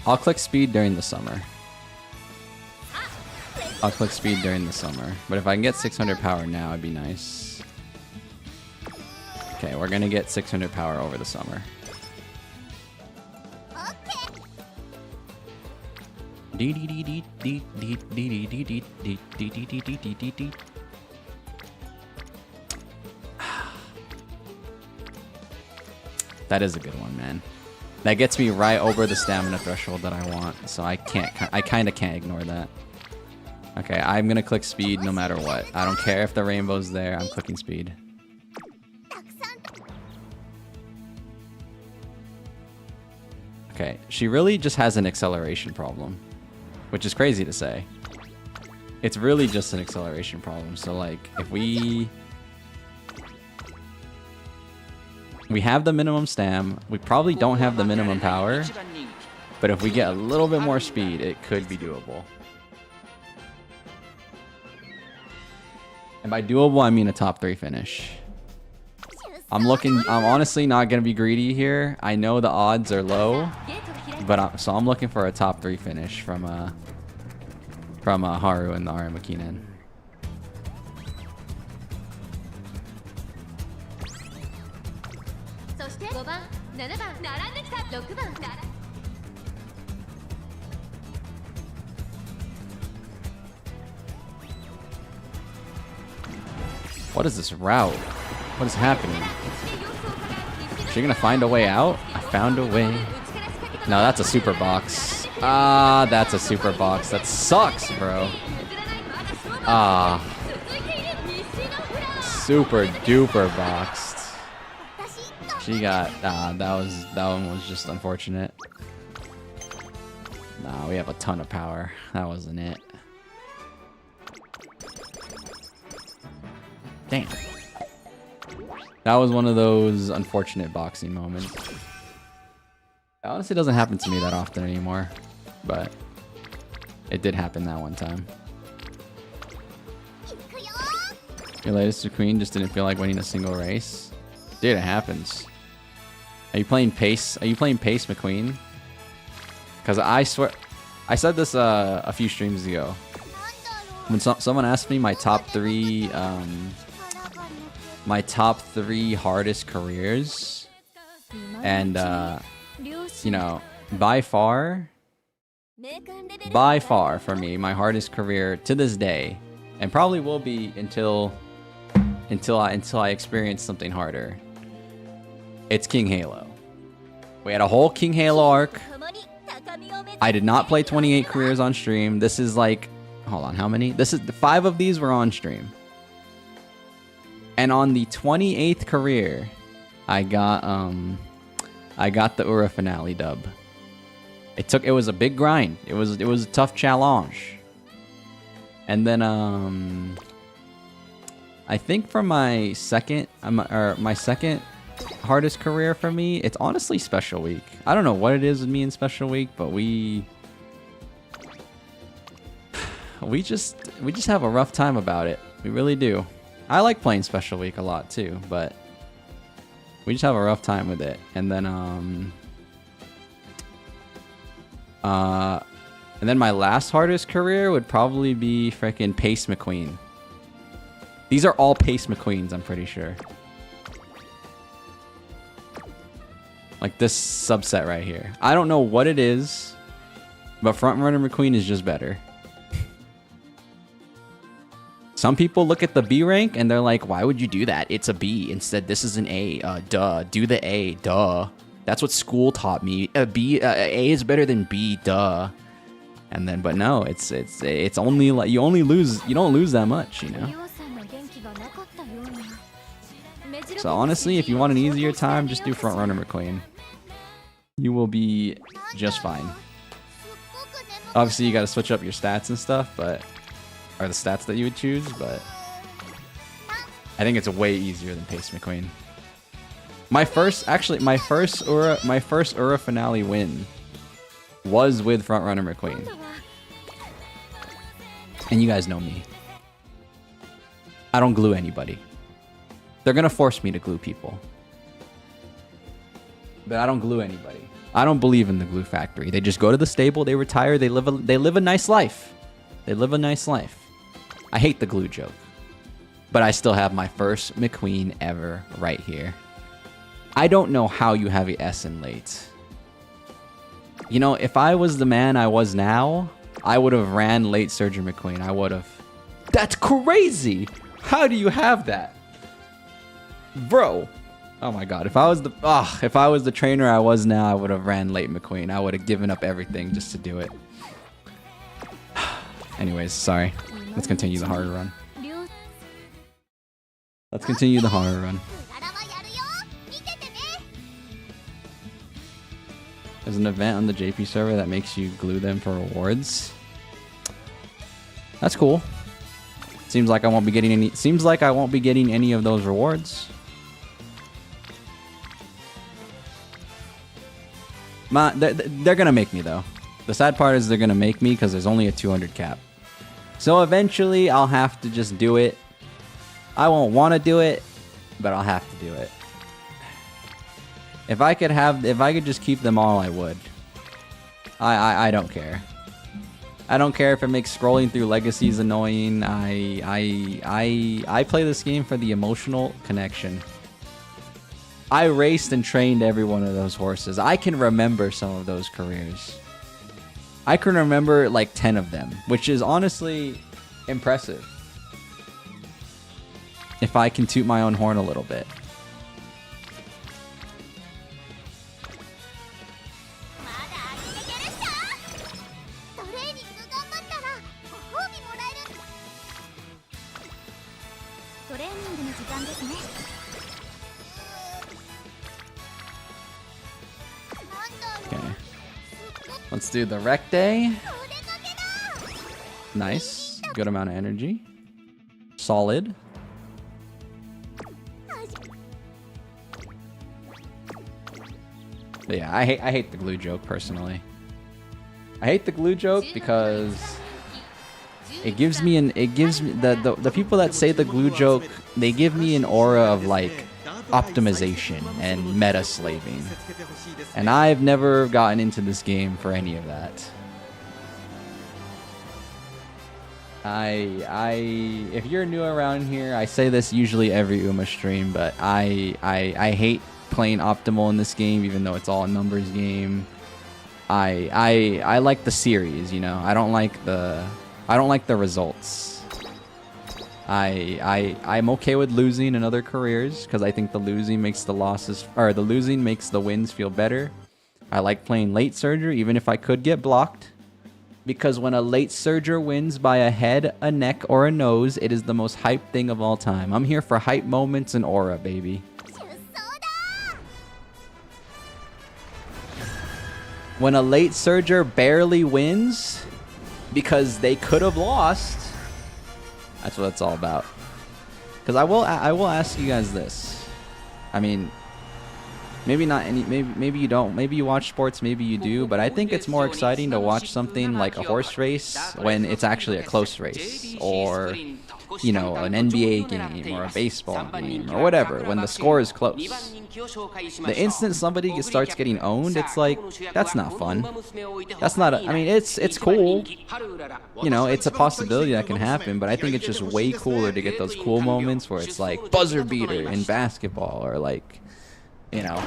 S1: I'll click speed during the summer. I'll click speed during the summer. But if I can get 600 power now, it'd be nice. Okay, we're gonna get 600 power over the summer. That is a good one, man. That gets me right over the stamina threshold that I want, so I kind of can't ignore that. Okay, I'm gonna click speed no matter what. I don't care if the rainbow's there, I'm clicking speed. Okay, she really just has an acceleration problem, which is crazy to say. It's really just an acceleration problem, so like, if we have the minimum stam, we probably don't have the minimum power, but if we get a little bit more speed, it could be doable. And by doable, I mean a top 3 finish. I'm honestly not going to be greedy here. I know the odds are low, but so I'm looking for a top 3 finish from Haru and the Arima Kinen. What is this route? What is happening? Is she gonna find a way out? I found a way. No, that's a super box. Ah, that's a super box. That sucks, bro. Ah. Super duper boxed. She got, that one was just unfortunate. Nah, we have a ton of power. That wasn't it. Damn. That was one of those unfortunate boxing moments. It honestly doesn't happen to me that often anymore, but it did happen that one time. Your latest queen just didn't feel like winning a single race. Dude, it happens. Are you playing pace? Are you playing pace, McQueen? Because I swear, I said this a few streams ago. When someone asked me my top 3 hardest careers, and you know, by far for me, my hardest career to this day, and probably will be until I experience something harder, it's King Halo. We had a whole King Halo arc. I did not play 28 careers on stream. This is like, hold on, how many? This is 5 of these were on stream. And on the 28th career, I got the Ura finale dub. It was a big grind. It was a tough challenge. And then I think for my second hardest career for me, it's honestly Special Week. I don't know what it is with me in Special Week, but we just have a rough time about it. We really do. I like playing Special Week a lot too, but we just have a rough time with it. And then my last hardest career would probably be freaking Pace McQueen. These are all Pace McQueens, I'm pretty sure. Like this subset right here. I don't know what it is, but Frontrunner McQueen is just better. Some people look at the B rank and they're like, why would you do that? It's a B. Instead, this is an A. Duh. Do the A. Duh. That's what school taught me. A is better than B. Duh. And then, but no, it's only like you don't lose that much, you know. So honestly, if you want an easier time, just do Frontrunner McQueen. You will be just fine. Obviously, you got to switch up your stats and stuff, but or the stats that you would choose, but I think it's way easier than Pace McQueen. My first Ura finale win was with Frontrunner McQueen. And you guys know me. I don't glue anybody. They're gonna force me to glue people. But I don't glue anybody. I don't believe in the glue factory. They just go to the stable, they retire, they live a nice life. They live a nice life. I hate the glue joke. But I still have my first McQueen ever right here. I don't know how you have a S in late. You know, if I was the man I was now, I would have ran late Surgeon McQueen. I would have. That's crazy! How do you have that? Bro. Oh my god. If I was the trainer I was now, I would have ran late McQueen. I would have given up everything just to do it. Anyways, sorry. Let's continue the horror run. Let's continue the horror run. There's an event on the JP server that makes you glue them for rewards. That's cool. Seems like I won't be getting any of those rewards. They're gonna make me though. The sad part is they're gonna make me because there's only a 200 cap. So eventually I'll have to just do it. I won't want to do it, but I'll have to do it. If I could just keep them all, I would. I don't care. I don't care if it makes scrolling through legacies annoying. I play this game for the emotional connection. I raced and trained every one of those horses. I can remember some of those careers. I can remember like 10 of them, which is honestly impressive. If I can toot my own horn a little bit. Okay. Let's do the rec day. Nice. Good amount of energy. Solid. But yeah, I hate the glue joke personally. I hate the glue joke because it gives me the people that say the glue joke, they give me an aura of like optimization and meta slaving. And I've never gotten into this game for any of that. If you're new around here, I say this usually every Uma stream, but I hate playing optimal in this game, even though it's all a numbers game. I like the series, you know. I don't like the results. I'm okay with losing in other careers because I think the losing makes the wins feel better. I like playing late surger even if I could get blocked, because when a late surger wins by a head, a neck, or a nose, it is the most hype thing of all time. I'm here for hype moments and aura, baby. When a late surger barely wins because they could have lost, that's what it's all about. Because I will ask you guys this. I mean, maybe not any. Maybe you don't. Maybe you watch sports. Maybe you do. But I think it's more exciting to watch something like a horse race when it's actually a close race, or you know, an NBA game or a baseball game or whatever, when the score is close. The instant somebody starts getting owned, it's like, that's not fun. That's not I mean, it's cool. You know, it's a possibility that can happen, but I think it's just way cooler to get those cool moments where it's like buzzer beater in basketball, or like, you know,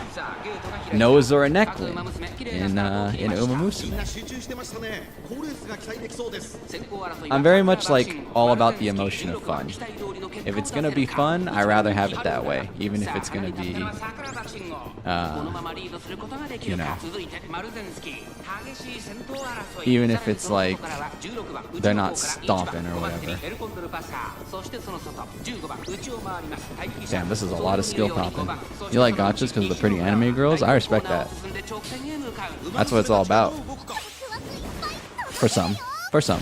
S1: nose or a neckline in Umamusume. I'm very much like all about the emotion of fun. If it's gonna be fun, I rather have it that way, even if it's gonna be, you know, even if it's like they're not stomping or whatever. Damn, this is a lot of skill popping. You like gotchas because of the pretty anime girls? I respect that. That's what it's all about. For some. For some.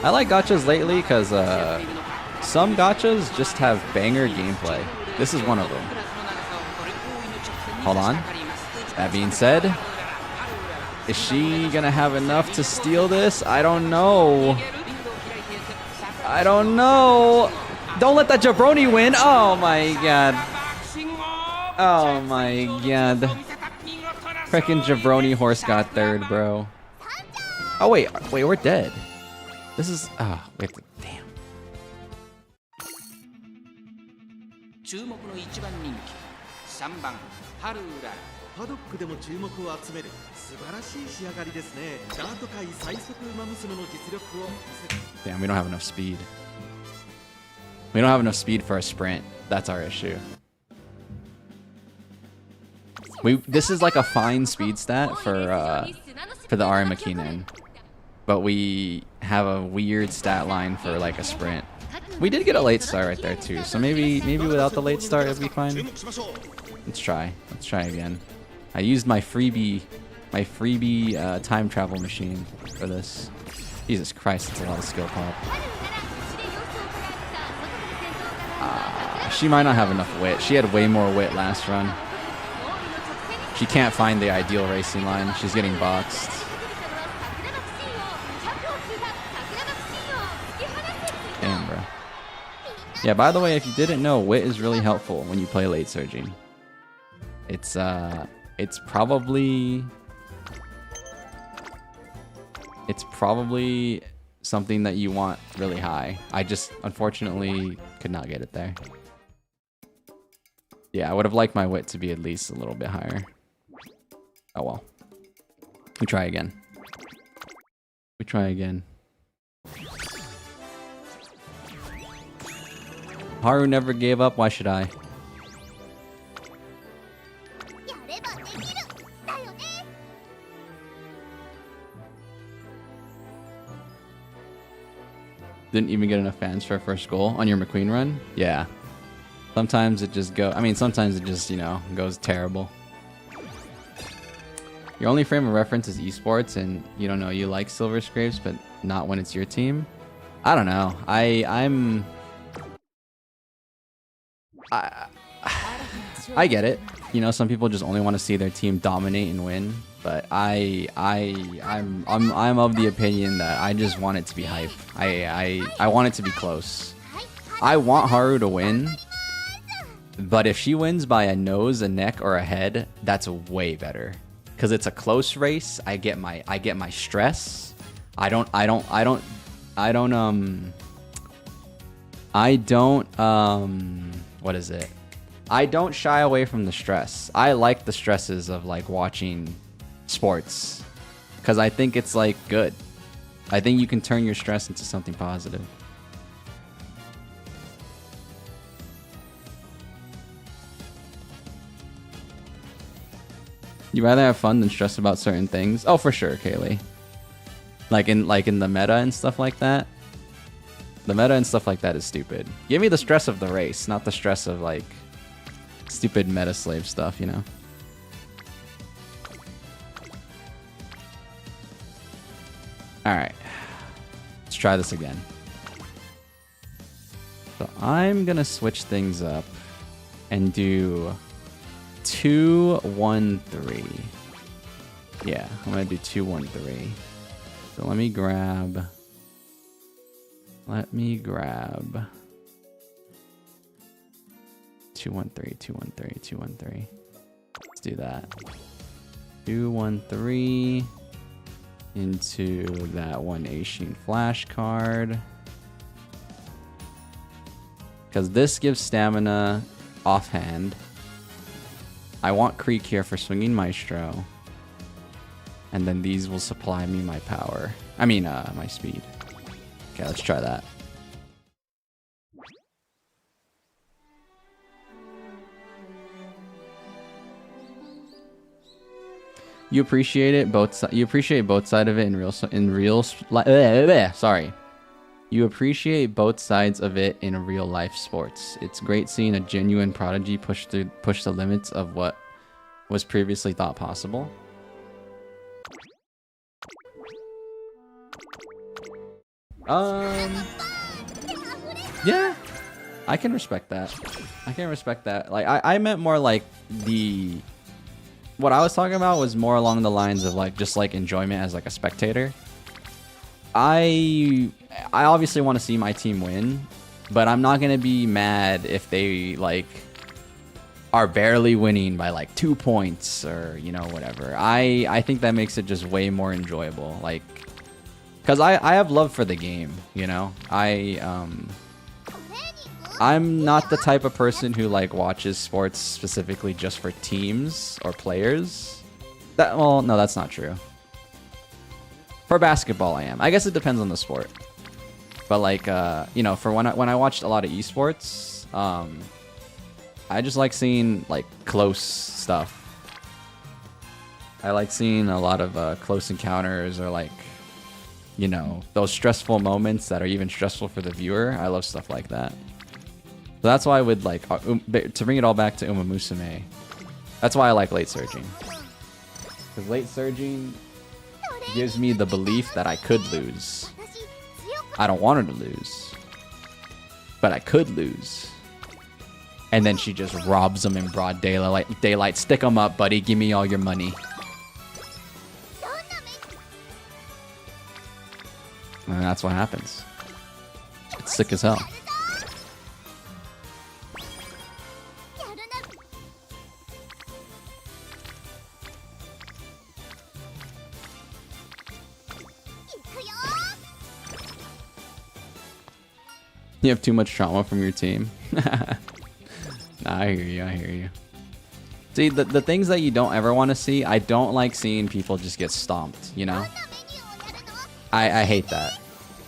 S1: I like gotchas lately because some gotchas just have banger gameplay. This is one of them. Hold on. That being said, is she gonna have enough to steal this? I don't know. I don't know. Don't let that jabroni win. Oh my god. Oh my god. Frickin' jabroni horse got third, bro. Oh wait, we're dead. This is wait, damn.
S2: 注目の一番人気3番ハルウララ
S4: パドックでも注目を集める素晴らしい仕上がりですね。ダート界最速馬娘の実力を見せ
S1: Damn, we don't have enough speed. We don't have enough speed for a sprint. That's our issue. This is like a fine speed stat for the Arima Kinen, but we have a weird stat line for like a sprint. We did get a late start right there too, so maybe without the late start it'll be fine. Let's try again. I used my freebie time travel machine for this. Jesus Christ, it's a lot of skill pop. She might not have enough wit. She had way more wit last run. She can't find the ideal racing line. She's getting boxed. Damn, bro. Yeah, by the way, if you didn't know, wit is really helpful when you play late surging. It's probably something that you want really high. I just unfortunately could not get it there. Yeah, I would have liked my wit to be at least a little bit higher. Oh well. We try again. We try again. Haru never gave up, why should I? Didn't even get enough fans for a first goal on your McQueen run? Yeah. Sometimes it just sometimes it just, you know, goes terrible. Your only frame of reference is esports, and you don't know, you like Silver Scrapes, but not when it's your team? I don't know. I get it. You know, some people just only want to see their team dominate and win, but I'm of the opinion that I just want it to be hype. I want it to be close. I want Haru to win, but if she wins by a nose, a neck, or a head, that's way better. Because it's a close race. I get my stress. I don't what is it? I don't shy away from the stress. I like the stresses of like watching sports because I think it's like good. I think you can turn your stress into something positive. You rather have fun than stress about certain things? Oh, for sure, Kaylee. Like in the meta and stuff like that. The meta and stuff like that is stupid. Give me the stress of the race, not the stress of like stupid meta slave stuff, you know? Alright. Let's try this again. So I'm gonna switch things up and do 2-1-3. Yeah, I'm gonna do 2-1-3. So let me grab 2-1-3, 2-1-3, 2-1-3. Let's do that. 2-1-3 into that one Aishin flash card. Because this gives stamina offhand. I want Creek here for swinging Maestro. And then these will supply me my power. I mean, my speed. Okay, let's try that. You appreciate it both. You appreciate both sides of it sorry. You appreciate both sides of it in real life sports. It's great seeing a genuine prodigy push the limits of what was previously thought possible. Yeah, I can respect that. I can respect that. Like, I meant more like what I was talking about was more along the lines of like just like enjoyment as like a spectator. I obviously want to see my team win, but I'm not gonna be mad if they like are barely winning by like 2 points or, you know, whatever. I think that makes it just way more enjoyable. Like, because I have love for the game, you know. I'm not the type of person who like watches sports specifically just for teams or players. Well, no, that's not true. For basketball, I am. I guess it depends on the sport. But like, you know, for when I watched a lot of esports, I just like seeing like close stuff. I like seeing a lot of close encounters or like, you know, those stressful moments that are even stressful for the viewer. I love stuff like that. So that's why I would like, to bring it all back to Umamusume, that's why I like late surging. Because late surging gives me the belief that I could lose. I don't want her to lose, but I could lose. And then she just robs them in broad daylight. Stick them up, buddy. Give me all your money. And that's what happens. It's sick as hell. You have too much trauma from your team. Nah, I hear you. I hear you. See, the things that you don't ever want to see, I don't like seeing people just get stomped, you know? I hate that.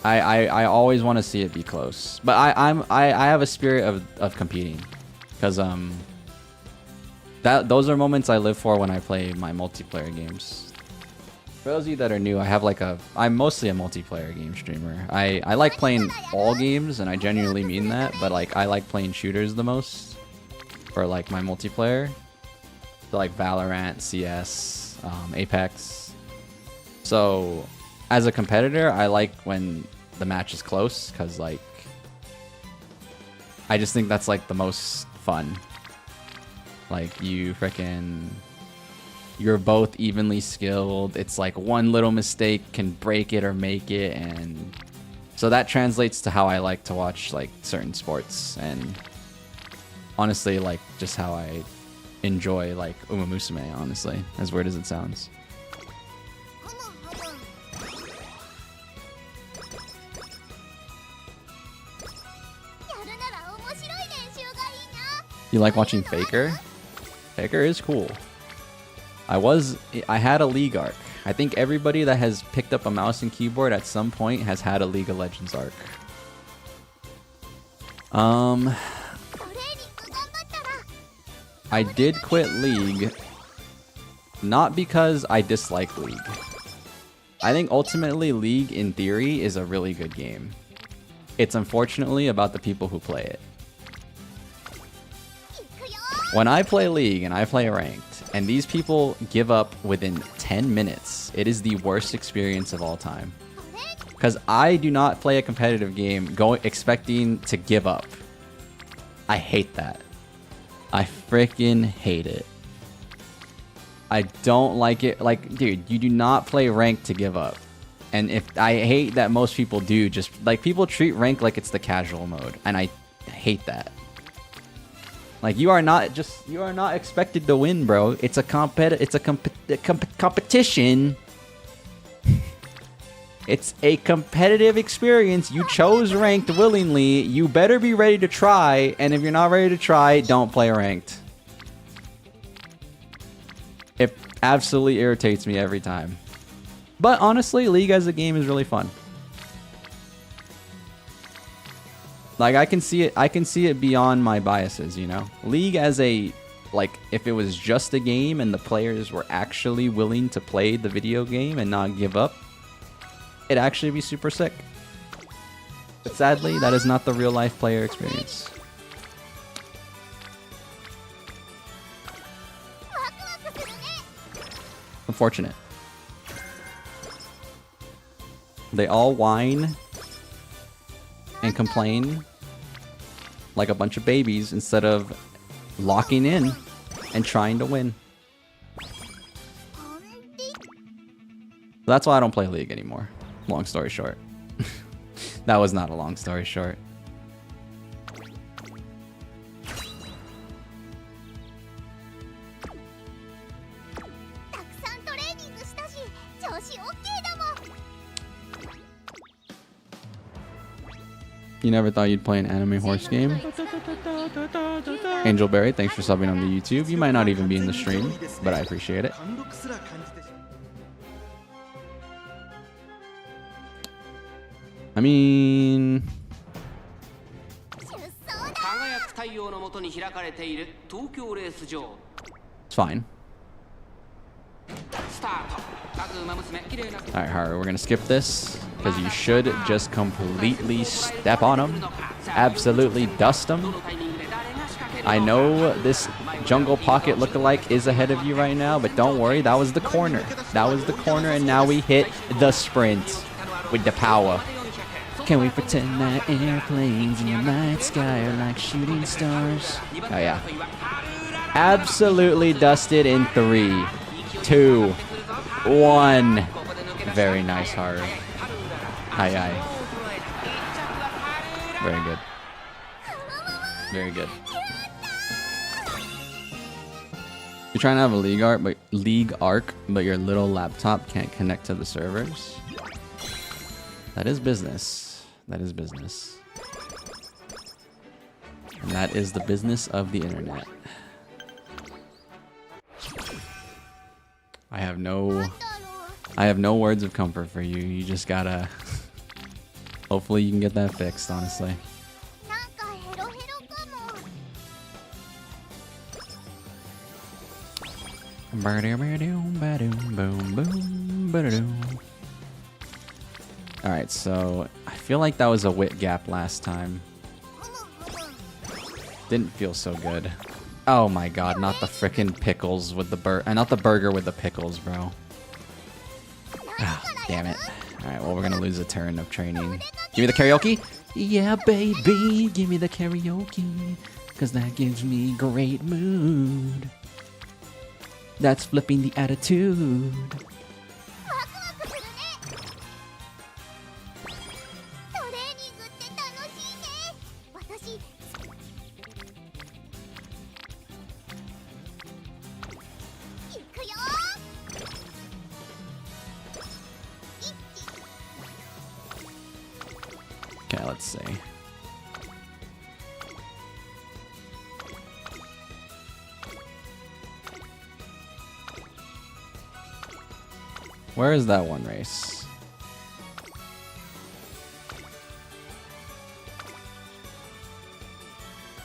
S1: I always want to see it be close. But I have a spirit of competing. Because those are moments I live for when I play my multiplayer games. For those of you that are new, I'm mostly a multiplayer game streamer. I like playing all games, and I genuinely mean that, but like I like playing shooters the most for like my multiplayer. So like Valorant, CS, Apex. So as a competitor, I like when the match is close, because like I just think that's like the most fun. Like you're both evenly skilled. It's like one little mistake can break it or make it, and so that translates to how I like to watch like certain sports, and honestly like just how I enjoy like Umamusume, honestly, as weird as it sounds. You like watching Faker? Faker is cool. I had a League arc. I think everybody that has picked up a mouse and keyboard at some point has had a League of Legends arc. I did quit League, not because I dislike League. I think ultimately League, in theory, is a really good game. It's unfortunately about the people who play it. When I play League and I play ranked, and these people give up within 10 minutes, it is the worst experience of all time. Because I do not play a competitive game expecting to give up. I hate that. I freaking hate it. I don't like it. Like, dude, you do not play ranked to give up. And if I hate that most people do, just like people treat rank like it's the casual mode, and I hate that. Like you are not expected to win, bro. It's a competition. It's a competitive experience. You chose ranked willingly. You better be ready to try, and if you're not ready to try, don't play ranked. It absolutely irritates me every time. But honestly, League as a game is really fun. Like I can see it beyond my biases, you know? League as a, like, if it was just a game and the players were actually willing to play the video game and not give up, it'd actually be super sick. But sadly, that is not the real life player experience. Unfortunate. They all whine and complain like a bunch of babies instead of locking in and trying to win. That's why I don't play League anymore. Long story short. That was not a long story short. You never thought you'd play an anime horse game? Angelberry, thanks for subbing on the YouTube. You might not even be in the stream, but I appreciate it. I mean... It's fine. Alright, Haru, we're gonna skip this, because you should just completely step on them. Absolutely dust them. I know this jungle pocket lookalike is ahead of you right now, but don't worry, that was the corner. That was the corner, and now we hit the sprint with the power. Can we pretend that airplanes in the night sky are like shooting stars? Oh yeah. Absolutely dusted in 3, 2, 1. Very nice, Haru. Aye, aye. Very good. Very good. You're trying to have a League arc, but your little laptop can't connect to the servers. That is business. That is business. And that is the business of the internet. I have no words of comfort for you. You just gotta... Hopefully you can get that fixed, honestly. Alright, so I feel like that was a wit gap last time. Didn't feel so good. Oh my god, not the frickin' pickles with the not the burger with the pickles, bro. Ah, damn it. Alright, well, we're gonna lose a turn of training. Give me the karaoke? Yeah, baby, give me the karaoke. Cause that gives me great mood. That's flipping the attitude. Okay, let's see. Where is that one race?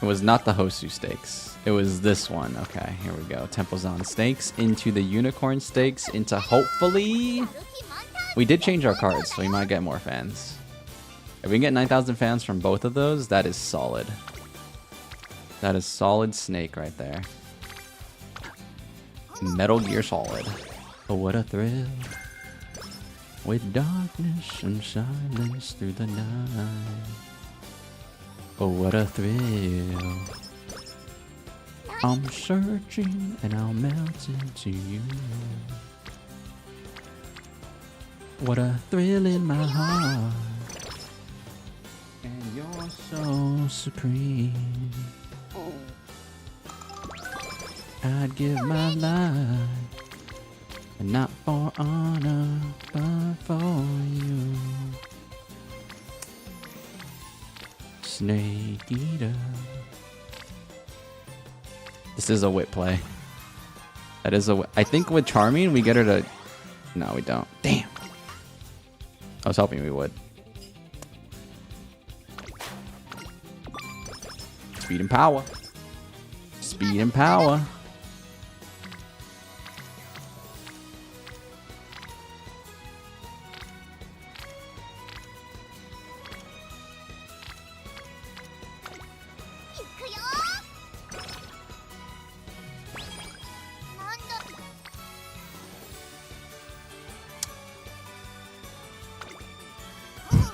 S1: It was not the Hosu Stakes. It was this one. Okay, here we go. Templezon Stakes into the Unicorn Stakes into hopefully... We did change our cards, so we might get more fans. If we can get 9,000 fans from both of those, that is solid. That is solid Snake right there. Metal Gear Solid. Oh, what a thrill. with darkness and silence through the night. Oh, what a thrill. I'm searching and I'll melt into you. What a thrill in my heart. And you're so supreme. I'd give my life, and not for honor, but for you. Snake eater. This is a wit play. That is a wit. I think with Charming we get her to... No, we don't. Damn. I was hoping we would. Speed and power. Speed and power.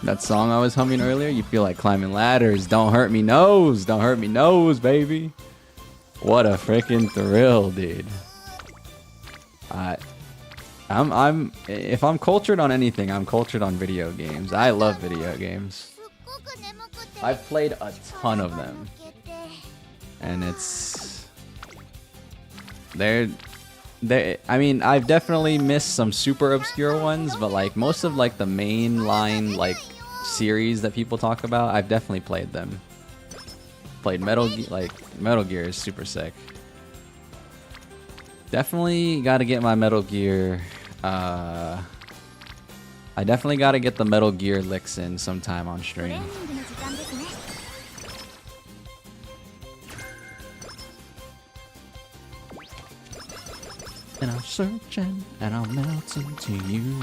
S1: That song I was humming earlier, you feel like climbing ladders. Don't hurt me nose. Don't hurt me nose, baby. What a freaking thrill, dude. If I'm cultured on anything, I'm cultured on video games. I love video games. I've played a ton of them. And it's... I mean, I've definitely missed some super obscure ones, but like most of like the main line like series that people talk about, I've definitely played them. Played Metal Gear is super sick. Definitely got to get my Metal Gear. I definitely got to get the Metal Gear licks in sometime on stream. And I'm searching and I'll melt into you.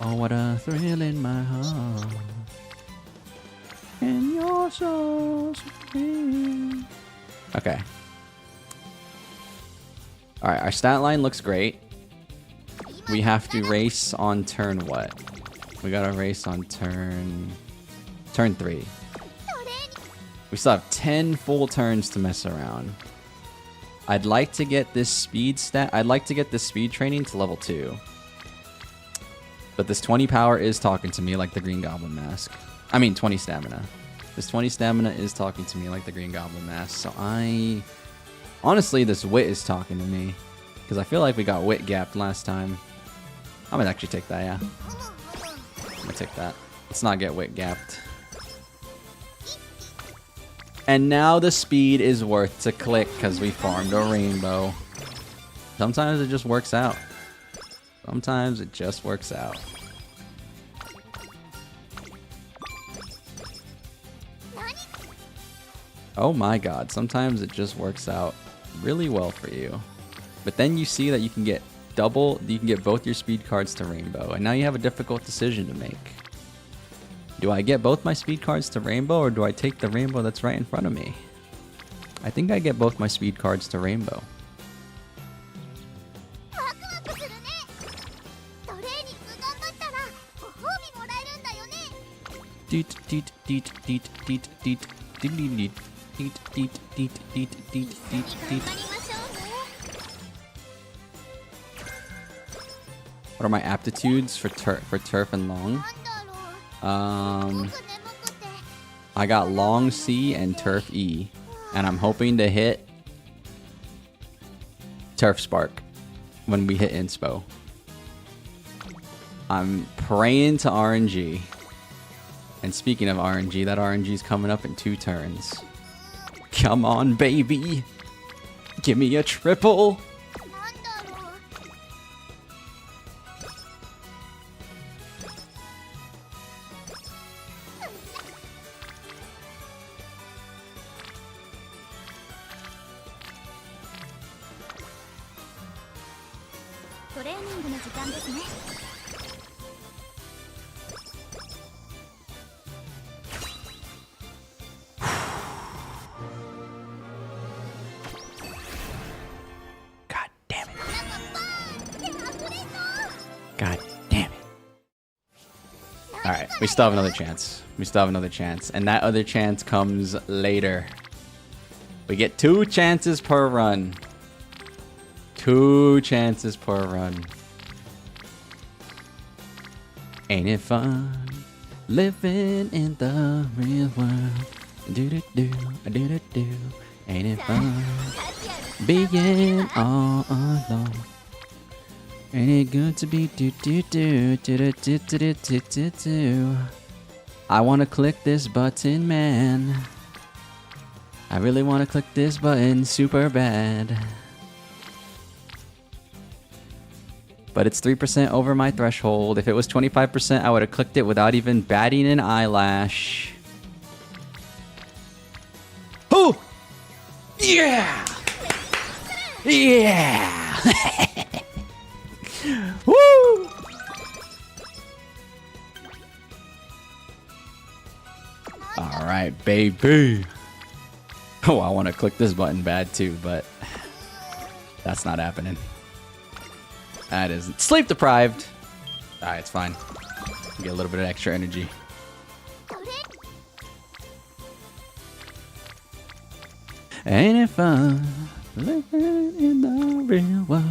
S1: Oh, what a thrill in my heart. And you're so sweet. Okay. Alright, our stat line looks great. We have to race on turn what? We gotta race on turn 3. We still have 10 full turns to mess around. I'd like to get this speed stat. I'd like to get this speed training to level 2. But this 20 power is talking to me like the Green Goblin Mask. I mean 20 stamina. This 20 stamina is talking to me like the Green Goblin Mask. So honestly, this wit is talking to me. Because I feel like we got wit gapped last time. I'm gonna actually take that, yeah. I'm gonna take that. Let's not get wit gapped. And now the speed is worth to click because we farmed a rainbow. Sometimes it just works out. Sometimes it just works out. Oh my god, sometimes it just works out really well for you. But then you see that you can get both your speed cards to rainbow, and now you have a difficult decision to make. Do I get both my speed cards to rainbow, or do I take the rainbow that's right in front of me? I think I get both my speed cards to rainbow. What are my aptitudes for turf and long? I got long C and turf E, and I'm hoping to hit turf spark when we hit inspo. I'm praying to RNG. And speaking of RNG, that RNG is coming up in 2 turns. Come on, baby. Give me a triple. God We still have another chance. We still have another chance. And that other chance comes later. We get 2 chances per run. 2 chances per run. Ain't it fun living in the real world? Do do do do do do. Ain't it fun being all alone? Ain't it good to be do do do do do do do do do do? I wanna click this button, man. I really wanna click this button super bad. But it's 3% over my threshold. If it was 25%, I would have clicked it without even batting an eyelash. Oh! Yeah! Yeah! Woo! Alright, baby. Oh, I want to click this button bad too, but that's not happening. That isn't. Sleep deprived. Alright, it's fine. Get a little bit of extra energy. Ain't it fun living in the real world?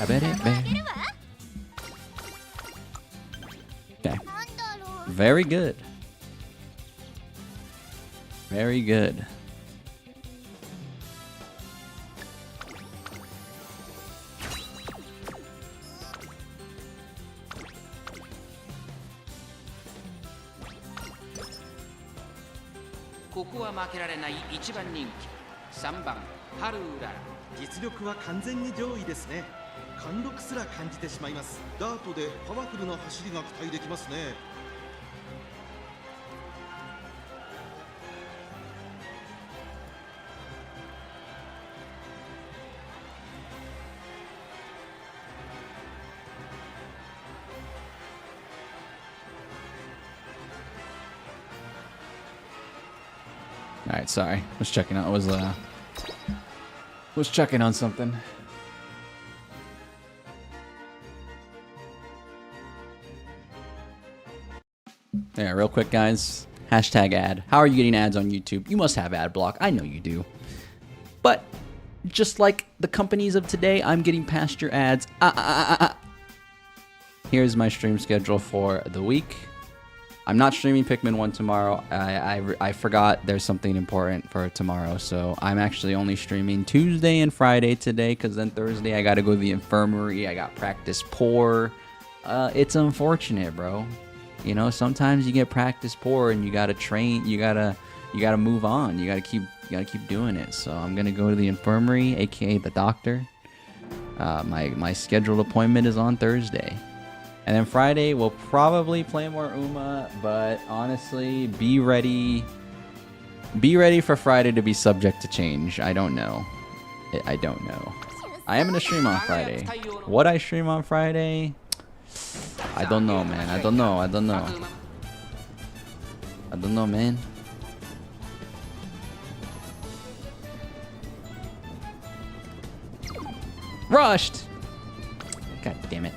S1: I bet it, babe. Okay. Very good. Very good.
S2: Haru
S4: 実力は完全に上位ですね。貫禄すら感じてしまいます。ダートでパワフルな走りが期待できますね。
S1: Alright, sorry. Was checking out. Was checking on something. Yeah, real quick, guys. Hashtag ad. How are you getting ads on YouTube? You must have ad block. I know you do. But just like the companies of today, I'm getting past your ads. Here's my stream schedule for the week. I'm not streaming Pikmin 1 tomorrow. I forgot there's something important for tomorrow. So I'm actually only streaming Tuesday and Friday today, because then Thursday I got to go to the infirmary. I got practice poor. It's unfortunate, bro. You know, sometimes you get practice poor and you got to train. You got to move on. You got to keep doing it. So I'm going to go to the infirmary, aka the doctor. My scheduled appointment is on Thursday. And then Friday, we'll probably play more Uma, but honestly, be ready for Friday to be subject to change. I don't know. I don't know. I am going to stream on Friday. What I stream on Friday? I don't know, man. I don't know. I don't know. I don't know, man. Rushed! God damn it.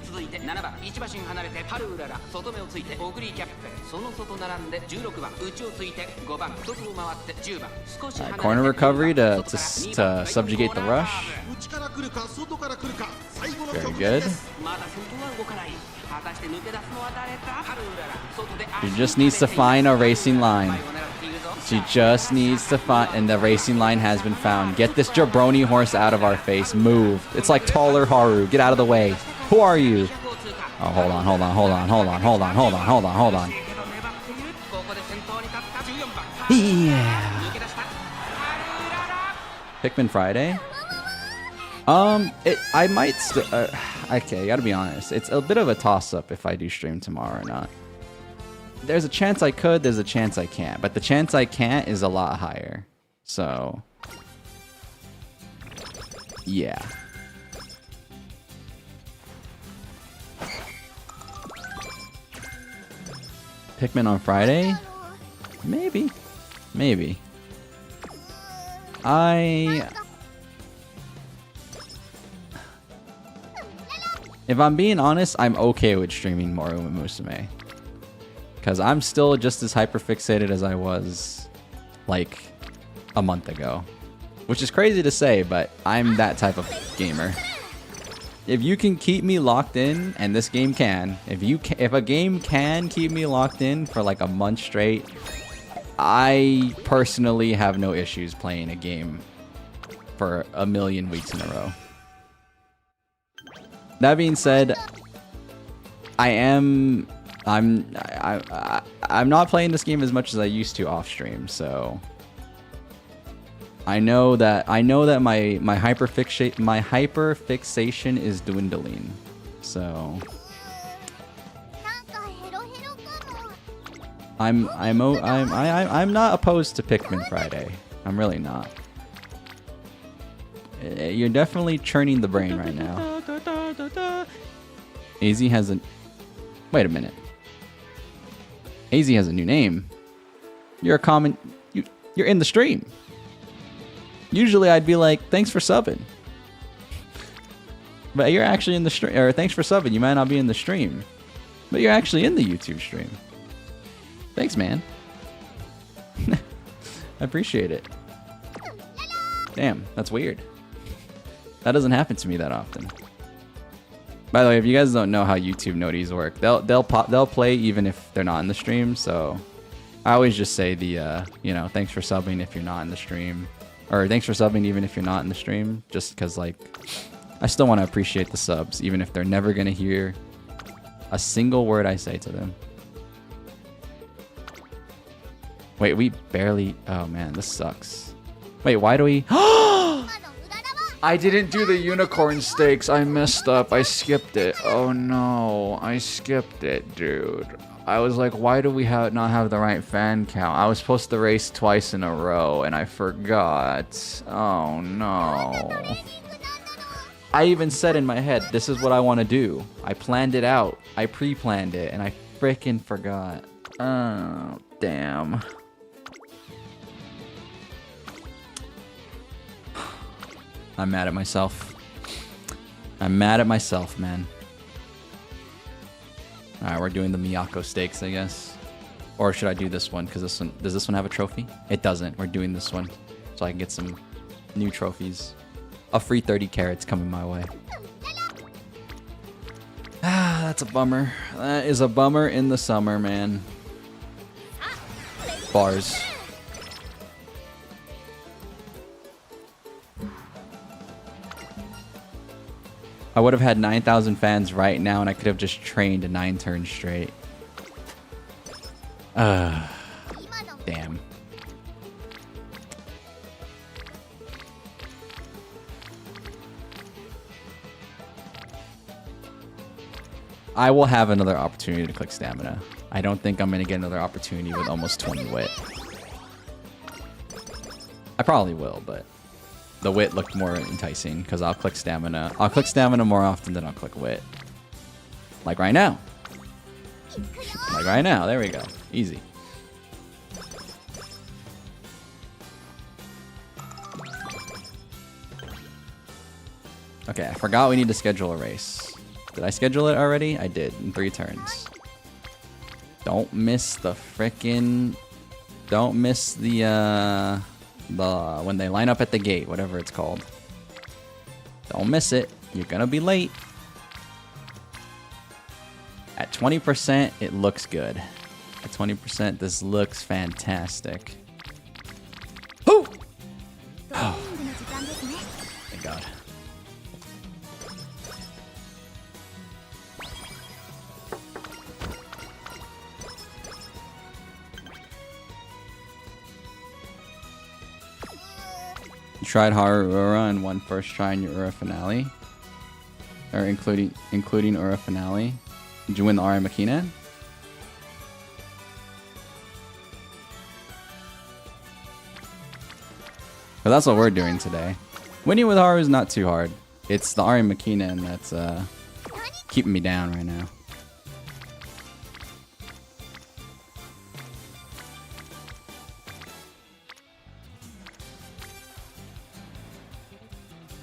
S2: 続いて7番1馬身離れてハルウララ外目をついてオグリーキャップその外並んで16番内をついて5番外を回って10番少し離れて
S1: Corner recovery to subjugate the rush.
S4: 内から来るか外から来るか最後の
S1: Very
S4: 局
S1: good.
S4: 面です。
S2: まだ先頭は動かない果たして抜け出すのは誰かハルウララ外で
S1: She just needs to find a racing line. She just needs to find, and the racing line has been found. Get this jabroni horse out of our face. Move. It's like taller Haru. Get out of the way. Who are you? Oh, hold on. Yeah. Pikmin Friday? I might okay, I gotta be honest. It's a bit of a toss-up if I do stream tomorrow or not. There's a chance I could, there's a chance I can't. But the chance I can't is a lot higher. So, yeah. Pikmin on Friday? Maybe. Maybe. If I'm being honest, I'm okay with streaming more Umamusume. Because I'm still just as hyperfixated as I was like a month ago. Which is crazy to say, but I'm that type of gamer. If you can keep me locked in, and this game can, if a game can keep me locked in for like a month straight, I personally have no issues playing a game for a million weeks in a row. That being said, I'm not playing this game as much as I used to off stream, so I know that my hyperfixation is dwindling. So I'm not opposed to Pikmin Friday. I'm really not. You're definitely churning the brain right now. AZ has a... Wait a minute. AZ has a new name. You're a common... You're in the stream. Usually I'd be like, thanks for subbing. But you're actually in the stream. Or thanks for subbing. You might not be in the stream. But you're actually in the YouTube stream. Thanks, man. I appreciate it. Damn, that's weird. That doesn't happen to me that often. By the way, if you guys don't know how YouTube noties work, they'll play even if they're not in the stream. So I always just say the you know, thanks for subbing if you're not in the stream, or thanks for subbing even if you're not in the stream, just because like I still want to appreciate the subs even if they're never gonna hear a single word I say to them. Wait, we barely... Oh man, this sucks. Wait, why do we... I didn't do the unicorn stakes. I messed up. I skipped it. Oh no, I skipped it, dude. I was like, why do we not have the right fan count? I was supposed to race twice in a row and I forgot. Oh no. I even said in my head, this is what I want to do. I planned it out. I pre-planned it and I freaking forgot. Oh, damn. I'm mad at myself. I'm mad at myself, man. Alright, we're doing the Miyako stakes, I guess. Or should I do this one? Because this one... Does this one have a trophy? It doesn't. We're doing this one. So I can get some new trophies. A free 30 carats coming my way. Ah, that's a bummer. That is a bummer in the summer, man. Bars. I would have had 9,000 fans right now and I could have just trained 9 turns straight. Damn. I will have another opportunity to click stamina. I don't think I'm going to get another opportunity with almost 20 wit. I probably will, but... The wit looked more enticing because I'll click stamina. I'll click stamina more often than I'll click wit. Like right now. Like right now. There we go. Easy. Okay, I forgot we need to schedule a race. Did I schedule it already? I did in 3 turns. Don't miss the frickin'... Don't miss the when they line up at the gate, whatever it's called. Don't miss it. You're gonna be late. At 20%, it looks good. At 20%, this looks fantastic. Ooh! Oh. Thank God. You tried Haru Urara and won first try in your Ura finale, or including Ura finale. Did you win the Arima Kinen? But that's what we're doing today. Winning with Haru is not too hard. It's the Arima Kinen that's keeping me down right now.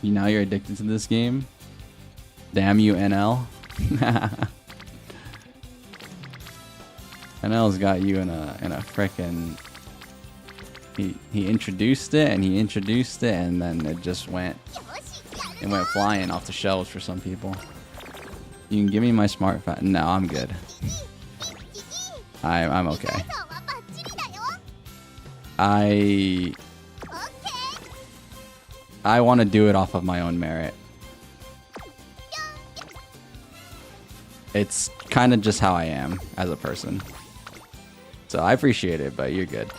S1: Now you're addicted to this game? Damn you, NL. NL's got you in a frickin'. He introduced it and he introduced it and then it just went. It went flying off the shelves for some people. You can give me my smart phone. No, I'm good. I'm okay. I want to do it off of my own merit. It's kind of just how I am as a person. So I appreciate it, but you're good.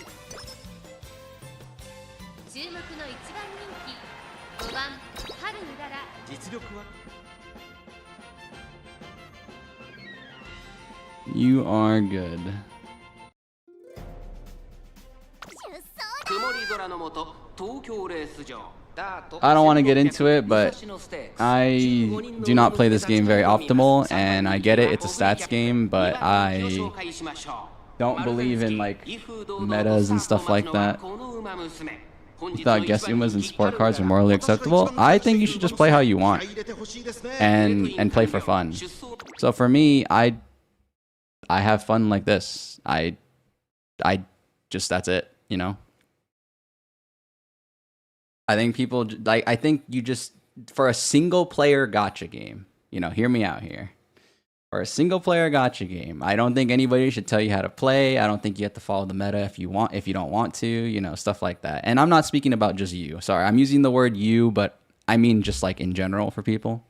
S1: You are good. I don't want to get into it, but I do not play this game very optimal, and I get it, it's a stats game, but I don't believe in like metas and stuff like that. You thought guest Umas and support cards are morally acceptable? I think you should just play how you want and play for fun. So for me, I have fun like this. I just, that's it, you know? I think people, like, I think you just, for a single player gacha game, you know, hear me out here. For a single player gacha game, I don't think anybody should tell you how to play. I don't think you have to follow the meta if you don't want to, you know, stuff like that. And I'm not speaking about just you. Sorry, I'm using the word you, but I mean just like in general for people.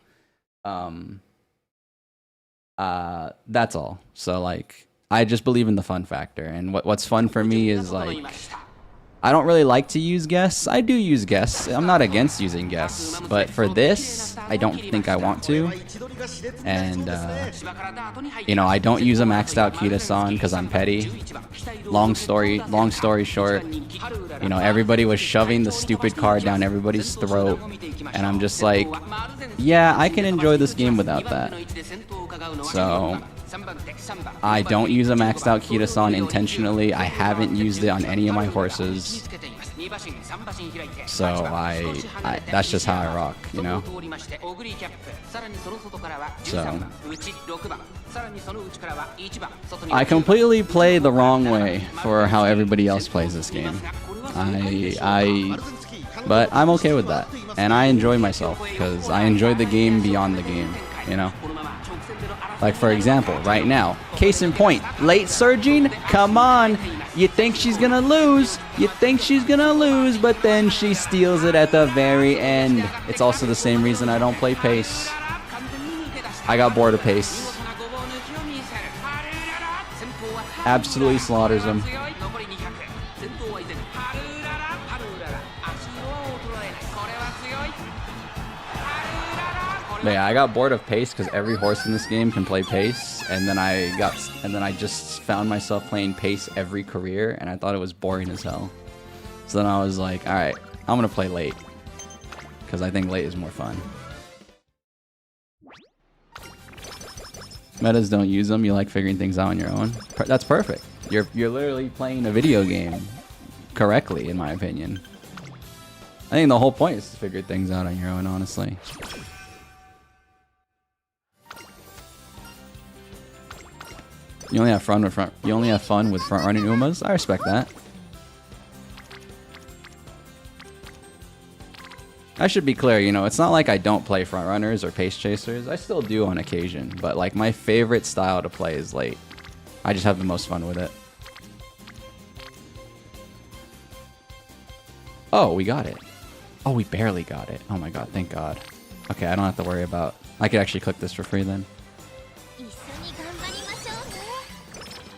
S1: That's all. So like, I just believe in the fun factor, and what's fun for me is like, I don't really like to use guests. I do use guests. I'm not against using guests, but for this, I don't think I want to. And you know, I don't use a maxed out Kita-san because I'm petty. Long story short, you know, everybody was shoving the stupid card down everybody's throat, and I'm just like, yeah, I can enjoy this game without that. So I don't use a maxed out Kita-san intentionally. I haven't used it on any of my horses. So I that's just how I rock, you know? So I completely play the wrong way for how everybody else plays this game. But I'm okay with that. And I enjoy myself because I enjoy the game beyond the game, you know? Like, for example, right now, case in point, late surging, come on, you think she's gonna lose, but then she steals it at the very end. It's also the same reason I don't play pace. I got bored of pace. Absolutely slaughters him. But yeah, I got bored of pace because every horse in this game can play pace, and then I just found myself playing pace every career, and I thought it was boring as hell. So then I was like, all right, I'm gonna play late because I think late is more fun. Metas don't use them. You like figuring things out on your own. That's perfect. You're literally playing a video game correctly, in my opinion. I think the whole point is to figure things out on your own, honestly. You only have fun with front running Umas. I respect that. I should be clear, you know, it's not like I don't play front runners or pace chasers. I still do on occasion, but like my favorite style to play is late. I just have the most fun with it. Oh, we got it. Oh, we barely got it. Oh my god, thank god. Okay, I don't have to worry about... I could actually click this for free then.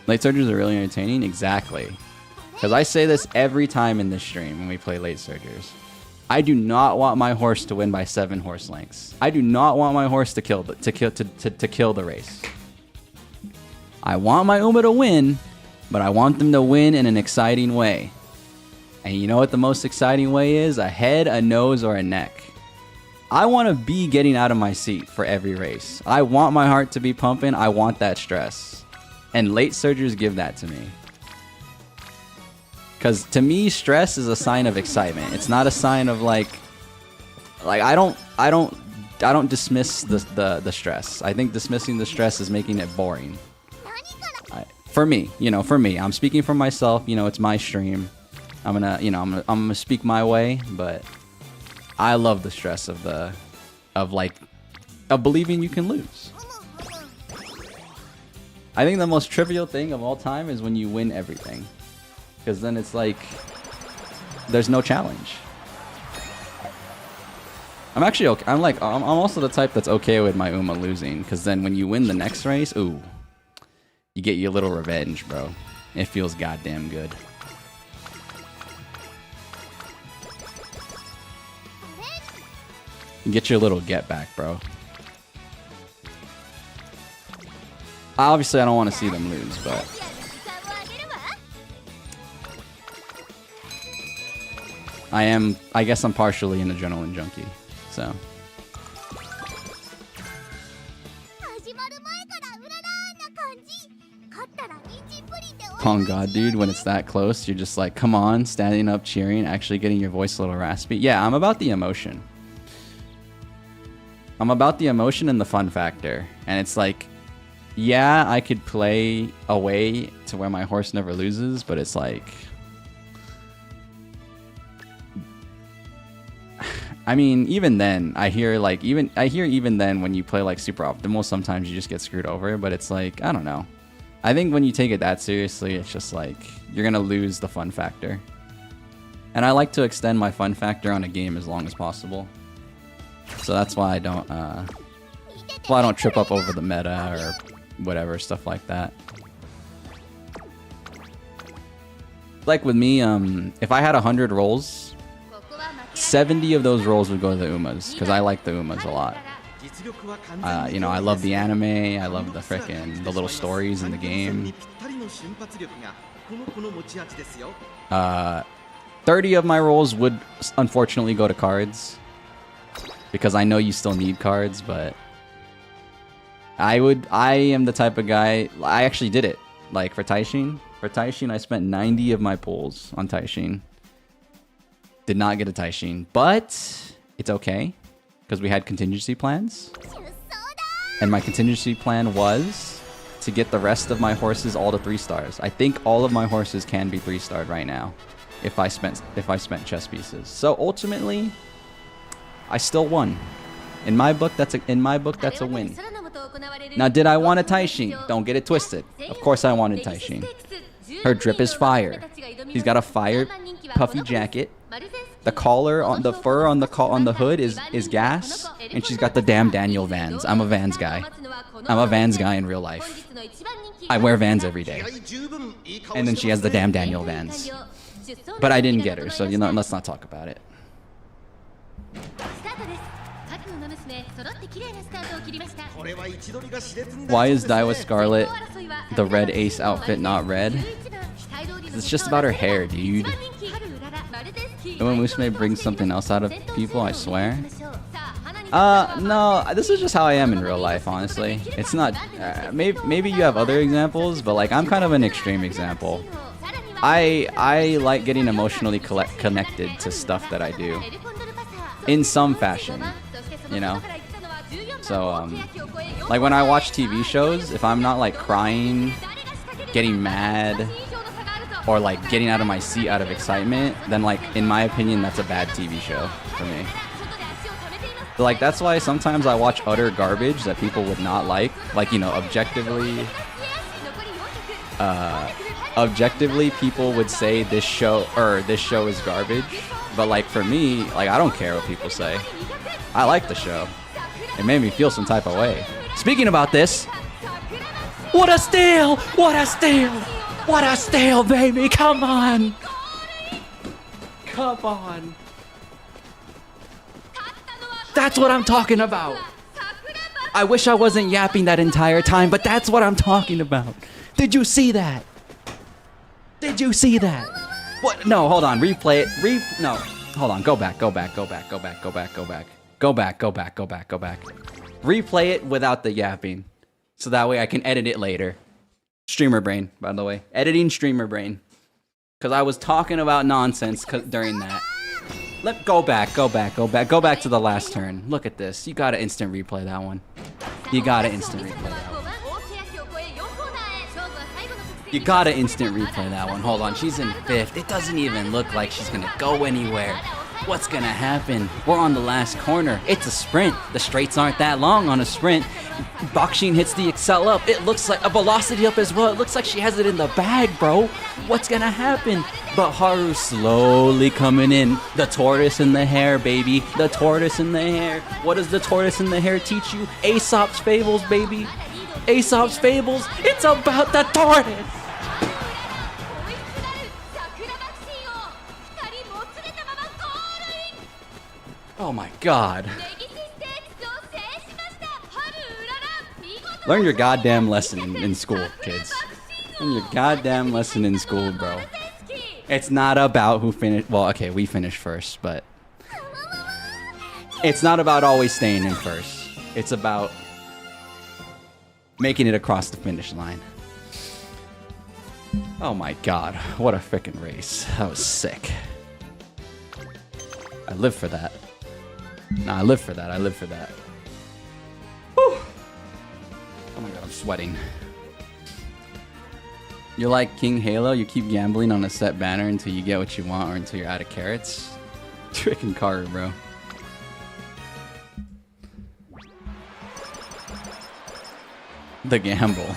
S1: Late surgers are really entertaining? Exactly. Because I say this every time in this stream when we play late surgers. I do not want my horse to win by 7 horse lengths. I do not want my horse to kill the race. I want my Uma to win, but I want them to win in an exciting way. And you know what the most exciting way is? A head, a nose, or a neck. I want to be getting out of my seat for every race. I want my heart to be pumping. I want that stress. And late surgers give that to me. Because to me, stress is a sign of excitement. It's not a sign of like I don't dismiss the stress. I think dismissing the stress is making it boring. For me, for me, I'm speaking for myself. It's my stream. I'm gonna speak my way, but I love the stress of believing you can lose. I think the most trivial thing of all time is when you win everything, because then it's like there's no challenge. I'm actually okay. I'm also the type that's okay with my Uma losing, because then when you win the next race, ooh, you get your little revenge, bro. It feels goddamn good. You get your little get back, bro. Obviously, I don't want to see them lose, but I guess I'm partially an adrenaline junkie, so. Oh god, dude, when it's that close, you're just like, come on, standing up, cheering, actually getting your voice a little raspy. Yeah, I'm about the emotion. I'm about the emotion and the fun factor. And it's like, yeah, I could play a way to where my horse never loses, but it's like, I mean, even then, I hear even then when you play like super optimal, sometimes you just get screwed over, but it's like, I don't know. I think when you take it that seriously, it's just like, you're gonna lose the fun factor. And I like to extend my fun factor on a game as long as possible. So that's why I don't trip up over the meta or whatever, stuff like that. Like with me, if I had 100 rolls, 70 of those rolls would go to the Umas, because I like the Umas a lot. I love the anime, I love the little stories in the game. 30 of my rolls would unfortunately go to cards, because I know you still need cards, but I am the type of guy, I actually did it, like for Taishin. For Taishin, I spent 90 of my pulls on Taishin. Did not get a Taishin, but it's okay, because we had contingency plans. And my contingency plan was to get the rest of my horses all to 3 stars. I think all of my horses can be 3-starred right now if I spent chess pieces. So ultimately, I still won. In my book, that's a win. Now, did I want a Taishin? Don't get it twisted. Of course I wanted Taishin. Her drip is fire. She's got a fire puffy jacket. The collar on the fur on the hood is gas, and she's got the damn Daniel Vans. I'm a Vans guy. I'm a Vans guy in real life. I wear Vans every day. And then she has the damn Daniel Vans. But I didn't get her, so let's not talk about it. Why is Daiwa Scarlet the red ace outfit not red? It's just about her hair, dude. Umamusume brings something else out of people, I swear. No, this is just how I am in real life, honestly. It's not, maybe you have other examples, but like, I'm kind of an extreme example. I like getting emotionally connected to stuff that I do. In some fashion, So, like when I watch TV shows, if I'm not like crying, getting mad, or like getting out of my seat out of excitement, then like, in my opinion, that's a bad TV show for me. But like, that's why sometimes I watch utter garbage that people would not like, objectively people would say this show is garbage, but like for me, like I don't care what people say. I like the show. It made me feel some type of way. Speaking about this, what a steal! What a steal! What a steal, baby! Come on! Come on! That's what I'm talking about! I wish I wasn't yapping that entire time, but that's what I'm talking about! Did you see that? Did you see that? What? No, hold on. Replay it. No. Hold on. Go back. Replay it without the yapping. So that way I can edit it later. Streamer brain, by the way. Editing streamer brain. Because I was talking about nonsense during that. Go back to the last turn. Look at this. You gotta instant replay that one. You gotta instant replay that one. You gotta instant replay that one. Hold on, she's in 5th. It doesn't even look like she's gonna go anywhere. What's gonna happen? We're on the last corner. It's a sprint. The straights aren't that long on a sprint. Doxing hits the Excel up. It looks like a velocity up as well. It looks like she has it in the bag, bro. What's gonna happen? But Haru slowly coming in. The tortoise in the hair, baby. The tortoise in the hair. What does the tortoise in the hair teach you? Aesop's fables, baby. Aesop's fables. It's about the tortoise. Oh my god. Learn your goddamn lesson in school, kids. Learn your goddamn lesson in school, bro. It's not about who finished. Well, okay, we finished first, but it's not about always staying in first. It's about making it across the finish line. Oh my god, what a freaking race. That was sick. I live for that. Nah, I live for that. I live for that. Whew. Oh my god, I'm sweating. You're like King Halo, you keep gambling on a set banner until you get what you want or until you're out of carrots. Tricking Karu, bro. The gamble.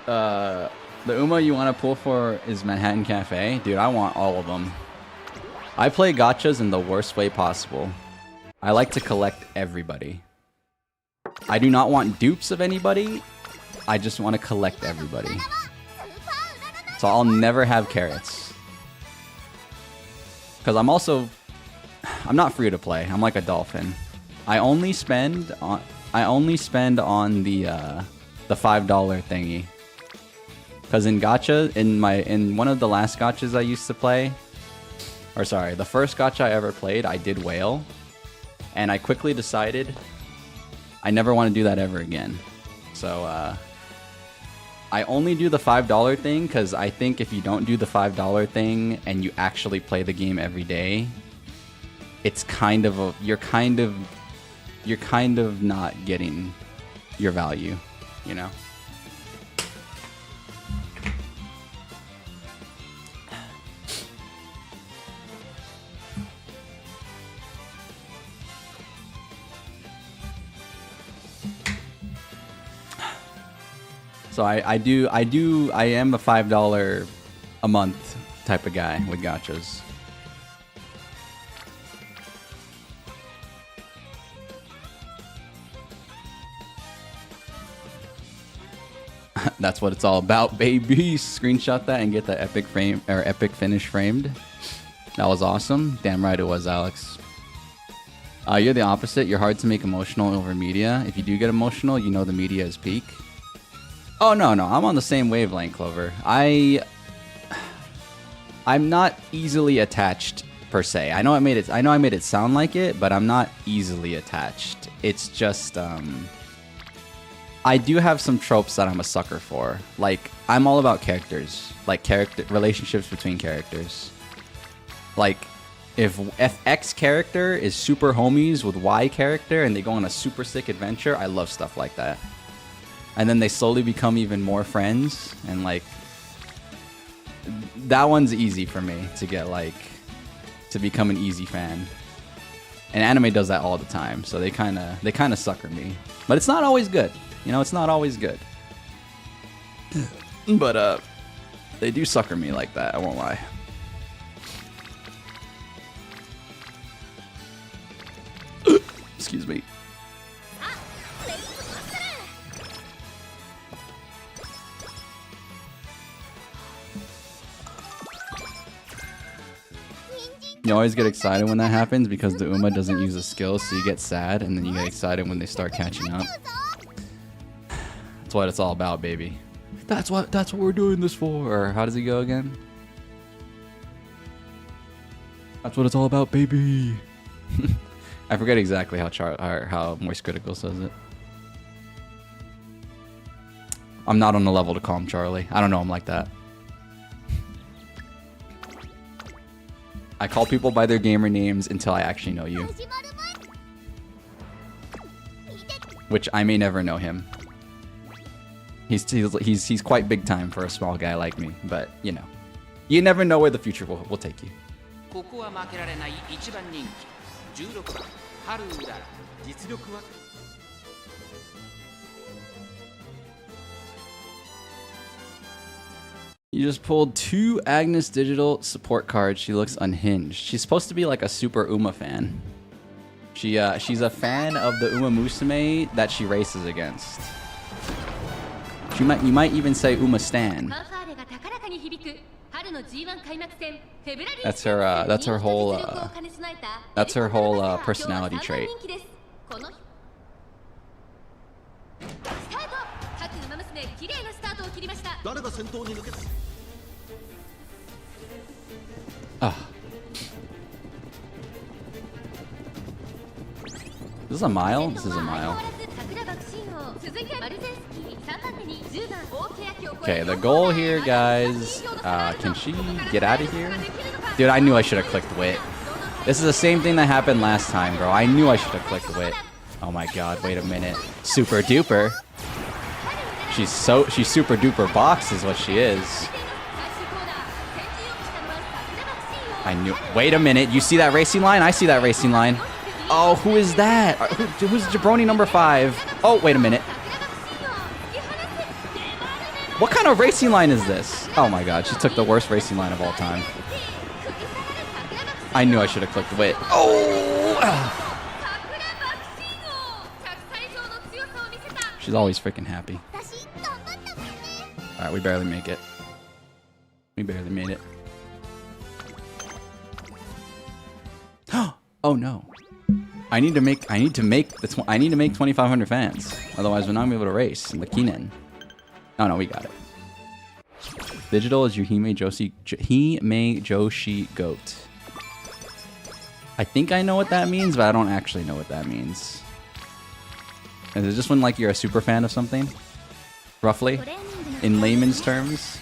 S1: The Uma you want to pull for is Manhattan Cafe? Dude, I want all of them. I play gachas in the worst way possible. I like to collect everybody. I do not want dupes of anybody. I just want to collect everybody. So I'll never have carrots. Because I'm not free to play. I'm like a dolphin. I only spend on the $5 thingy. Because in gacha, in one of the last gachas I used to play, or sorry, the first gacha I ever played, I did whale. And I quickly decided I never want to do that ever again. So I only do the $5 thing because I think if you don't do the $5 thing and you actually play the game every day, it's kind of you're kind of not getting your value, you know? So I am a $5 a month type of guy with gachas. That's what it's all about, baby. Screenshot that and get the epic frame or epic finish framed. That was awesome. Damn right it was, Alex. You're the opposite. You're hard to make emotional over media. If you do get emotional, you know the media is peak. Oh no, I'm on the same wavelength, Clover. I'm not easily attached per se. I know I made it sound like it, but I'm not easily attached. It's just I do have some tropes that I'm a sucker for. Like, I'm all about characters, like relationships between characters. Like, if X character is super homies with Y character and they go on a super sick adventure, I love stuff like that. And then they slowly become even more friends, and like that one's easy for me to get, like, to become an easy fan. And anime does that all the time, so they kind of sucker me. But it's not always good. You know, it's not always good. But they do sucker me like that, I won't lie. Excuse me. You always get excited when that happens because the Uma doesn't use a skill, so you get sad, and then you get excited when they start catching up. That's what it's all about, baby. That's what we're doing this for. Or how does he go again? That's what it's all about, baby. I forget exactly how Moist Critical says it. I'm not on the level to call him Charlie. I don't know him like that. I call people by their gamer names until I actually know you. Which I may never know him. He's quite big time for a small guy like me, but you know. You never know where the future will take you.
S2: ここは負けられない一番人気16番ハルウララ
S4: 実力は
S1: You just pulled 2 Agnes Digital support cards. She looks unhinged. She's supposed to be like a super Uma fan. She's a fan of the Umamusume that she races against. You might even say Uma Stan. That's her whole personality trait. This is a mile? This is a mile. Okay, the goal here, guys. Can she get out of here? Dude, I knew I should have clicked wit. This is the same thing that happened last time, bro. I knew I should have clicked wit. Oh my god, wait a minute. Super duper. She's super duper box is what she is. I knew. Wait a minute. You see that racing line? I see that racing line. Oh, who is that? Who's jabroni number 5? Oh, wait a minute. What kind of racing line is this? Oh my god, she took the worst racing line of all time. I knew I should have clicked wit. Oh! She's always freaking happy. Alright, we barely make it. We barely made it. Oh no. I need to make 2,500 fans. Otherwise we're not gonna be able to race in the Kinen. Oh no, we got it. Digital is Hime Joshi Goat. I think I know what that means, but I don't actually know what that means. Is it just when like you're a super fan of something? Roughly? In layman's terms?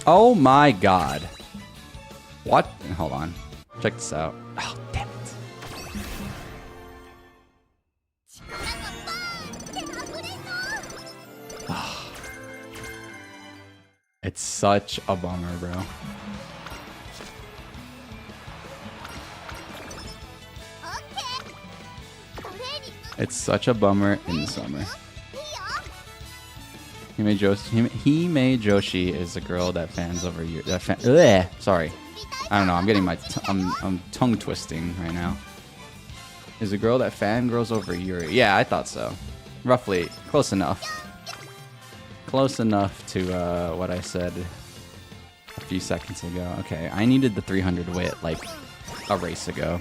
S1: Oh my god. What? Hold on. Check this out. Oh, damn it. It's such a bummer, bro. It's such a bummer in the summer. Hime Joshi is a girl that fans over years. Sorry, I don't know. I'm getting I'm tongue twisting right now. Is a girl that fangirls over Yuri. Yeah, I thought so. Roughly, close enough. Close enough to what I said a few seconds ago. Okay, I needed the 300 wit like a race ago.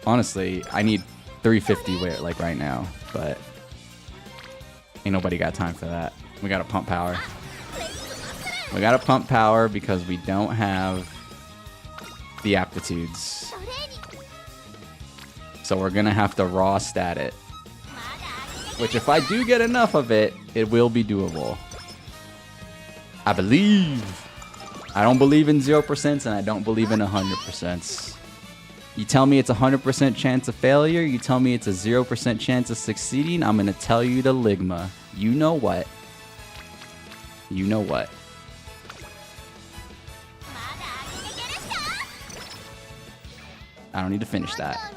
S1: Honestly, I need 350 wit like right now, but ain't nobody got time for that. We gotta pump power. We gotta pump power because we don't have the aptitudes. So we're gonna have to raw stat it. Which if I do get enough of it, it will be doable. I believe. I don't believe in 0% and I don't believe in 100%. You tell me it's a 100% chance of failure, you tell me it's a 0% chance of succeeding, I'm gonna tell you the ligma. You know what? You know what? I don't need to finish that.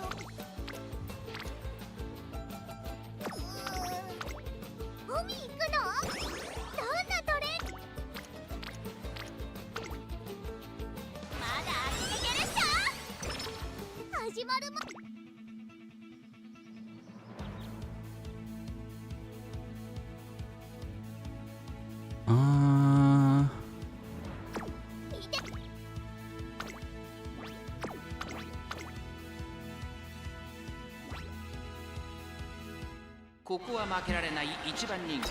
S2: ここは負けられない一番人気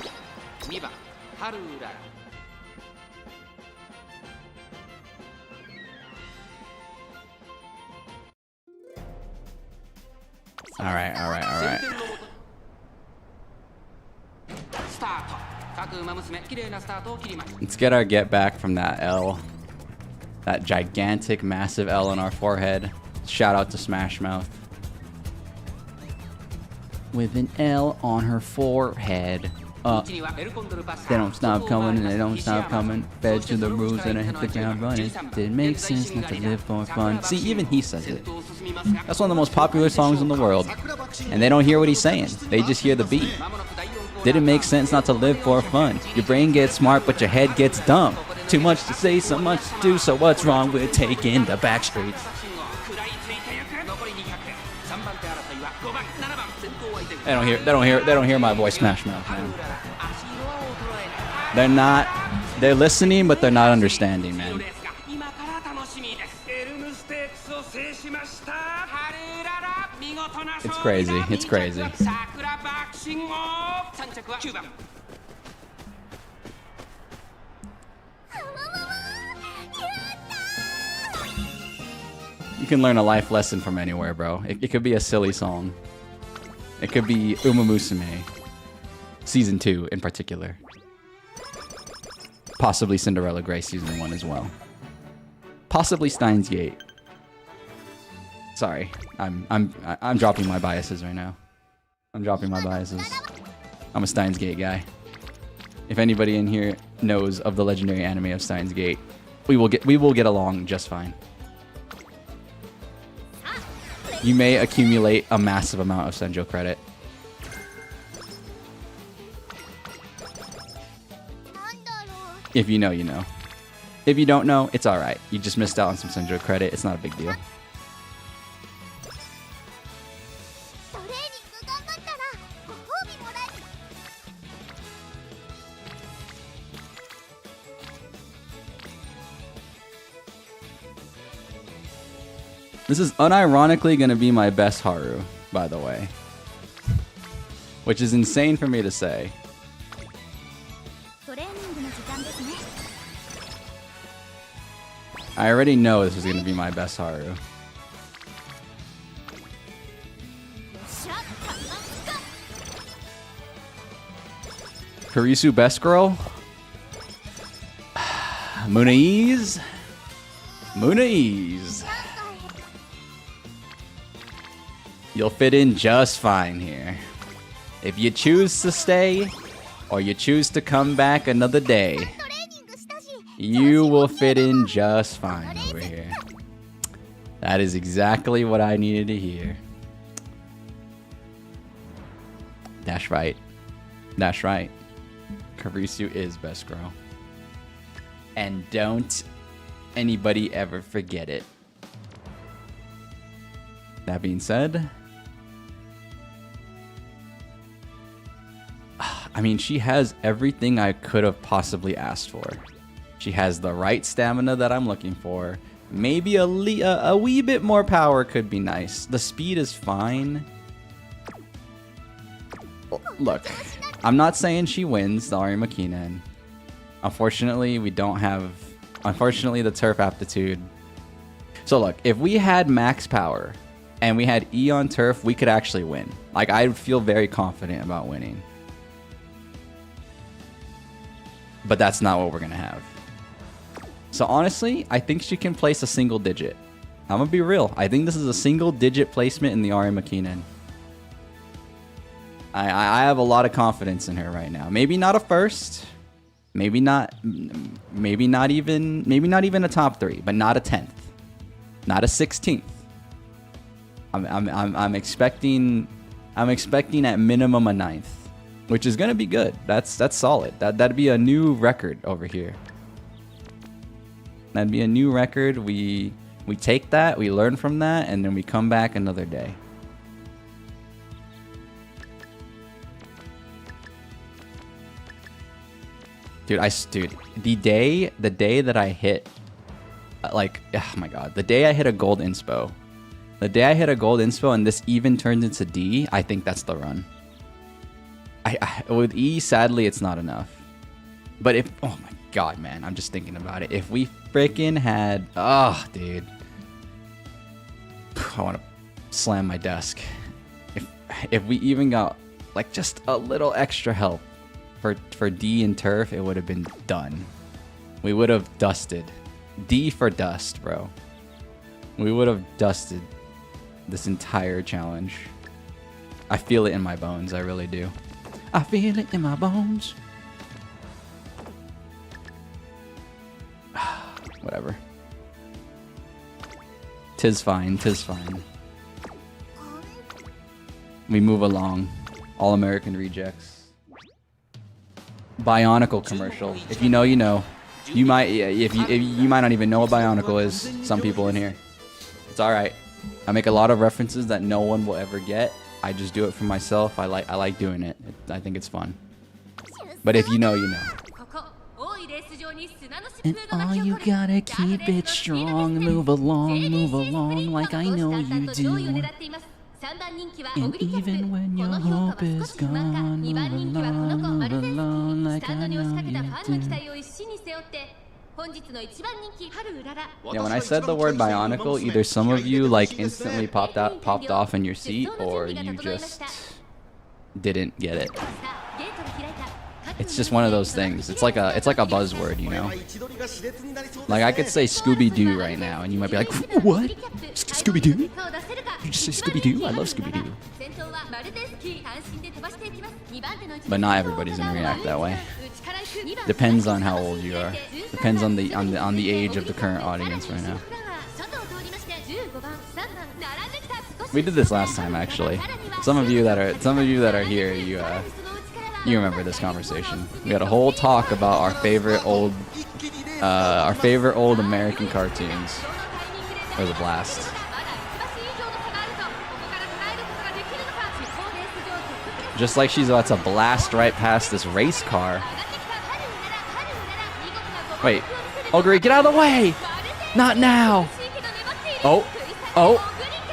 S2: 2番ハルウララ
S1: Alright, alright, alright.
S2: スタート。各馬娘綺麗なスタートを切ります。
S1: Let's get our get back from that L. That gigantic, massive L on our forehead. Shout out to Smash Mouth. With an L on her forehead. They don't stop coming and they don't stop coming. Fed to the rules and I hit the ground running. Didn't make sense not to live for fun. See, even he says it. That's one of the most popular songs in the world. And they don't hear what he's saying. They just hear the beat. Didn't make sense not to live for fun. Your brain gets smart, but your head gets dumb. Too much to say, so much to do, so what's wrong with taking the back streets? They don't hear my voice, Smash Mouth, man. They're listening, but they're not understanding, man. It's crazy, it's crazy. You can learn a life lesson from anywhere, bro. It could be a silly song. It could be Umamusume. Season 2 in particular. Possibly Cinderella Grey Season 1 as well. Possibly Steins Gate. Sorry, I'm dropping my biases right now. I'm dropping my biases. I'm a Steins Gate guy. If anybody in here knows of the legendary anime of Steins Gate, we will get along just fine. You may accumulate a massive amount of Senjo credit. If you know, you know. If you don't know, it's alright. You just missed out on some Senjo credit. It's not a big deal. This is unironically going to be my best Haru, by the way. Which is insane for me to say. I already know this is going to be my best Haru. Kurisu best girl? Munaiz? Munaiz. You'll fit in just fine here. If you choose to stay, or you choose to come back another day, you will fit in just fine over here. That is exactly what I needed to hear. That's right. That's right. Kurisu is best girl. And don't anybody ever forget it. That being said, I mean, she has everything I could have possibly asked for. She has the right stamina that I'm looking for. Maybe a wee bit more power could be nice. The speed is fine. Look, I'm not saying she wins the Arima Kinen. Unfortunately, we don't have... Unfortunately, the turf aptitude. So look, if we had max power and we had E on turf, we could actually win. Like, I feel very confident about winning. But that's not what we're going to have. So honestly, I think she can place a single digit. I'm going to be real. I think this is a single digit placement in the Arima Kinen. I have a lot of confidence in her right now. Maybe not a first. Maybe not even a top 3, but not a 10th. Not a 16th. I'm expecting at minimum a 9th. Which is gonna be good. That's solid. That'd be a new record over here. That'd be a new record. We take that, we learn from that, and then we come back another day. Dude, the day that I hit, like, oh my god, the day I hit a gold inspo. The day I hit a gold inspo and this even turned into D, I think that's the run. With E, sadly, it's not enough. But if... Oh my god, man. I'm just thinking about it. If we freaking had... Oh, dude. I want to slam my desk. if we even got like just a little extra help for D and turf, it would have been done. We would have dusted. D for dust, bro. We would have dusted this entire challenge. I feel it in my bones. I really do. I feel it in my bones. Whatever. Tis fine. Tis fine. We move along. All American rejects. Bionicle commercial. If you know, you know. You might, if you might not even know what Bionicle is. Some people in here. It's all right. I make a lot of references that no one will ever get. I just do it for myself. I like doing it. I think it's fun. But if you know, you know. And all you gotta keep it strong. Move along like I know you do. And even when your hope is gone, move along like I know you do. Yeah, when I said the word Bionicle, either some of you like instantly popped off in your seat, or you just didn't get it. It's just one of those things. It's like a buzzword, you know. Like I could say Scooby-Doo right now, and you might be like, "What? Scooby-Doo? You just say Scooby-Doo? I love Scooby-Doo." But not everybody's gonna react that way. Depends on how old you are. Depends on the age of the current audience right now. We did this last time, actually. Some of you that are here, you remember this conversation. We had a whole talk about our favorite old American cartoons. It was a blast. Just like she's about to blast right past this race car. Wait. Ogre, get out of the way! Not now! Oh. Oh.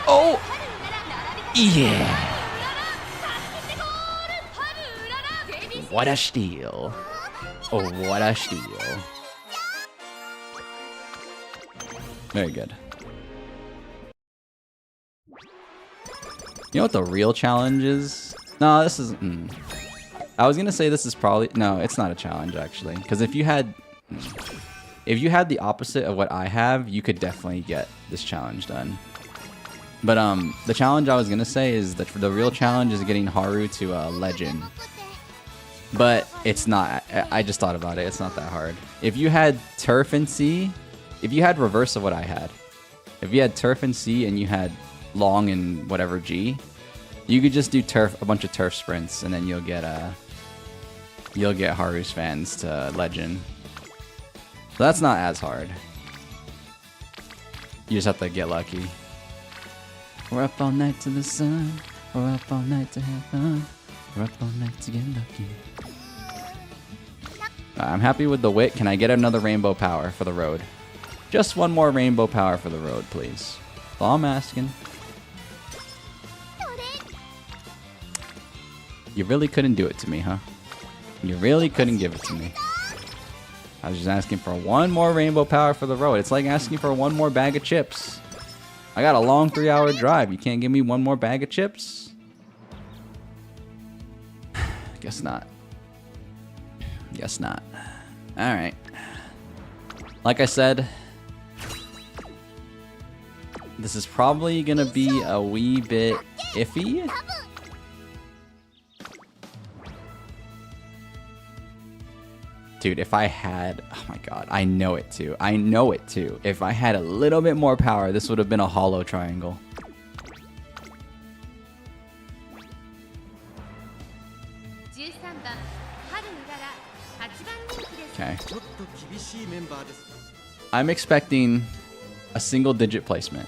S1: Oh! Yeah! What a steal. Oh, what a steal. Very good. You know what the real challenge is? No, this isn't. I was gonna say this is probably... No, it's not a challenge, actually. Because if you had the opposite of what I have, you could definitely get this challenge done. But the challenge I was gonna say is that the real challenge is getting Haru to legend. But it's not. I just thought about it. It's not that hard. If you had turf and C, if you had reverse of what I had, if you had turf and C and you had long and whatever G, you could just do turf, a bunch of turf sprints, and then you'll get Haru's fans to legend. So that's not as hard. You just have to get lucky. We're up all night to the sun. We're up all night to have fun. We're up all night to get lucky. I'm happy with the wit. Can I get another rainbow power for the road? Just one more rainbow power for the road, please. That's all I'm asking. You really couldn't do it to me, huh? You really couldn't give it to me. I was just asking for one more rainbow power for the road. It's like asking for one more bag of chips. I got a long 3-hour drive. You can't give me one more bag of chips? Guess not. Guess not. Alright. Like I said, this is probably gonna be a wee bit iffy. Dude, if I had... Oh my god, I know it too. I know it too. If I had a little bit more power, this would have been a hollow triangle. Okay. I'm expecting a single-digit placement.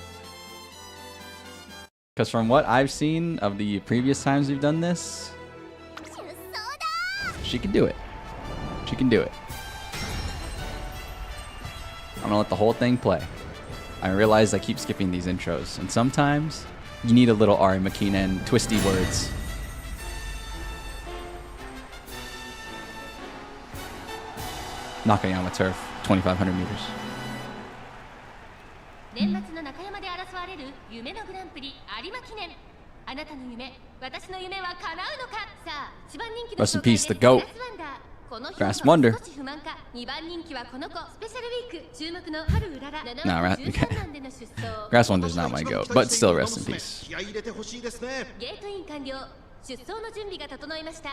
S1: Because from what I've seen of the previous times we've done this, she can do it. She can do it. I'm gonna let the whole thing play. I realize I keep skipping these intros, and sometimes you need a little Arima Kinen twisty words. Nakayama turf, 2,500 meters.
S3: 年末の中山で争われる夢のグランプリ有馬記念。
S1: Rest in peace, the GOAT. Grass Wonder. Nah, Grass Wonder's not my GOAT, but still rest in peace.
S4: 気合い入れてほしいですね。
S3: ゲートイン完了。出走の準備が整いました。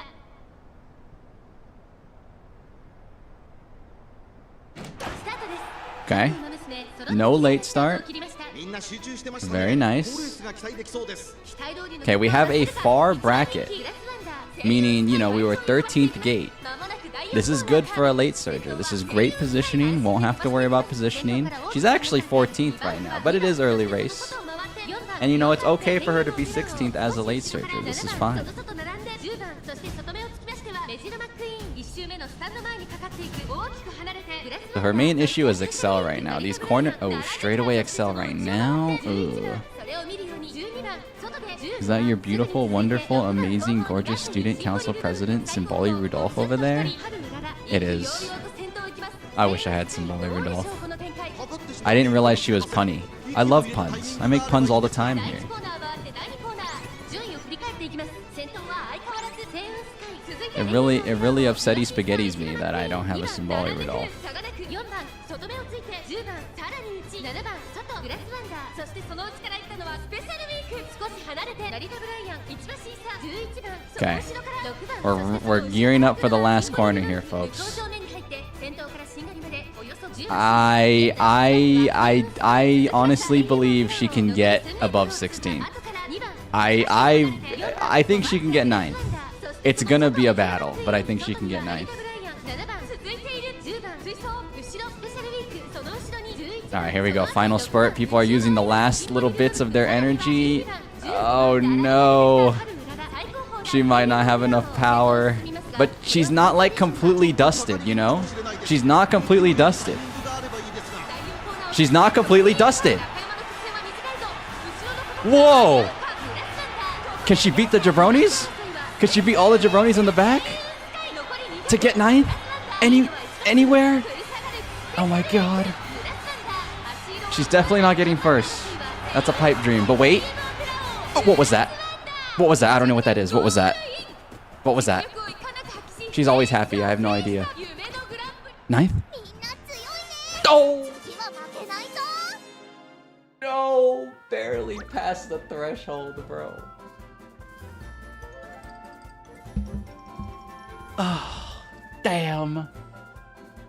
S3: スタートです。
S1: Okay. No late start. Very nice. Okay, we have a far bracket, meaning, you know, we were 13th gate. This is good for a late surger. This is great positioning. Won't have to worry about positioning. She's actually 14th right now, but it is early race. And you know, it's okay for her to be 16th as a late surger. This is fine. So her main issue is Excel right now. These corner... Oh, straightaway Excel right now? Ooh. Is that your beautiful, wonderful, amazing, gorgeous student council president, Symboli Rudolph over there? It is. I wish I had Symboli Rudolph. I didn't realize she was punny. I love puns. I make puns all the time here. It really upsetty spaghettis me that I don't have a Symboli Rudolph. Okay. We're gearing up for the last corner here, folks. I honestly believe she can get above 16. I think she can get 9th. It's gonna be a battle, but I think she can get 9th. Alright, here we go. Final spurt. People are using the last little bits of their energy. Oh no. She might not have enough power. But she's not like completely dusted, you know? She's not completely dusted. She's not completely dusted. Whoa! Can she beat the jabronis? Could she beat all the jabronis in the back? To get 9th? Anywhere? Oh my god. She's definitely not getting first. That's a pipe dream. But wait. Oh, what was that? What was that? I don't know what that is. What was that? What was that? She's always happy. I have no idea. 9th? Oh! No! Barely past the threshold, bro. Oh, damn.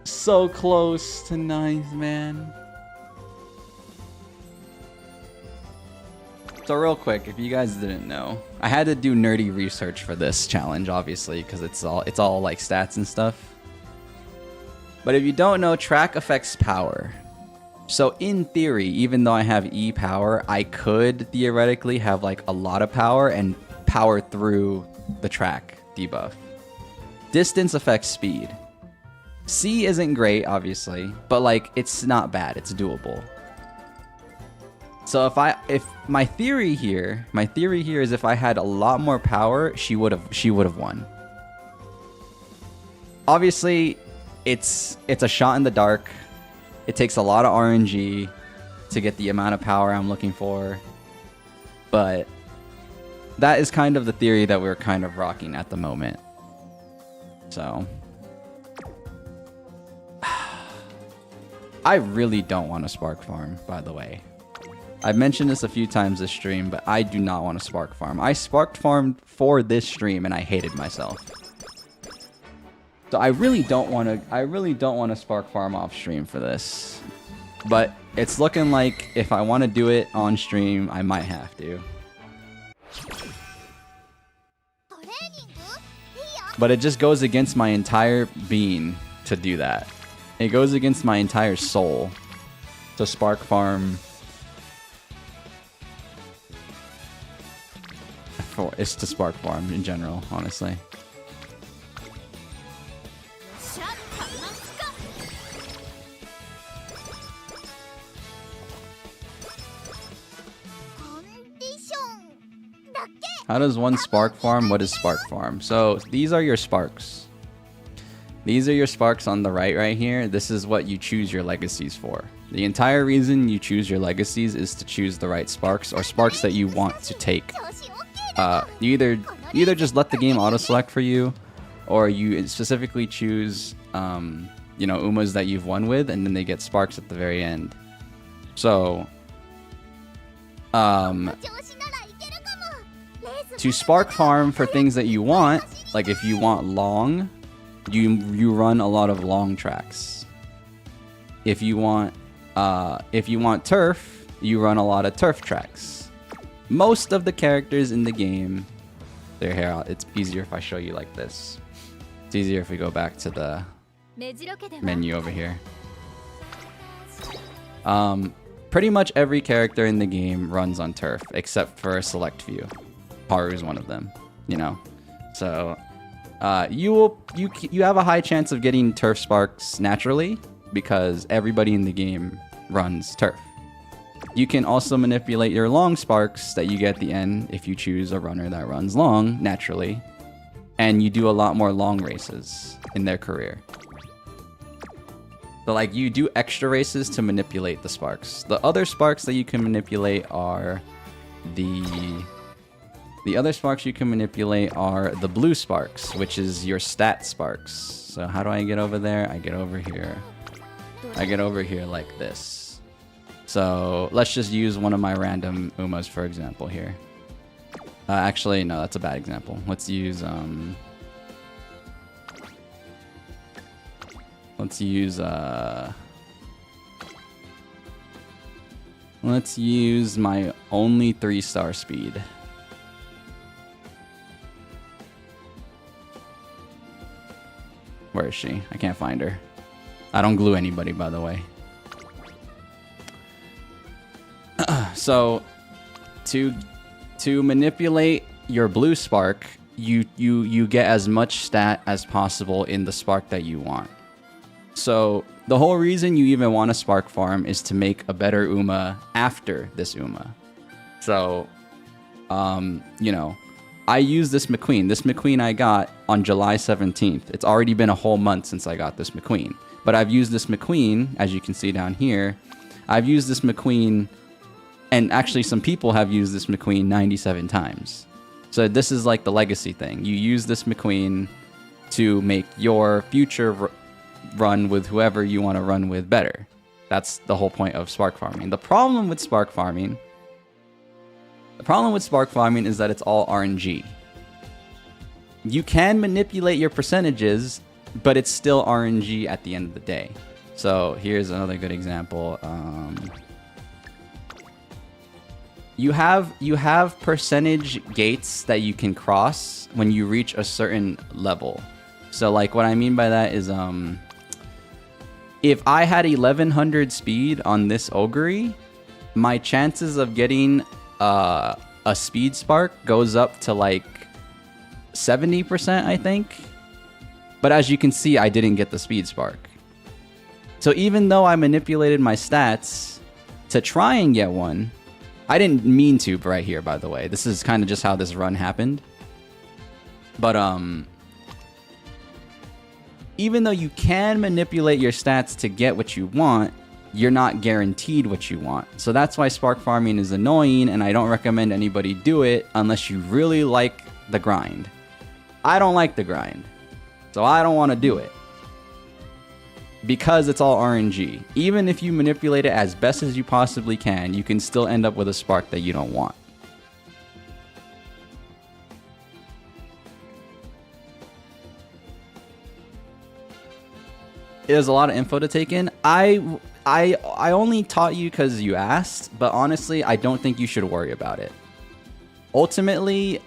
S1: So close to 9th, man. So real quick, if you guys didn't know, I had to do nerdy research for this challenge, obviously, because it's all like stats and stuff. But if you don't know, track affects power. So in theory, even though I have E power, I could theoretically have like a lot of power and power through the track debuff. Distance affects speed. C isn't great, obviously, but like it's not bad. It's doable. So if my theory here is if I had a lot more power, she would have won. Obviously, it's a shot in the dark. It takes a lot of RNG to get the amount of power I'm looking for. But that is kind of the theory that we're kind of rocking at the moment. So I really don't want to spark farm, by the way. I've mentioned this a few times this stream, but I do not want to spark farm. I sparked farmed for this stream and I hated myself. So I really don't want to spark farm off stream for this. But it's looking like if I want to do it on stream, I might have to. But it just goes against my entire being to do that. It goes against my entire soul to spark farm. It's to spark farm in general, honestly. How does one spark farm? What is spark farm? So these are your sparks. These are your sparks on the right here. This is what you choose your legacies for. The entire reason you choose your legacies is to choose the right sparks or sparks that you want to take. you either just let the game auto select for you, or you specifically choose you know, Umas that you've won with, and then they get sparks at the very end. So to spark farm for things that you want, like if you want long, you run a lot of long tracks. If you want turf, you run a lot of turf tracks. Most of the characters in the game, they're here. It's easier if I show you like this. It's easier if we go back to the menu over here. Pretty much every character in the game runs on turf, except for a select few. Haru is one of them, you know. So you have a high chance of getting turf sparks naturally because everybody in the game runs turf. You can also manipulate your long sparks that you get at the end if you choose a runner that runs long naturally, and you do a lot more long races in their career. So like you do extra races to manipulate the sparks. The other sparks that you can manipulate are the other sparks you can manipulate are the blue sparks, which is your stat sparks. So how do I get over there? I get over here. I get over here like this. So let's just use one of my random Umas for example here. Actually, no, that's a bad example. Let's use let's use my only 3-star speed. Where is she? I can't find her. I don't glue anybody, by the way. So to manipulate your blue spark, you get as much stat as possible in the spark that you want. So the whole reason you even want a spark farm is to make a better Uma after this Uma. So, you know, I use this McQueen. This McQueen I got on July 17th. It's already been a whole month since I got this McQueen. But I've used this McQueen, as you can see down here. I've used this McQueen, and actually some people have used this McQueen 97 times. So this is like the legacy thing. You use this McQueen to make your future run with whoever you want to run with better. That's the whole point of spark farming. The problem with spark farming is that it's all RNG. You can manipulate your percentages, but it's still RNG at the end of the day. So here's another good example. You have percentage gates that you can cross when you reach a certain level. So like what I mean by that is if I had 1100 speed on this Ogre, my chances of getting a speed spark goes up to like 70%, I think. But as you can see, I didn't get the speed spark. So even though I manipulated my stats to try and get one, I didn't mean to right here, by the way. This is kind of just how this run happened. But even though you can manipulate your stats to get what you want, you're not guaranteed what you want. So that's why spark farming is annoying, and I don't recommend anybody do it unless you really like the grind. I don't like the grind, so I don't want to do it. Because it's all RNG. Even if you manipulate it as best as you possibly can, you can still end up with a spark that you don't want. There's a lot of info to take in. I only taught you because you asked, but honestly, I don't think you should worry about it. Ultimately,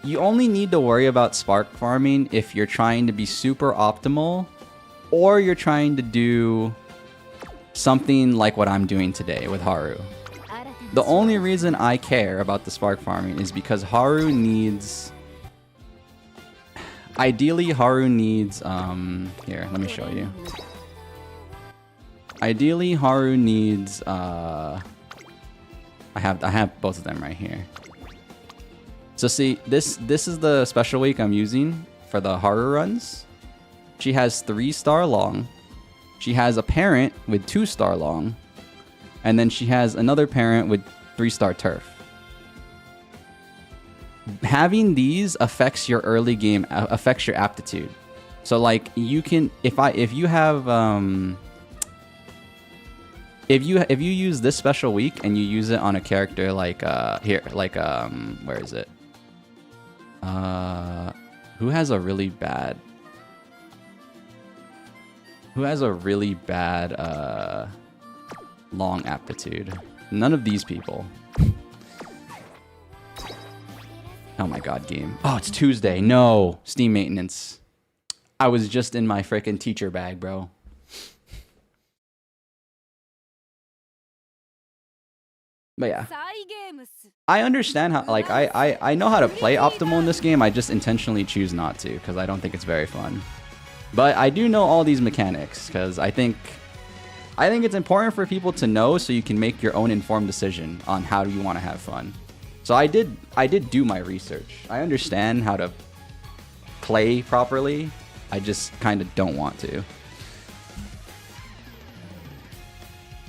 S1: you only need to worry about spark farming if you're trying to be super optimal, or you're trying to do something like what I'm doing today with Haru. The only reason I care about the spark farming is because Haru needs... Ideally, Haru needs... here, let me show you. Ideally, Haru needs... I have both of them right here. So see, this is the special week I'm using for the Haru runs. She has 3-star long. She has a parent with 2-star long. And then she has another parent with 3-star turf. having these affects your early game, affects your aptitude. So like you can, if you use this special week and you use it on a character like where is it? Who has a really bad long aptitude? None of these people. Oh my god, game. Oh, it's Tuesday. No, Steam maintenance. I was just in my frickin' teacher bag, bro. But yeah, I understand how, like, I know how to play optimal in this game. I just intentionally choose not to because I don't think it's very fun. But I do know all these mechanics because I think it's important for people to know so you can make your own informed decision on how you want to have fun. So I did do my research. I understand how to play properly. I just kind of don't want to.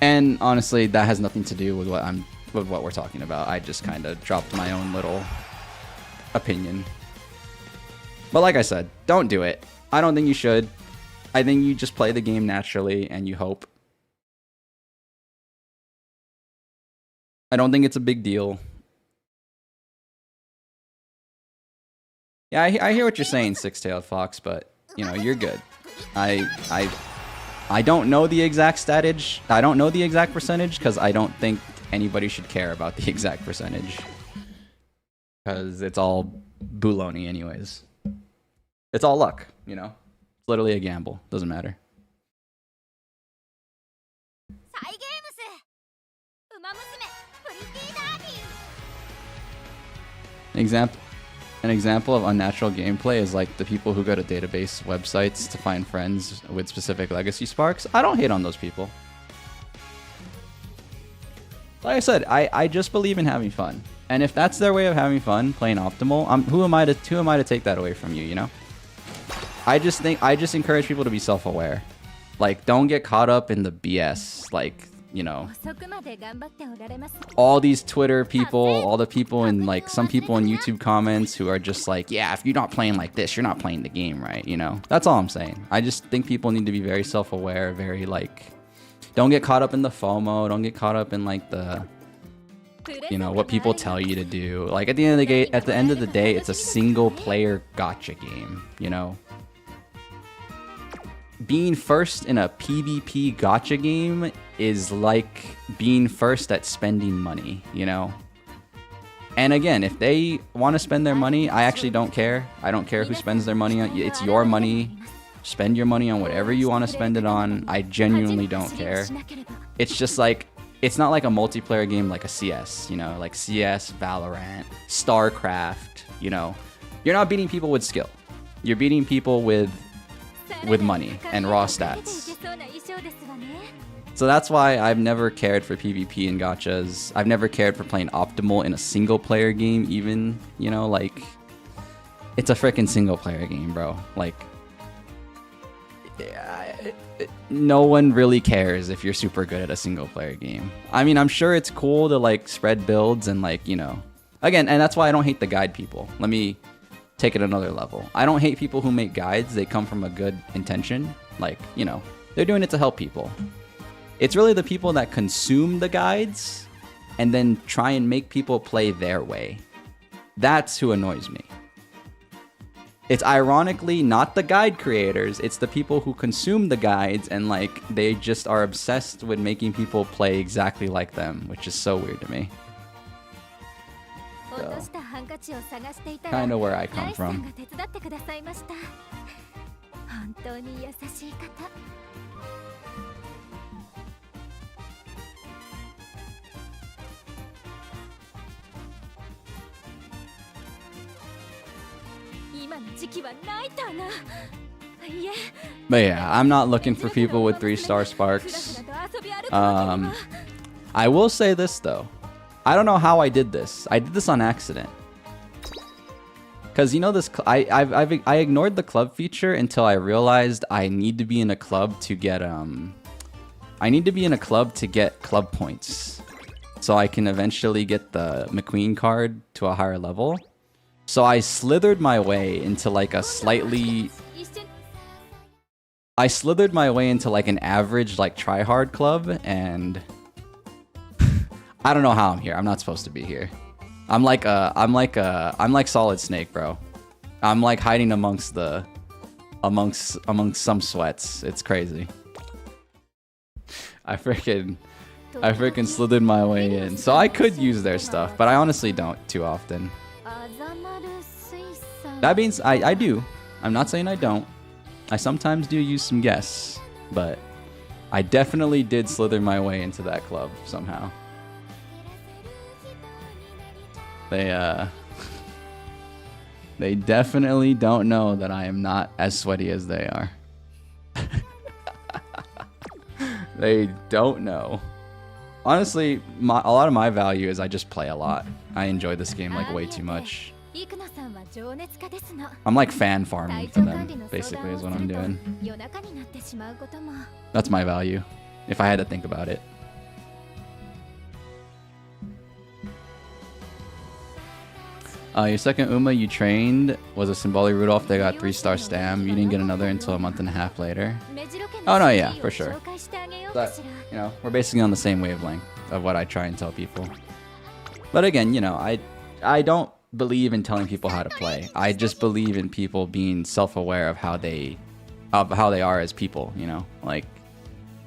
S1: And honestly, that has nothing to do with what we're talking about. I just kind of dropped my own little opinion. But like I said, don't do it. I don't think you should. I think you just play the game naturally and you hope. I don't think it's a big deal. Yeah, I hear what you're saying, Six-Tailed Fox, but you know, you're good. I don't know the exact statage. I don't know the exact percentage because I don't think anybody should care about the exact percentage. Because it's all baloney anyways. It's all luck, you know? It's literally a gamble. Doesn't matter. An example of unnatural gameplay is like the people who go to database websites to find friends with specific legacy sparks. I don't hate on those people. Like I said, I just believe in having fun. And if that's their way of having fun, playing optimal, who am I to take that away from you, you know? I just encourage people to be self-aware. Like, don't get caught up in the BS. Like, you know, all these Twitter people, all the people in, like, some people in YouTube comments who are just like, yeah, if you're not playing like this, you're not playing the game right, you know? That's all I'm saying. I just think people need to be very self-aware, very, like, don't get caught up in the FOMO, don't get caught up in, like, the, you know, what people tell you to do. Like, at the end of the day, it's a single-player gacha game, you know? Being first in a PvP gacha game is like being first at spending money, you know? And again, if they want to spend their money, I actually don't care. I don't care who spends their money on. It's your money. Spend your money on whatever you want to spend it on. I genuinely don't care. It's just like, it's not like a multiplayer game like a CS, you know? Like CS, Valorant, StarCraft, you know? You're not beating people with skill. You're beating people with money and raw stats. So that's why I've never cared for PvP and gachas. I've never cared for playing optimal in a single player game even, you know, like, it's a freaking single player game, bro. Like, no one really cares if you're super good at a single player game. I mean, I'm sure it's cool to, like, spread builds and, like, you know, again, and that's why I don't hate the guide people. Let me take it another level. I don't hate people who make guides. They come from a good intention. Like, you know, they're doing it to help people. It's really the people that consume the guides and then try and make people play their way. That's who annoys me. It's ironically not the guide creators. It's the people who consume the guides and, like, they just are obsessed with making people play exactly like them, which is so weird to me. So, kind of where I come from. But yeah, I'm not looking for people with 3-star sparks. I will say this though. I don't know how I did this. I did this on accident. Cause you know this, I ignored the club feature until I realized I need to be in a club to get club points, so I can eventually get the McQueen card to a higher level. So I slithered my way into like a slightly... I slithered my way into like an average like try-hard club, and I don't know how I'm here. I'm not supposed to be here. I'm like Solid Snake, bro. I'm like hiding amongst some sweats. It's crazy. I freaking slithered my way in. So I could use their stuff, but I honestly don't too often. That means I do. I'm not saying I don't. I sometimes do use some guests, but I definitely did slither my way into that club somehow. They definitely don't know that I am not as sweaty as they are. They don't know. Honestly, a lot of my value is I just play a lot. I enjoy this game like way too much. I'm like fan farming for them, basically, is what I'm doing. That's my value, if I had to think about it. Your second Uma you trained was a Symboli Rudolph that got 3-star stam. You didn't get another until a month and a half later. Oh no, yeah, for sure. But, you know, we're basically on the same wavelength of what I try and tell people. But again, you know, I don't believe in telling people how to play. I just believe in people being self-aware of how they are as people, you know? Like,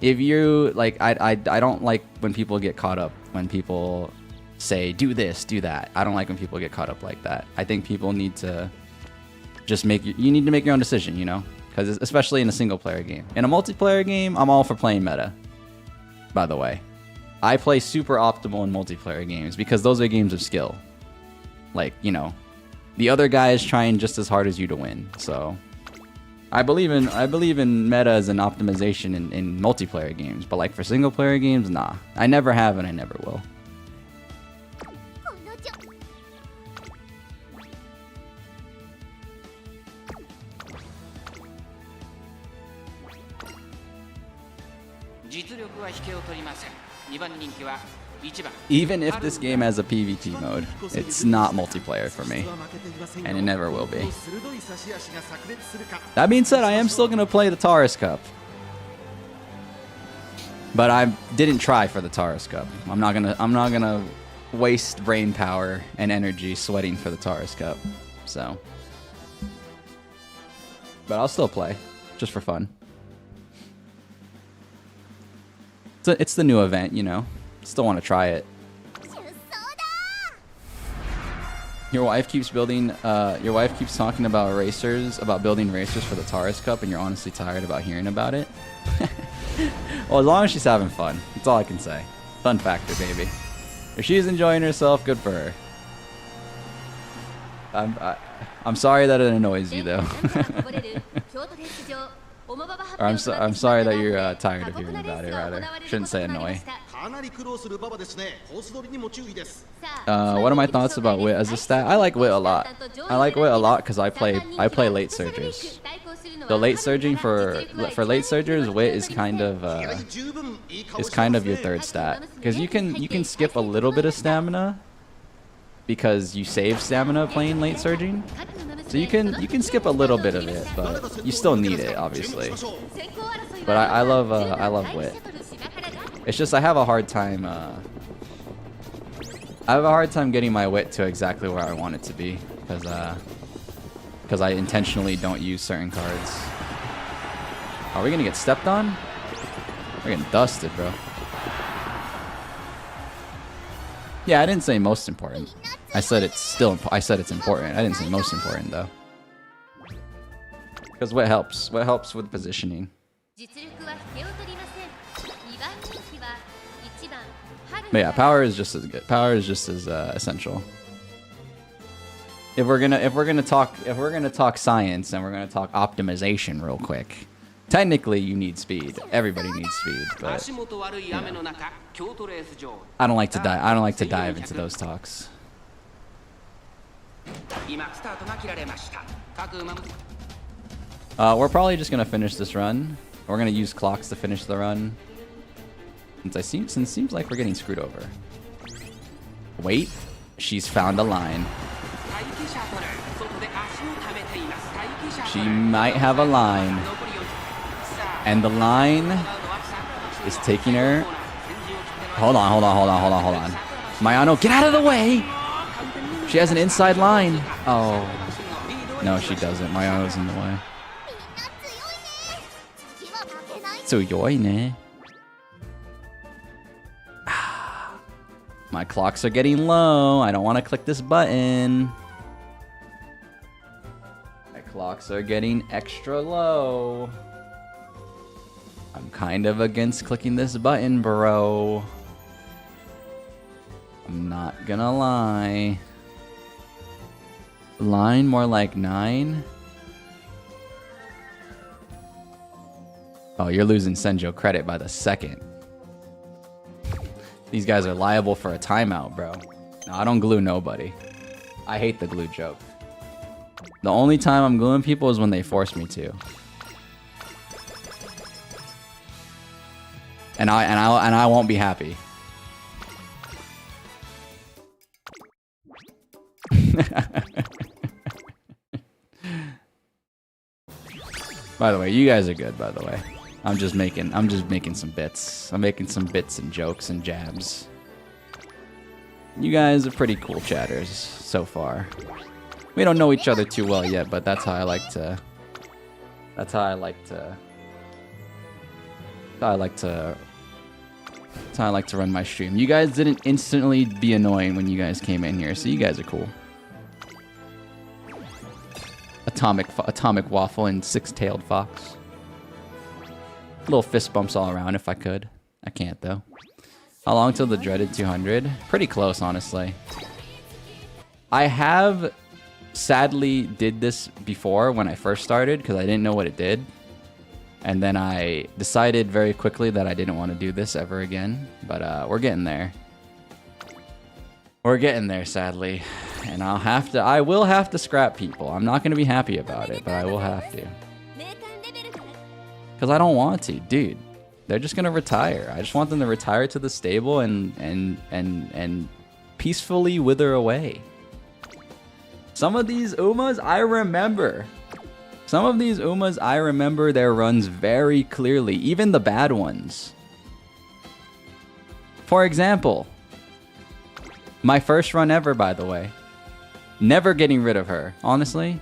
S1: if you, like, I don't like when people get caught up, when people say, do this, do that. I don't like when people get caught up like that. I think people need to just you need to make your own decision, you know? Because especially in a single player game. In a multiplayer game, I'm all for playing meta, by the way. I play super optimal in multiplayer games because those are games of skill. Like, you know, the other guy is trying just as hard as you to win. So I believe in meta as an optimization in multiplayer games, but like for single player games, nah. I never have and I never will. Even if this game has a PvP mode, it's not multiplayer for me, and it never will be. That being said, I am still gonna play the Taurus Cup, but I didn't try for the Taurus Cup. I'm not gonna waste brain power and energy sweating for the Taurus Cup. So, but I'll still play, just for fun. It's the new event, you know. Still want to try it. Your wife keeps building. Your wife keeps talking about building racers for the Taurus Cup, and you're honestly tired about hearing about it. Well, as long as she's having fun, that's all I can say. Fun factor, baby. If she's enjoying herself, good for her. I'm sorry that it annoys you, though. Or I'm sorry that you're tired of hearing about it, rather. Shouldn't say annoy. What are my thoughts about Wit as a stat? I like Wit a lot. I like Wit a lot because I play late surgers. The late surging for late surgers, Wit is kind of your third stat, because you can skip a little bit of stamina because you save stamina playing late surging. So you can skip a little bit of it, but you still need it, obviously. But I love Wit. It's just I have a hard time getting my Wit to exactly where I want it to be, because I intentionally don't use certain cards. Are we gonna get stepped on? We're getting dusted, bro. Yeah, I didn't say most important. I said it's important. I didn't say most important though. Because what helps? What helps with positioning? But yeah, power is just as good. Power is just as essential. If we're gonna talk science and we're gonna talk optimization real quick, technically you need speed. Everybody needs speed, but you know, I don't like to dive into those talks. We're probably just gonna finish this run. We're gonna use clocks to finish the run. Since it seems like we're getting screwed over. Wait, she's found a line. She might have a line. And the line is taking her. Hold on. Mayano, get out of the way! She has an inside line. Oh. No, she doesn't. Mayano's in the way. Tsuyoi ne. My clocks are getting low. I don't want to click this button. My clocks are getting extra low. I'm kind of against clicking this button, bro. I'm not gonna lie. Line more like 9. Oh, you're losing Senjo credit by the second. These guys are liable for a timeout, bro. No, I don't glue nobody. I hate the glue joke. The only time I'm gluing people is when they force me to. And I won't be happy. By the way, you guys are good, by the way. I'm just making some bits. I'm making some bits and jokes and jabs. You guys are pretty cool chatters so far. We don't know each other too well yet, but that's how I like to run my stream. You guys didn't instantly be annoying when you guys came in here, so you guys are cool. Atomic waffle and six-tailed fox. Little fist bumps all around if I could. I can't though. How long till the dreaded 200? Pretty close, honestly. I have sadly did this before when I first started because I didn't know what it did. And then I decided very quickly that I didn't want to do this ever again. But we're getting there. We're getting there, sadly. And I will have to scrap people. I'm not going to be happy about it, but I will have to. Because I don't want to, dude. They're just going to retire. I just want them to retire to the stable and peacefully wither away. Some of these Umas, I remember. Some of these Umas, I remember their runs very clearly. Even the bad ones. For example, my first run ever, by the way. Never getting rid of her, honestly.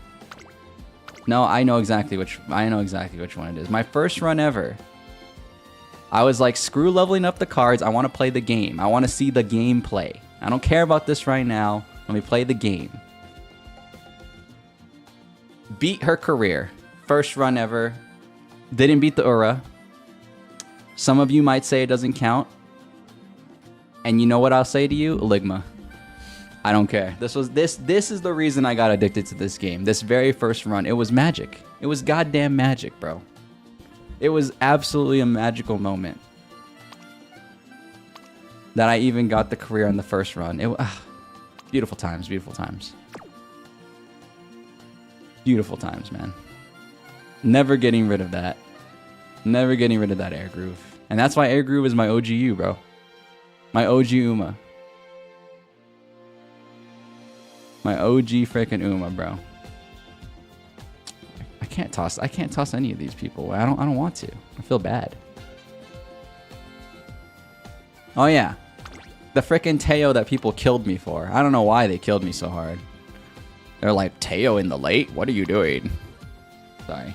S1: No, I know exactly which one it is. My first run ever. I was like, screw leveling up the cards. I want to play the game. I want to see the gameplay. I don't care about this right now. Let me play the game. Beat her career. First run ever. Didn't beat the Ura. Some of you might say it doesn't count. And you know what I'll say to you? Ligma. I don't care. This is the reason I got addicted to this game. This very first run. It was magic. It was goddamn magic, bro. It was absolutely a magical moment. That I even got the career on the first run. Beautiful times, beautiful times. Beautiful times, man. Never getting rid of that. Never getting rid of that air groove. And that's why air groove is my OGU, bro. My OG Uma. My OG freaking Uma, bro. I can't toss any of these people. I don't want to. I feel bad. Oh yeah. The freaking Teo that people killed me for. I don't know why they killed me so hard. They're like, Teo in the late? What are you doing? Sorry.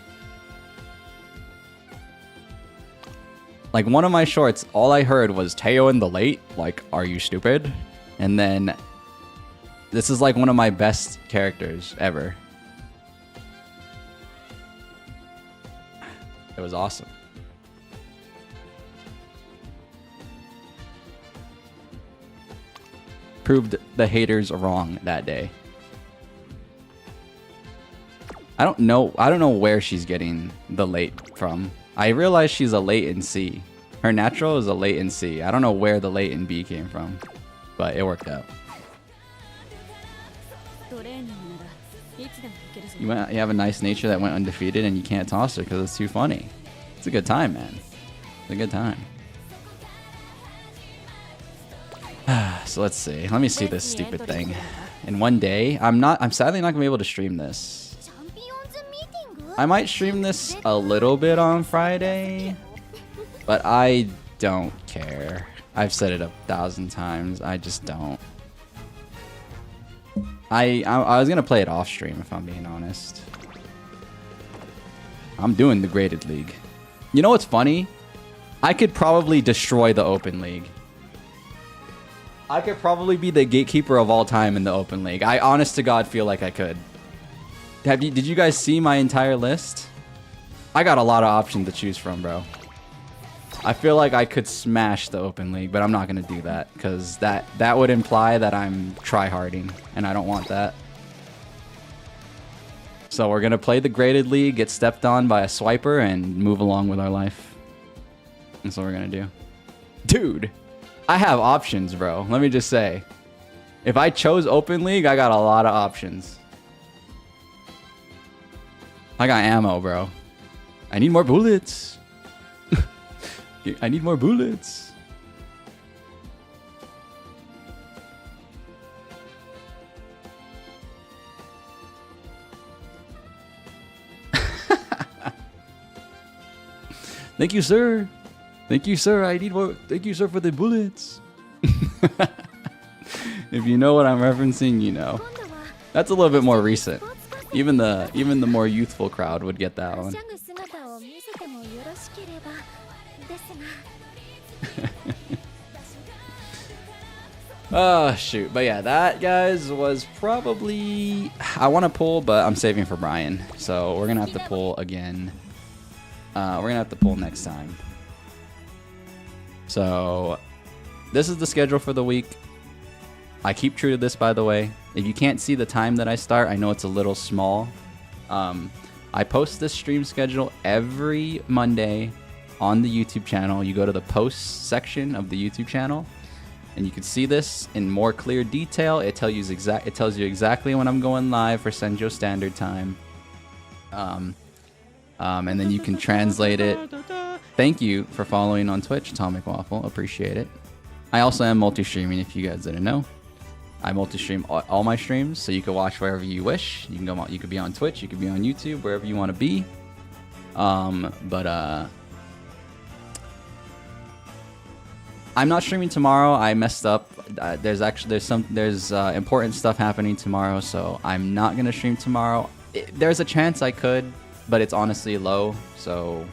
S1: Like, one of my shorts, all I heard was Teo in the late? Like, are you stupid? And then, this is like one of my best characters ever. It was awesome. Proved the haters wrong that day. I don't know where she's getting the late from. I realize she's a late in C. Her natural is a late in C. I don't know where the late in B came from, but it worked out. You have a nice nature that went undefeated and you can't toss her because it's too funny. It's a good time, man. It's a good time. So let's see. Let me see this stupid thing. In one day, I'm sadly not gonna be able to stream this. I might stream this a little bit on Friday, but I don't care. I've said it 1,000 times. I just don't. I was gonna play it off stream if I'm being honest. I'm doing the graded league. You know what's funny? I could probably destroy the open league. I could probably be the gatekeeper of all time in the open league. I honest to God feel like I could. Did you guys see my entire list? I got a lot of options to choose from, bro. I feel like I could smash the open league, but I'm not gonna do that because that would imply that I'm tryharding, and I don't want that. So we're gonna play the graded league, get stepped on by a swiper, and move along with our life. That's what we're gonna do. Dude, I have options, bro. Let me just say. If I chose open league, I got a lot of options. I got ammo, bro. I need more bullets. I need more bullets. Thank you, sir. Thank you, sir. I need more. Thank you, sir, for the bullets. If you know what I'm referencing, you know. That's a little bit more recent. Even the more youthful crowd would get that one. Oh shoot, but yeah, that guys was probably, I want to pull, but I'm saving for Brian, so we're gonna have to pull again. We're gonna have to pull next time. So this is the schedule for the week. I keep true to this, by the way. If you can't see the time that I start, I know it's a little small. I post this stream schedule every Monday on the YouTube channel. You go to the posts section of the YouTube channel, and you can see this in more clear detail. It tells you exactly when I'm going live for Senjo Standard Time. And then you can translate it. Thank you for following on Twitch, Atomic Waffle. Appreciate it. I also am multi-streaming, if you guys didn't know. I multi-stream all my streams, so you can watch wherever you wish. You can go. You could be on Twitch. You could be on YouTube, wherever you want to be. I'm not streaming tomorrow. I messed up. There's important stuff happening tomorrow, so I'm not gonna stream tomorrow. There's a chance I could, but it's honestly low. So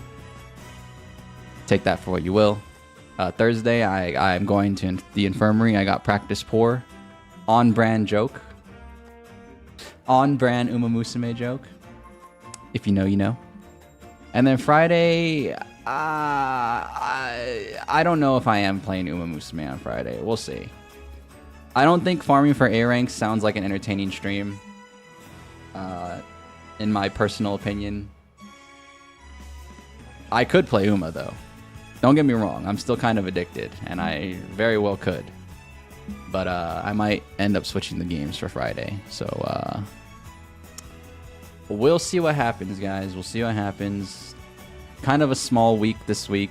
S1: take that for what you will. Thursday, I'm going to the infirmary. I got practice poor. On-brand joke. On-brand Umamusume joke. If you know, you know. And then Friday, I don't know if I am playing Umamusume on Friday. We'll see. I don't think farming for A rank sounds like an entertaining stream. In my personal opinion. I could play Uma, though. Don't get me wrong. I'm still kind of addicted, and I very well could. But I might end up switching the games for Friday. So we'll see what happens, guys. We'll see what happens. Kind of a small week this week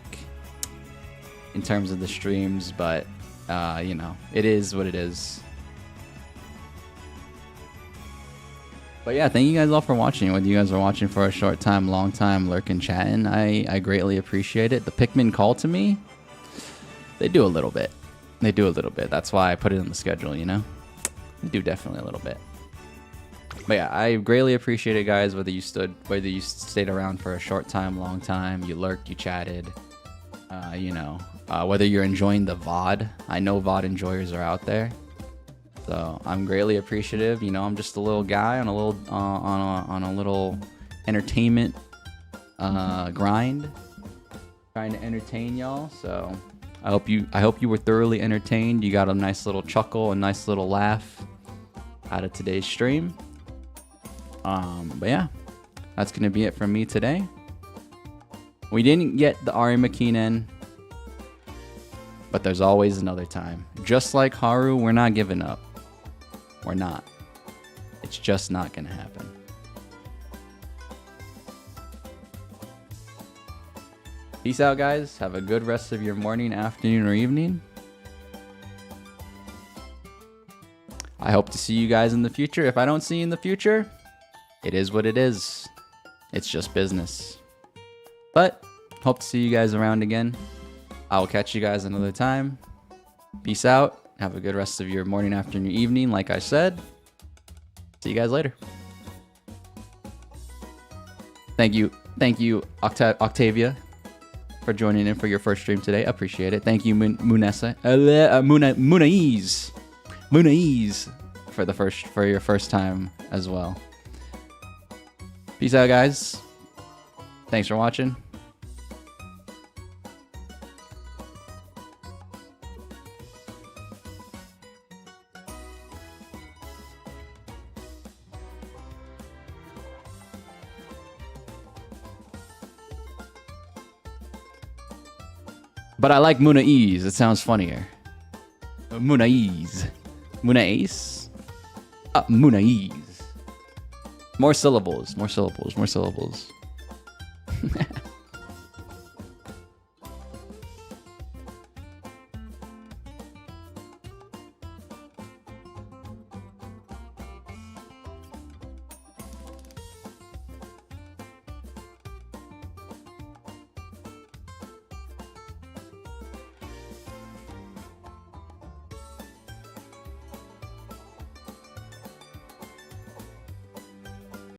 S1: in terms of the streams, but you know, it is what it is. But yeah, thank you guys all for watching. Whether you guys are watching for a short time, long time, lurking, chatting, I greatly appreciate it. The Pikmin call to me, they do a little bit. They do a little bit. That's why I put it in the schedule, you know? They do definitely a little bit. But yeah, I greatly appreciate it, guys. Whether you stayed around for a short time, long time, you lurked, you chatted, you know, whether you're enjoying the VOD. I know VOD enjoyers are out there. So I'm greatly appreciative. You know, I'm just a little guy on a little on a little entertainment grind, trying to entertain y'all. So I hope you were thoroughly entertained. You got a nice little chuckle, a nice little laugh out of today's stream. But yeah, that's gonna be it from me today. We didn't get the Arima Kinen, but there's always another time. Just like Haru, we're not giving up. We're not. It's just not gonna happen. Peace out, guys. Have a good rest of your morning, afternoon, or evening. I hope to see you guys in the future. If I don't see you in the future, it is what it is. It's just business. But hope to see you guys around again. I will catch you guys another time. Peace out. Have a good rest of your morning, afternoon, evening, like I said. See you guys later. Thank you, Octavia, for joining in for your first stream today. Appreciate it. Thank you, Munaiz, for your first time as well. Peace out, guys. Thanks for watching. But I like Munaiz. It sounds funnier. Munaiz. Munaiz? Munaiz. More syllables. More syllables. More syllables.